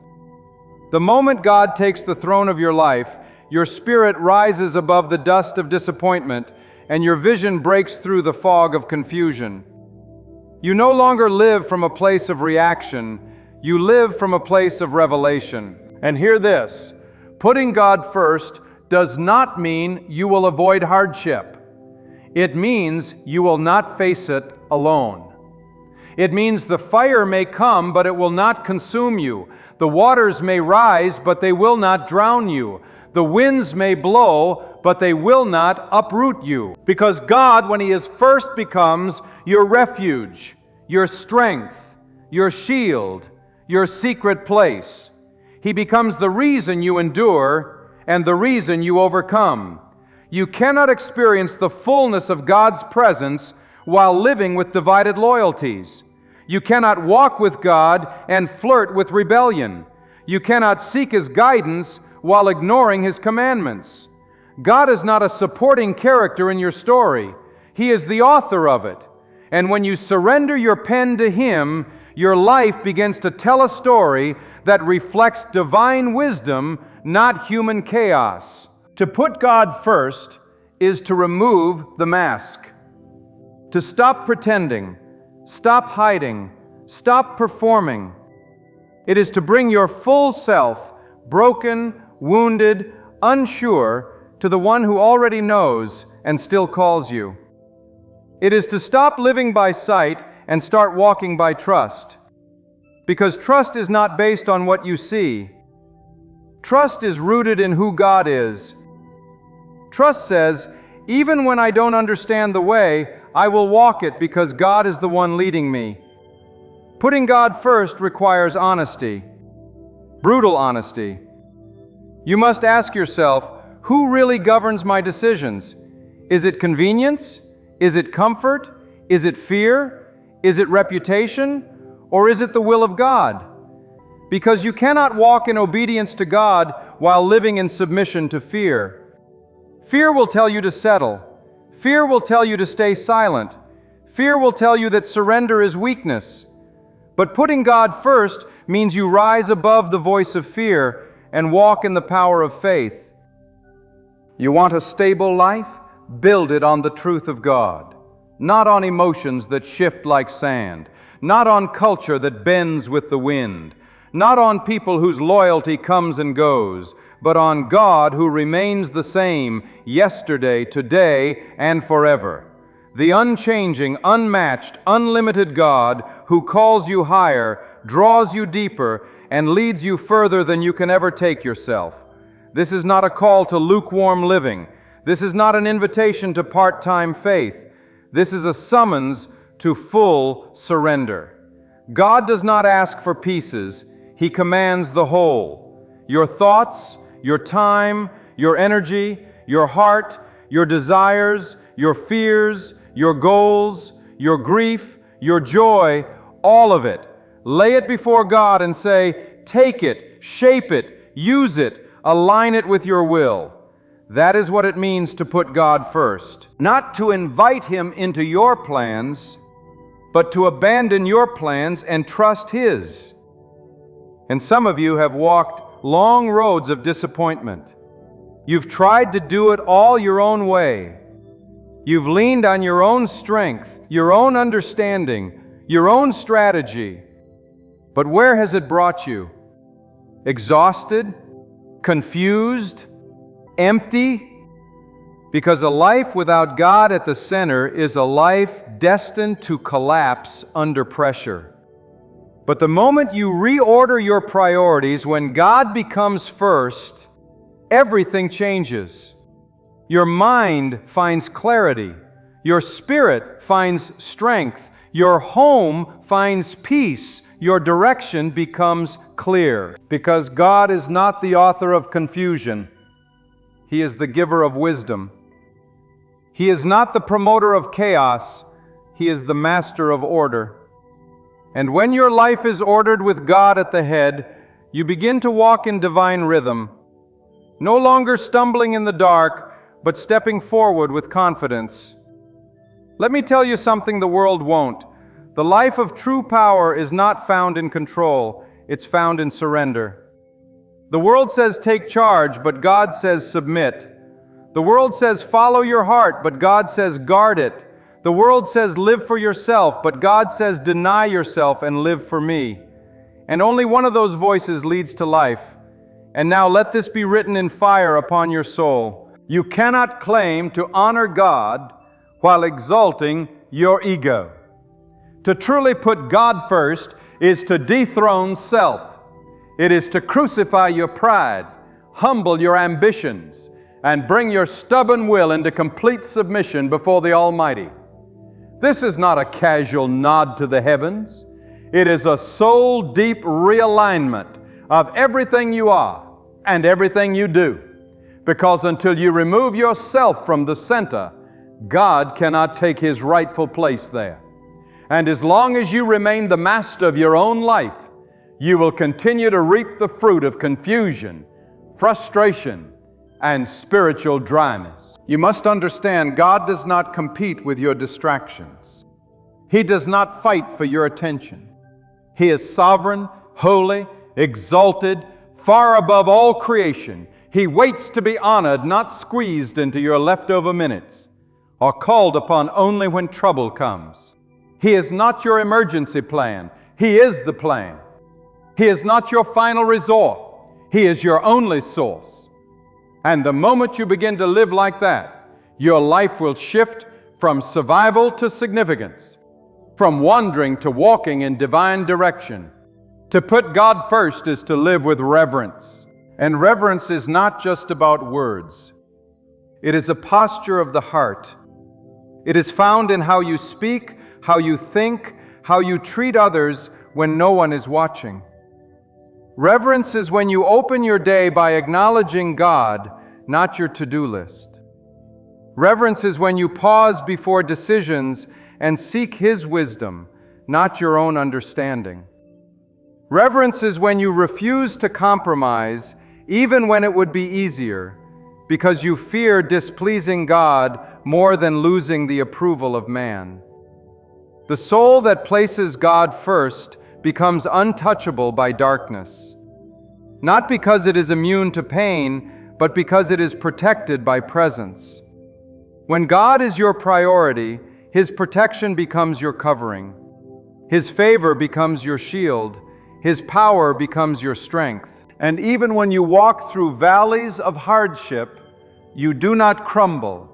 The moment God takes the throne of your life, your spirit rises above the dust of disappointment, and your vision breaks through the fog of confusion. You no longer live from a place of reaction, you live from a place of revelation. And hear this, putting God first does not mean you will avoid hardship. It means you will not face it alone. It means the fire may come, but it will not consume you. The waters may rise, but they will not drown you. The winds may blow, but they will not uproot you. Because God, when He is first, becomes your refuge, your strength, your shield, your secret place. He becomes the reason you endure and the reason you overcome. You cannot experience the fullness of God's presence while living with divided loyalties. You cannot walk with God and flirt with rebellion. You cannot seek His guidance while ignoring His commandments. God is not a supporting character in your story. He is the author of it. And when you surrender your pen to Him, your life begins to tell a story that reflects divine wisdom, not human chaos. To put God first is to remove the mask. To stop pretending, stop hiding, stop performing. It is to bring your full self, broken, wounded, unsure, to the one who already knows and still calls you. It is to stop living by sight and start walking by trust. Because trust is not based on what you see. Trust is rooted in who God is. Trust says, even when I don't understand the way, I will walk it because God is the one leading me. Putting God first requires honesty, brutal honesty. You must ask yourself, who really governs my decisions? Is it convenience? Is it comfort? Is it fear? Is it reputation? Or is it the will of God? Because you cannot walk in obedience to God while living in submission to fear. Fear will tell you to settle. Fear will tell you to stay silent. Fear will tell you that surrender is weakness. But putting God first means you rise above the voice of fear and walk in the power of faith. You want a stable life? Build it on the truth of God, not on emotions that shift like sand, not on culture that bends with the wind, not on people whose loyalty comes and goes, but on God who remains the same yesterday, today, and forever. The unchanging, unmatched, unlimited God who calls you higher, draws you deeper, and leads you further than you can ever take yourself. This is not a call to lukewarm living. This is not an invitation to part-time faith. This is a summons to full surrender. God does not ask for pieces. He commands the whole. Your thoughts, your time, your energy, your heart, your desires, your fears, your goals, your grief, your joy, all of it. Lay it before God and say, take it, shape it, use it, align it with your will. That is what it means to put God first. Not to invite Him into your plans, but to abandon your plans and trust His. And some of you have walked long roads of disappointment. You've tried to do it all your own way. You've leaned on your own strength, your own understanding, your own strategy. But where has it brought you? Exhausted? Confused? Empty? Because a life without God at the center is a life destined to collapse under pressure. But the moment you reorder your priorities, when God becomes first, everything changes. Your mind finds clarity. Your spirit finds strength. Your home finds peace. Your direction becomes clear. Because God is not the author of confusion. He is the giver of wisdom. He is not the promoter of chaos. He is the master of order. And when your life is ordered with God at the head, you begin to walk in divine rhythm, no longer stumbling in the dark, but stepping forward with confidence. Let me tell you something the world won't. The life of true power is not found in control, it's found in surrender. The world says take charge, but God says submit. The world says follow your heart, but God says guard it. The world says live for yourself, but God says deny yourself and live for me. And only one of those voices leads to life. And now let this be written in fire upon your soul. You cannot claim to honor God while exalting your ego. To truly put God first is to dethrone self. It is to crucify your pride, humble your ambitions, and bring your stubborn will into complete submission before the Almighty. This is not a casual nod to the heavens. It is a soul-deep realignment of everything you are and everything you do. Because until you remove yourself from the center, God cannot take His rightful place there. And as long as you remain the master of your own life, you will continue to reap the fruit of confusion, frustration, and spiritual dryness. You must understand, God does not compete with your distractions. He does not fight for your attention. He is sovereign, holy, exalted, far above all creation. He waits to be honored, not squeezed into your leftover minutes, or called upon only when trouble comes. He is not your emergency plan. He is the plan. He is not your final resort. He is your only source. And the moment you begin to live like that, your life will shift from survival to significance, from wandering to walking in divine direction. To put God first is to live with reverence. And reverence is not just about words. It is a posture of the heart. It is found in how you speak, how you think, how you treat others when no one is watching. Reverence is when you open your day by acknowledging God, not your to-do list. Reverence is when you pause before decisions and seek His wisdom, not your own understanding. Reverence is when you refuse to compromise, even when it would be easier, because you fear displeasing God more than losing the approval of man. The soul that places God first becomes untouchable by darkness, not because it is immune to pain, but because it is protected by presence. When God is your priority, His protection becomes your covering. His favor becomes your shield. His power becomes your strength. And even when you walk through valleys of hardship, you do not crumble,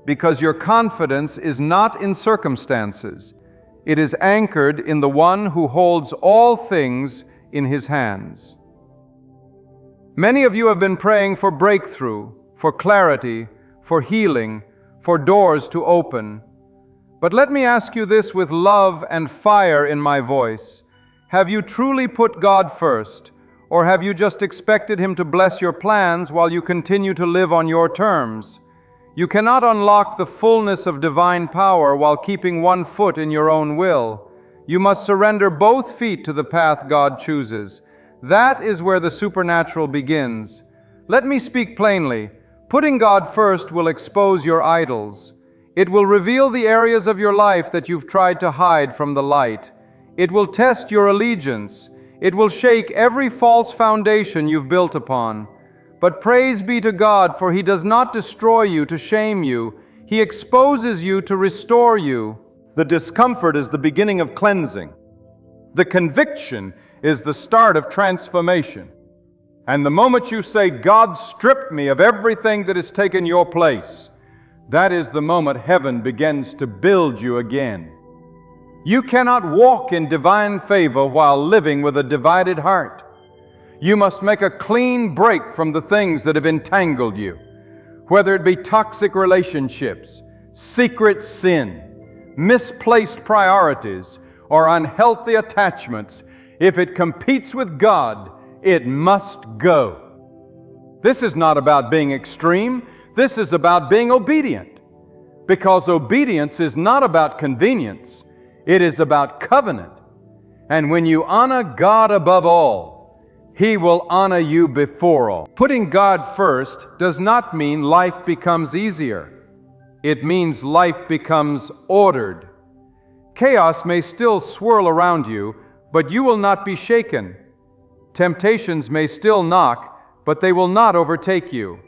because your confidence is not in circumstances. It is anchored in the One who holds all things in His hands. Many of you have been praying for breakthrough, for clarity, for healing, for doors to open. But let me ask you this with love and fire in my voice. Have you truly put God first, or have you just expected Him to bless your plans while you continue to live on your terms? You cannot unlock the fullness of divine power while keeping one foot in your own will. You must surrender both feet to the path God chooses. That is where the supernatural begins. Let me speak plainly. Putting God first will expose your idols. It will reveal the areas of your life that you've tried to hide from the light. It will test your allegiance. It will shake every false foundation you've built upon. But praise be to God, for He does not destroy you to shame you. He exposes you to restore you. The discomfort is the beginning of cleansing. The conviction is the start of transformation. And the moment you say, God, strip me of everything that has taken your place, that is the moment heaven begins to build you again. You cannot walk in divine favor while living with a divided heart. You must make a clean break from the things that have entangled you, whether it be toxic relationships, secret sin, misplaced priorities, or unhealthy attachments. If it competes with God, it must go. This is not about being extreme. This is about being obedient. Because obedience is not about convenience. It is about covenant. And when you honor God above all, He will honor you before all. Putting God first does not mean life becomes easier. It means life becomes ordered. Chaos may still swirl around you, but you will not be shaken. Temptations may still knock, but they will not overtake you.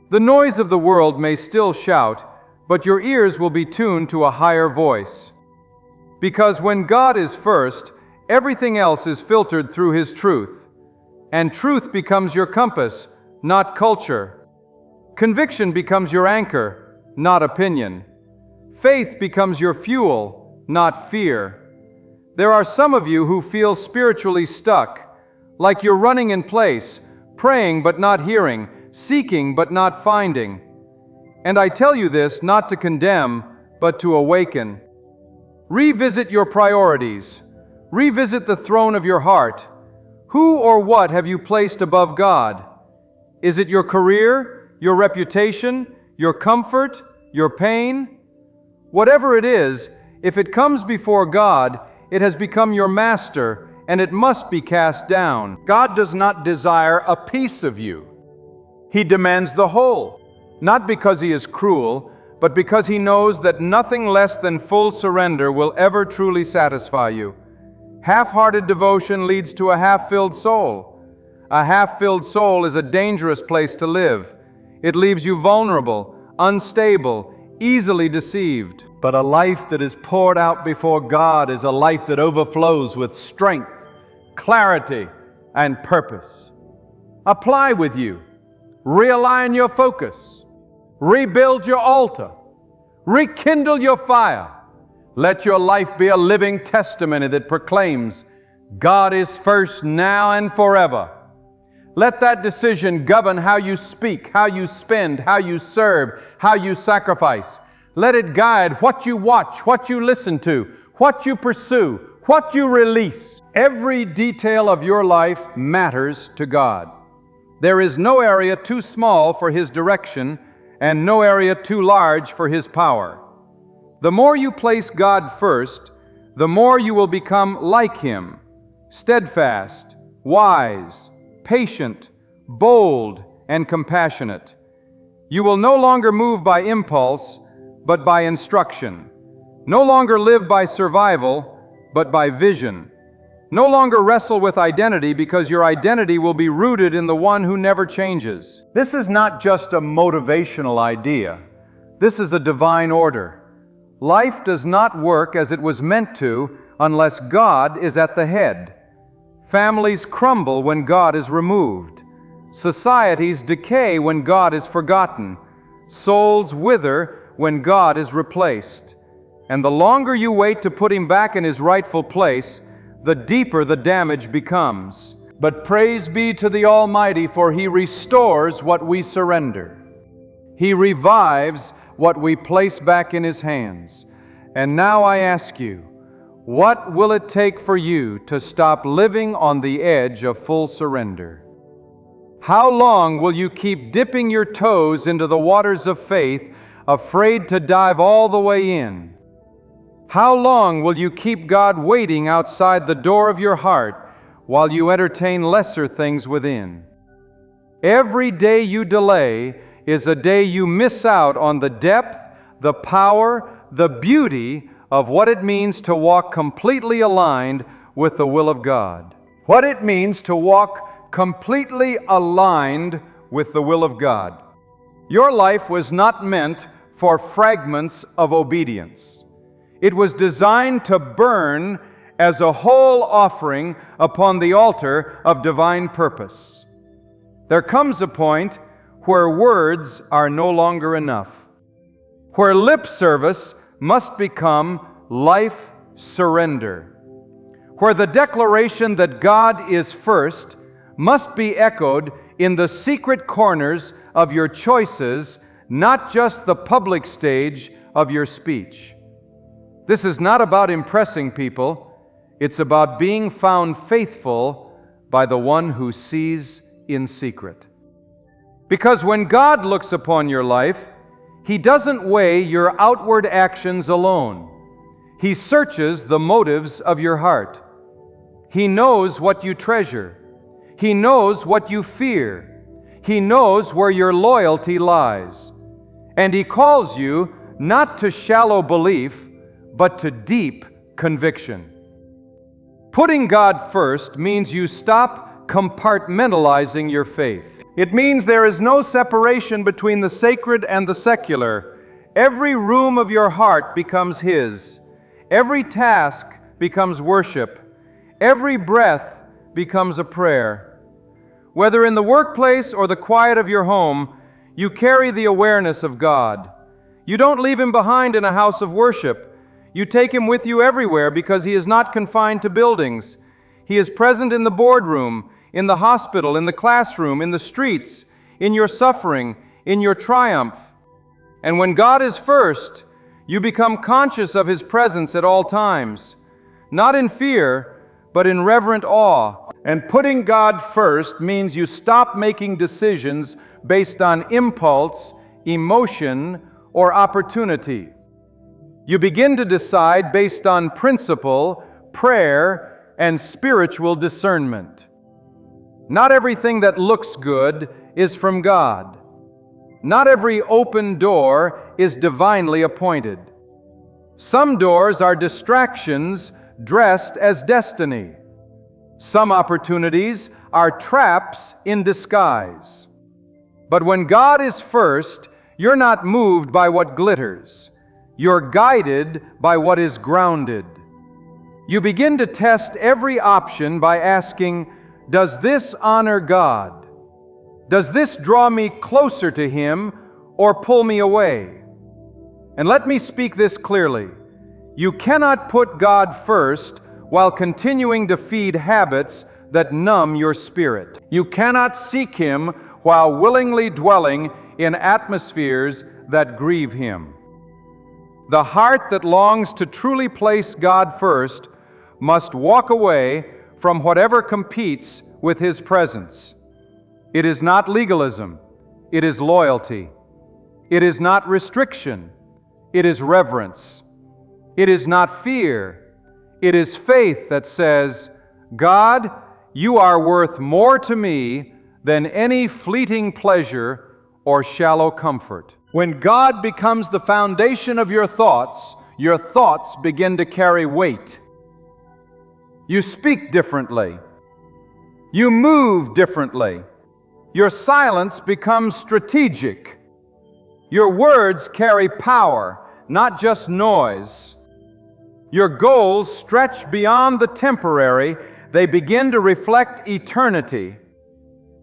The noise of the world may still shout, but your ears will be tuned to a higher voice. Because when God is first, everything else is filtered through His truth. And truth becomes your compass, not culture. Conviction becomes your anchor, not opinion. Faith becomes your fuel, not fear. There are some of you who feel spiritually stuck, like you're running in place, praying but not hearing, seeking but not finding. And I tell you this not to condemn, but to awaken. Revisit your priorities. Revisit the throne of your heart. Who or what have you placed above God? Is it your career, your reputation, your comfort, your pain? Whatever it is, if it comes before God, it has become your master, and it must be cast down. God does not desire a piece of you. He demands the whole, not because He is cruel, but because He knows that nothing less than full surrender will ever truly satisfy you. Half-hearted devotion leads to a half-filled soul. A half-filled soul is a dangerous place to live. It leaves you vulnerable, unstable, easily deceived. But a life that is poured out before God is a life that overflows with strength, clarity, and purpose. Apply with you. Realign your focus. Rebuild your altar. Rekindle your fire. Let your life be a living testimony that proclaims God is first now and forever. Let that decision govern how you speak, how you spend, how you serve, how you sacrifice. Let it guide what you watch, what you listen to, what you pursue, what you release. Every detail of your life matters to God. There is no area too small for His direction and no area too large for His power. The more you place God first, the more you will become like Him, steadfast, wise, patient, bold, and compassionate. You will no longer move by impulse, but by instruction. No longer live by survival, but by vision. No longer wrestle with identity, because your identity will be rooted in the one who never changes. This is not just a motivational idea. This is a divine order. Life does not work as it was meant to unless God is at the head. Families crumble when God is removed. Societies decay when God is forgotten. Souls wither when God is replaced. And the longer you wait to put Him back in His rightful place, the deeper the damage becomes. But praise be to the Almighty, for He restores what we surrender. He revives what we place back in His hands. And now I ask you, what will it take for you to stop living on the edge of full surrender? How long will you keep dipping your toes into the waters of faith, afraid to dive all the way in? How long will you keep God waiting outside the door of your heart while you entertain lesser things within? Every day you delay is a day you miss out on the depth, the power, the beauty of what it means to walk completely aligned with the will of God. What it means to walk completely aligned with the will of God. Your life was not meant for fragments of obedience. It was designed to burn as a whole offering upon the altar of divine purpose. There comes a point where words are no longer enough, where lip service must become life surrender, where the declaration that God is first must be echoed in the secret corners of your choices, not just the public stage of your speech. This is not about impressing people. It's about being found faithful by the one who sees in secret. Because when God looks upon your life, He doesn't weigh your outward actions alone. He searches the motives of your heart. He knows what you treasure. He knows what you fear. He knows where your loyalty lies. And He calls you not to shallow belief, but to deep conviction. Putting God first means you stop compartmentalizing your faith. It means there is no separation between the sacred and the secular. Every room of your heart becomes His. Every task becomes worship. Every breath becomes a prayer. Whether in the workplace or the quiet of your home, you carry the awareness of God. You don't leave Him behind in a house of worship. You take Him with you everywhere because He is not confined to buildings. He is present in the boardroom, in the hospital, in the classroom, in the streets, in your suffering, in your triumph. And when God is first, you become conscious of His presence at all times, not in fear, but in reverent awe. And putting God first means you stop making decisions based on impulse, emotion, or opportunity. You begin to decide based on principle, prayer, and spiritual discernment. Not everything that looks good is from God. Not every open door is divinely appointed. Some doors are distractions dressed as destiny. Some opportunities are traps in disguise. But when God is first, you're not moved by what glitters. You're guided by what is grounded. You begin to test every option by asking, does this honor God? Does this draw me closer to Him or pull me away? And let me speak this clearly. You cannot put God first while continuing to feed habits that numb your spirit. You cannot seek Him while willingly dwelling in atmospheres that grieve Him. The heart that longs to truly place God first must walk away from whatever competes with His presence. It is not legalism, it is loyalty. It is not restriction, it is reverence. It is not fear, it is faith that says, God, You are worth more to me than any fleeting pleasure or shallow comfort. When God becomes the foundation of your thoughts begin to carry weight. You speak differently. You move differently. Your silence becomes strategic. Your words carry power, not just noise. Your goals stretch beyond the temporary. They begin to reflect eternity.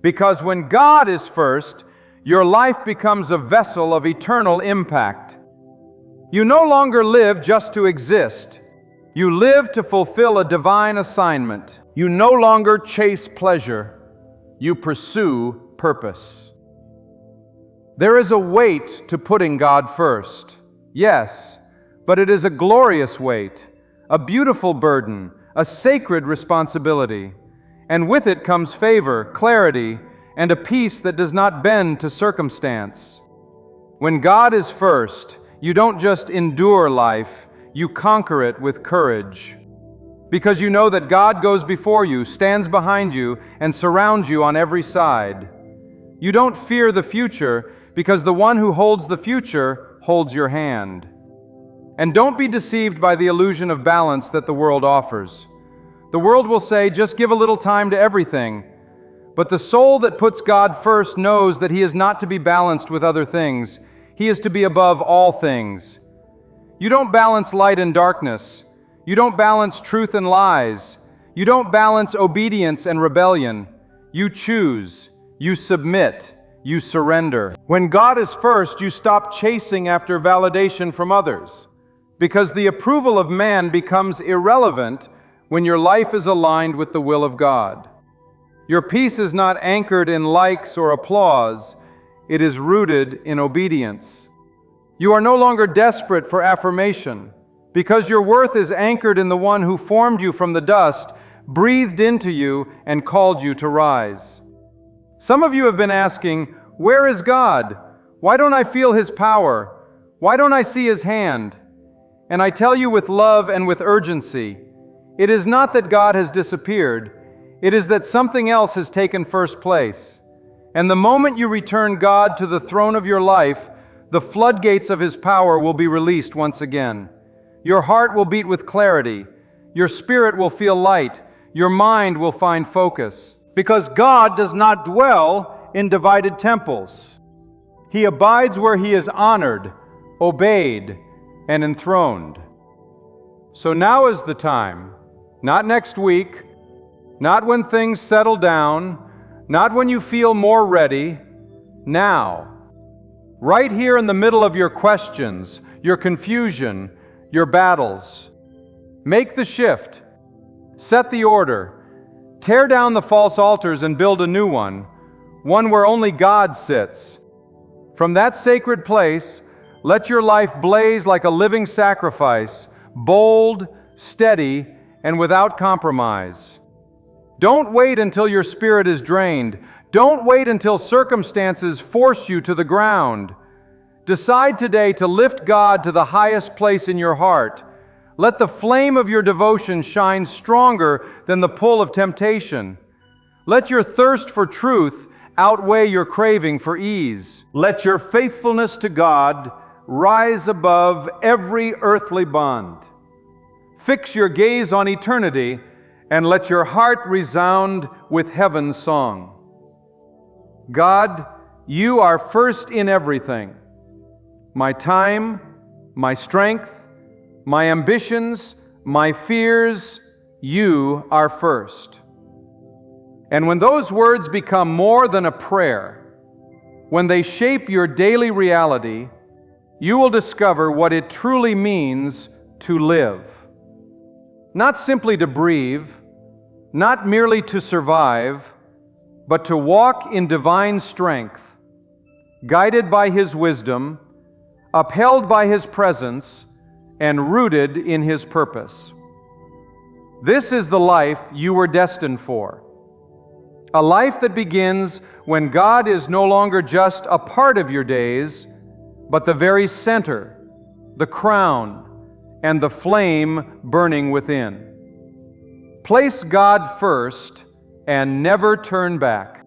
Because when God is first, your life becomes a vessel of eternal impact. You no longer live just to exist. You live to fulfill a divine assignment. You no longer chase pleasure. You pursue purpose. There is a weight to putting God first. Yes, but it is a glorious weight, a beautiful burden, a sacred responsibility. And with it comes favor, clarity, and a peace that does not bend to circumstance. When God is first, you don't just endure life, you conquer it with courage. Because you know that God goes before you, stands behind you, and surrounds you on every side. You don't fear the future, because the one who holds the future holds your hand. And don't be deceived by the illusion of balance that the world offers. The world will say, just give a little time to everything. But the soul that puts God first knows that he is not to be balanced with other things. He is to be above all things. You don't balance light and darkness. You don't balance truth and lies. You don't balance obedience and rebellion. You choose. You submit. You surrender. When God is first, you stop chasing after validation from others, because the approval of man becomes irrelevant when your life is aligned with the will of God. Your peace is not anchored in likes or applause. It is rooted in obedience. You are no longer desperate for affirmation, because your worth is anchored in the one who formed you from the dust, breathed into you, and called you to rise. Some of you have been asking, where is God? Why don't I feel His power? Why don't I see His hand? And I tell you with love and with urgency, it is not that God has disappeared. It is that something else has taken first place. And the moment you return God to the throne of your life, the floodgates of His power will be released once again. Your heart will beat with clarity. Your spirit will feel light. Your mind will find focus. Because God does not dwell in divided temples. He abides where He is honored, obeyed, and enthroned. So now is the time, not next week, not when things settle down, not when you feel more ready, now. Right here in the middle of your questions, your confusion, your battles. Make the shift. Set the order. Tear down the false altars and build a new one where only God sits. From that sacred place, let your life blaze like a living sacrifice, bold, steady, and without compromise. Don't wait until your spirit is drained. Don't wait until circumstances force you to the ground. Decide today to lift God to the highest place in your heart. Let the flame of your devotion shine stronger than the pull of temptation. Let your thirst for truth outweigh your craving for ease. Let your faithfulness to God rise above every earthly bond. Fix your gaze on eternity and let your heart resound with heaven's song. God, You are first in everything. My time, my strength, my ambitions, my fears, You are first. And when those words become more than a prayer, when they shape your daily reality, you will discover what it truly means to live. Not simply to breathe, not merely to survive, but to walk in divine strength, guided by His wisdom, upheld by His presence, and rooted in His purpose. This is the life you were destined for. A life that begins when God is no longer just a part of your days, but the very center, the crown, and the flame burning within. Place God first and never turn back.